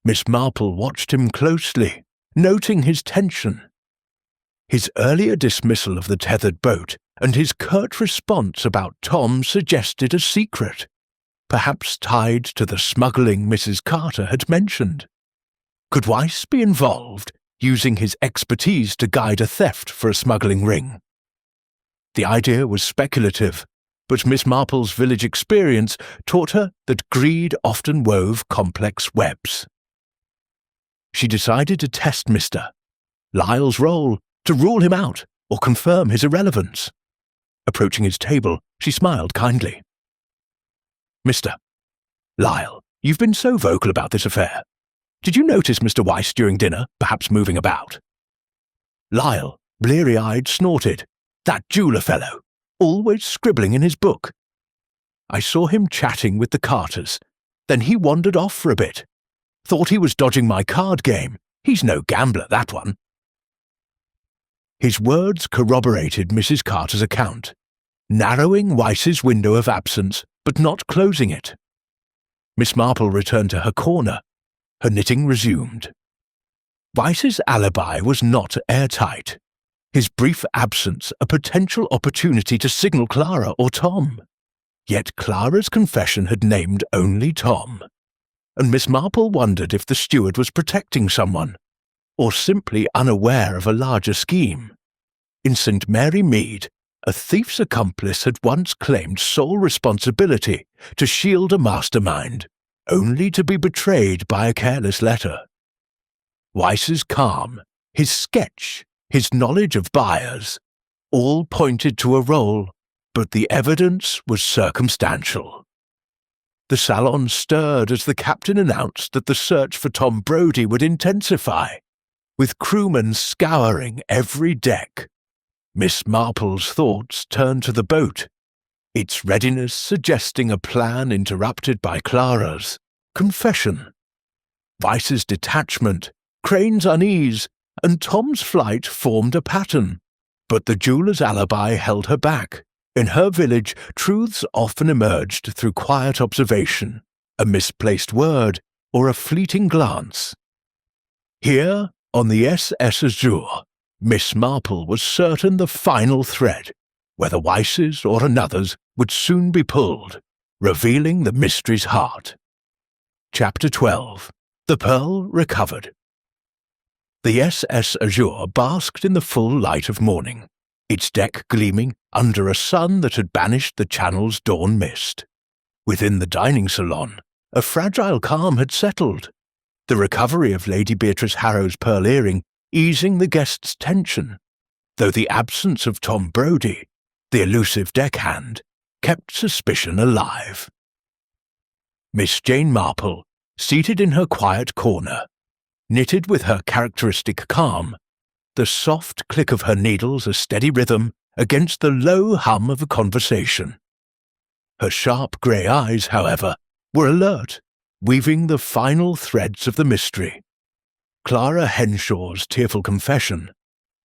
Speaker 1: Miss Marple watched him closely, noting his tension. His earlier dismissal of the tethered boat and his curt response about Tom suggested a secret, perhaps tied to the smuggling Mrs. Carter had mentioned. Could Weiss be involved, using his expertise to guide a theft for a smuggling ring? The idea was speculative, but Miss Marple's village experience taught her that greed often wove complex webs. She decided to test Mr. Lyle's role, to rule him out or confirm his irrelevance. Approaching his table, she smiled kindly. "Mr. Lyle, you've been so vocal about this affair. Did you notice Mr. Weiss during dinner, perhaps moving about?" Lyle, bleary-eyed, snorted. "That jeweller fellow, always scribbling in his book. I saw him chatting with the Carters, then he wandered off for a bit. Thought he was dodging my card game. He's no gambler, that one." His words corroborated Mrs. Carter's account, narrowing Weiss's window of absence, but not closing it. Miss Marple returned to her corner. Her knitting resumed. Weiss's alibi was not airtight. His brief absence a potential opportunity to signal Clara or Tom. Yet Clara's confession had named only Tom, and Miss Marple wondered if the steward was protecting someone, or simply unaware of a larger scheme. In St. Mary Mead, a thief's accomplice had once claimed sole responsibility to shield a mastermind, only to be betrayed by a careless letter. Weiss's calm, his sketch, his knowledge of buyers, all pointed to a role, but the evidence was circumstantial. The salon stirred as the captain announced that the search for Tom Brodie would intensify, with crewmen scouring every deck. Miss Marple's thoughts turned to the boat, its readiness suggesting a plan interrupted by Clara's confession. Weiss's detachment, Crane's unease, and Tom's flight formed a pattern, but the jeweller's alibi held her back. In her village, truths often emerged through quiet observation, a misplaced word, or a fleeting glance. Here, on the SS Azure, Miss Marple was certain the final thread, whether Weiss's or another's, would soon be pulled, revealing the mystery's heart. Chapter 12. The Pearl Recovered. The SS Azure basked in the full light of morning, its deck gleaming under a sun that had banished the Channel's dawn mist. Within the dining salon, a fragile calm had settled, the recovery of Lady Beatrice Harrow's pearl earring easing the guests' tension, though the absence of Tom Brodie, the elusive deckhand, kept suspicion alive. Miss Jane Marple, seated in her quiet corner, knitted with her characteristic calm, the soft click of her needles a steady rhythm against the low hum of a conversation. Her sharp grey eyes, however, were alert, weaving the final threads of the mystery. Clara Henshaw's tearful confession,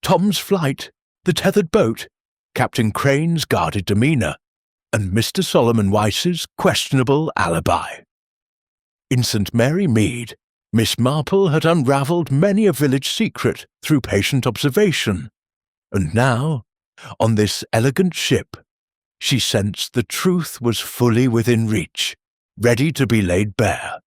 Speaker 1: Tom's flight, the tethered boat, Captain Crane's guarded demeanour, and Mr. Solomon Weiss's questionable alibi. In St. Mary Mead, Miss Marple had unravelled many a village secret through patient observation, and now, on this elegant ship, she sensed the truth was fully within reach, ready to be laid bare.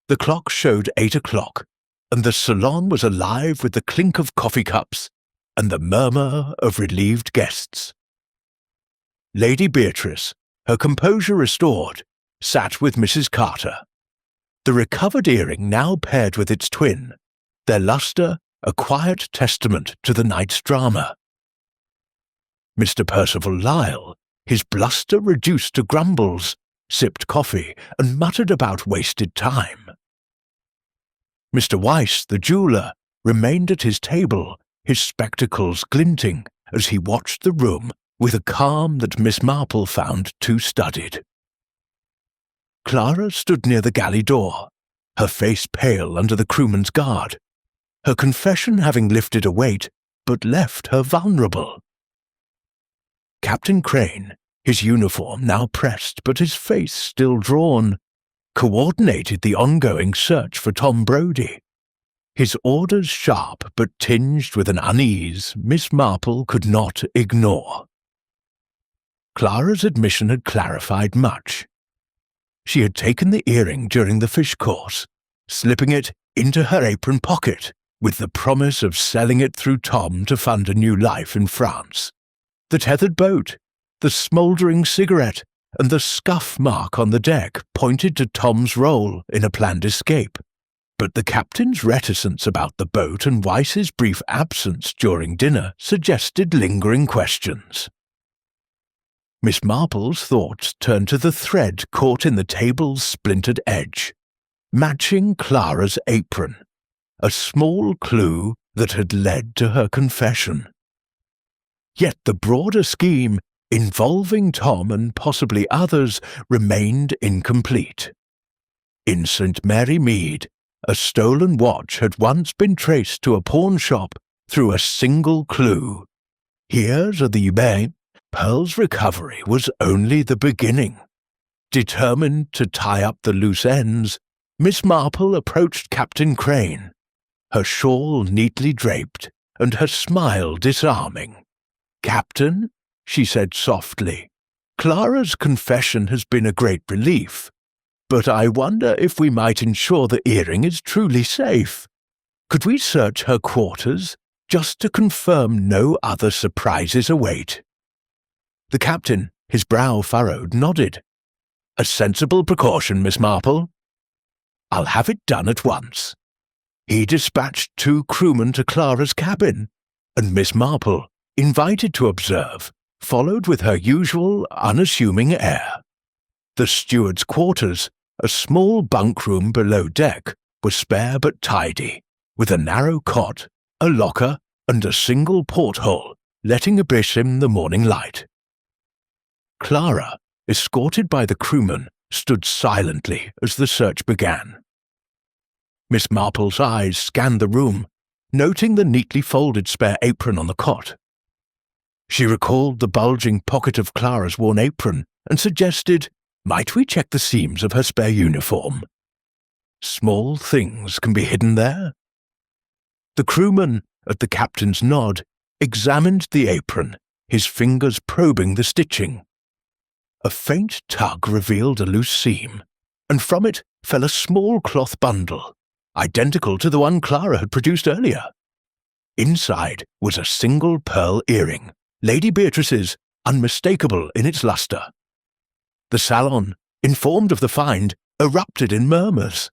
Speaker 1: The clock showed 8 o'clock, and the salon was alive with the clink of coffee cups and the murmur of relieved guests. Lady Beatrice, her composure restored, sat with Mrs. Carter. The recovered earring now paired with its twin, their lustre a quiet testament to the night's drama. Mr. Percival Lyle, his bluster reduced to grumbles, sipped coffee and muttered about wasted time. Mr. Weiss, the jeweller, remained at his table, his spectacles glinting as he watched the room with a calm that Miss Marple found too studied. Clara stood near the galley door, her face pale under the crewman's guard, her confession having lifted a weight but left her vulnerable. Captain Crane, his uniform now pressed but his face still drawn, coordinated the ongoing search for Tom Brodie. His orders sharp but tinged with an unease Miss Marple could not ignore. Clara's admission had clarified much. She had taken the earring during the fish course, slipping it into her apron pocket, with the promise of selling it through Tom to fund a new life in France. The tethered boat, the smouldering cigarette, and the scuff mark on the deck pointed to Tom's role in a planned escape. But the captain's reticence about the boat and Weiss's brief absence during dinner suggested lingering questions. Miss Marple's thoughts turned to the thread caught in the table's splintered edge, matching Clara's apron, a small clue that had led to her confession. Yet the broader scheme, involving Tom and possibly others, remained incomplete. In St. Mary Mead, a stolen watch had once been traced to a pawn shop through a single clue. Here, at the Bay, Pearl's recovery was only the beginning. Determined to tie up the loose ends, Miss Marple approached Captain Crane, her shawl neatly draped and her smile disarming. "Captain," she said softly, "Clara's confession has been a great relief, but I wonder if we might ensure the earring is truly safe. Could we search her quarters, just to confirm no other surprises await?" The captain, his brow furrowed, nodded. "A sensible precaution, Miss Marple. I'll have it done at once." He dispatched 2 crewmen to Clara's cabin, and Miss Marple, invited to observe, followed with her usual unassuming air. The steward's quarters, a small bunk room below deck, were spare but tidy, with a narrow cot, a locker, and a single porthole, letting in the morning light. Clara, escorted by the crewman, stood silently as the search began. Miss Marple's eyes scanned the room, noting the neatly folded spare apron on the cot. She recalled the bulging pocket of Clara's worn apron and suggested, "Might we check the seams of her spare uniform? Small things can be hidden there." The crewman, at the captain's nod, examined the apron, his fingers probing the stitching. A faint tug revealed a loose seam, and from it fell a small cloth bundle, identical to the one Clara had produced earlier. Inside was a single pearl earring, Lady Beatrice's, unmistakable in its lustre. The salon, informed of the find, erupted in murmurs.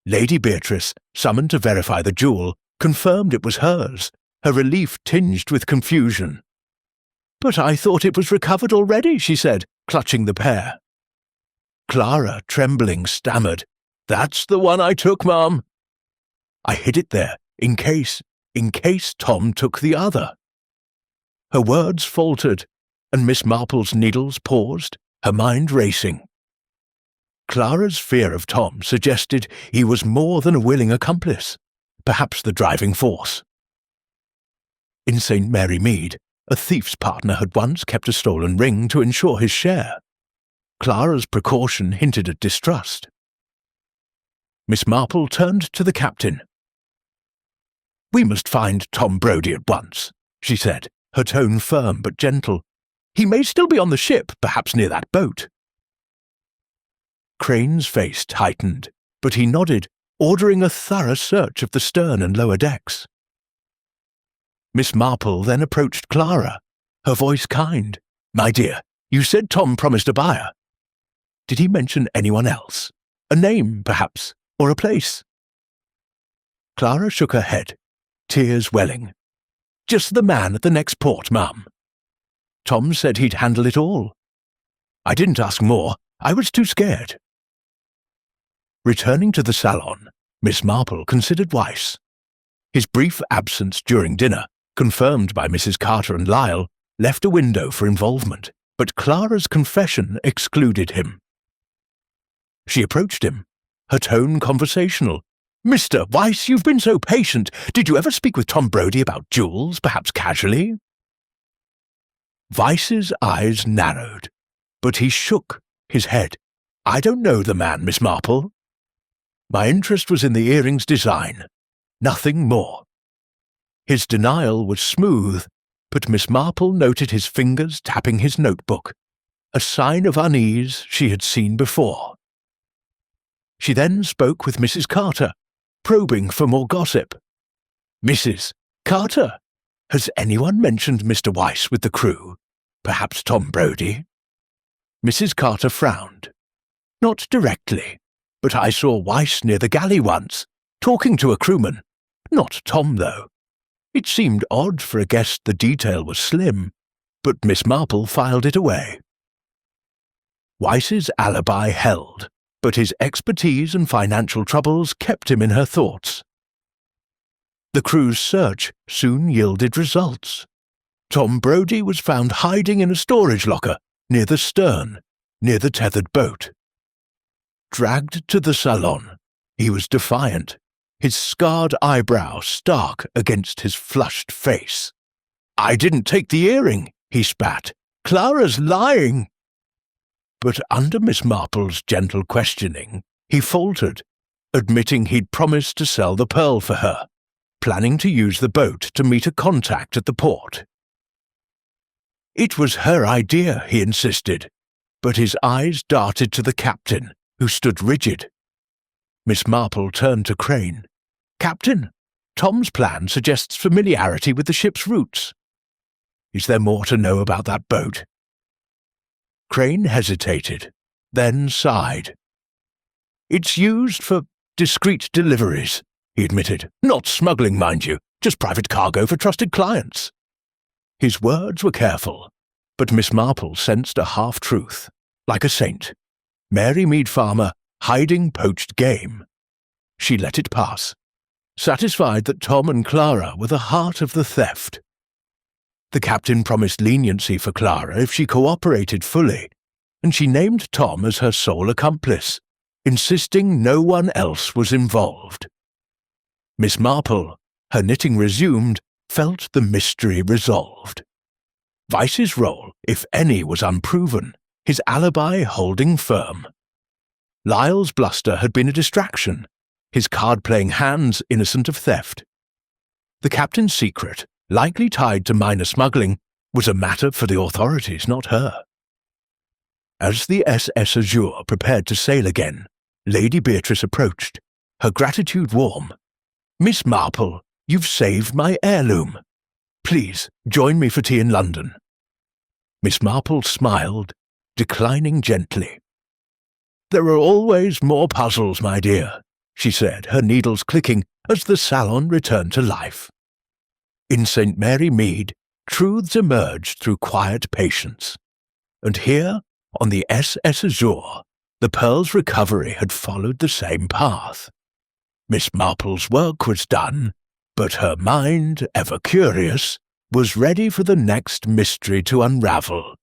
Speaker 1: Lady Beatrice, summoned to verify the jewel, confirmed it was hers, her relief tinged with confusion. "But I thought it was recovered already," she said, clutching the pair. Clara, trembling, stammered, "That's the one I took, ma'am. I hid it there, in case Tom took the other." Her words faltered, and Miss Marple's needles paused, her mind racing. Clara's fear of Tom suggested he was more than a willing accomplice, perhaps the driving force. In St. Mary Mead, a thief's partner had once kept a stolen ring to ensure his share. Clara's precaution hinted at distrust. Miss Marple turned to the captain. "We must find Tom Brodie at once," she said, her tone firm but gentle. "He may still be on the ship, perhaps near that boat." Crane's face tightened, but he nodded, ordering a thorough search of the stern and lower decks. Miss Marple then approached Clara, her voice kind. "My dear, you said Tom promised a buyer. Did he mention anyone else? A name, perhaps, or a place?" Clara shook her head, tears welling. "Just the man at the next port, ma'am. Tom said he'd handle it all. I didn't ask more. I was too scared." Returning to the salon, Miss Marple considered Weiss. His brief absence during dinner, confirmed by Mrs. Carter and Lyle, left a window for involvement, but Clara's confession excluded him. She approached him, her tone conversational. "Mr. Weiss, you've been so patient. Did you ever speak with Tom Brodie about jewels, perhaps casually?" Weiss's eyes narrowed, but he shook his head. "I don't know the man, Miss Marple. My interest was in the earring's design, nothing more." His denial was smooth, but Miss Marple noted his fingers tapping his notebook, a sign of unease she had seen before. She then spoke with Mrs. Carter, probing for more gossip. "Mrs. Carter, has anyone mentioned Mr. Weiss with the crew? Perhaps Tom Brodie?" Mrs. Carter frowned. "Not directly, but I saw Weiss near the galley once, talking to a crewman. Not Tom, though. It seemed odd for a guest the detail was slim, but Miss Marple filed it away." Weiss's alibi held, but his expertise and financial troubles kept him in her thoughts. The crew's search soon yielded results. Tom Brodie was found hiding in a storage locker near the stern, near the tethered boat. Dragged to the salon, he was defiant, his scarred eyebrow stark against his flushed face. "I didn't take the earring," he spat. "Clara's lying." But under Miss Marple's gentle questioning, he faltered, admitting he'd promised to sell the pearl for her, planning to use the boat to meet a contact at the port. It was her idea, he insisted, but his eyes darted to the captain, who stood rigid. Miss Marple turned to Crane. "Captain, Tom's plan suggests familiarity with the ship's routes. Is there more to know about that boat?" Crane hesitated, then sighed. "It's used for discreet deliveries," he admitted. "Not smuggling, mind you, just private cargo for trusted clients." His words were careful, but Miss Marple sensed a half-truth, like a saint. Mary Mead Farmer hiding poached game. She let it pass, satisfied that Tom and Clara were the heart of the theft. The captain promised leniency for Clara if she cooperated fully, and she named Tom as her sole accomplice, insisting no one else was involved. Miss Marple, her knitting resumed, felt the mystery resolved. Vice's role, if any, was unproven, his alibi holding firm. Lyle's bluster had been a distraction, his card-playing hands innocent of theft. The captain's secret, likely tied to minor smuggling, was a matter for the authorities, not her. As the SS Azure prepared to sail again, Lady Beatrice approached, her gratitude warm. "Miss Marple, you've saved my heirloom. Please, join me for tea in London." Miss Marple smiled, declining gently. "There are always more puzzles, my dear," she said, her needles clicking as the salon returned to life. In St. Mary Mead, truths emerged through quiet patience. And here, on the SS Azure, the pearl's recovery had followed the same path. Miss Marple's work was done, but her mind, ever curious, was ready for the next mystery to unravel.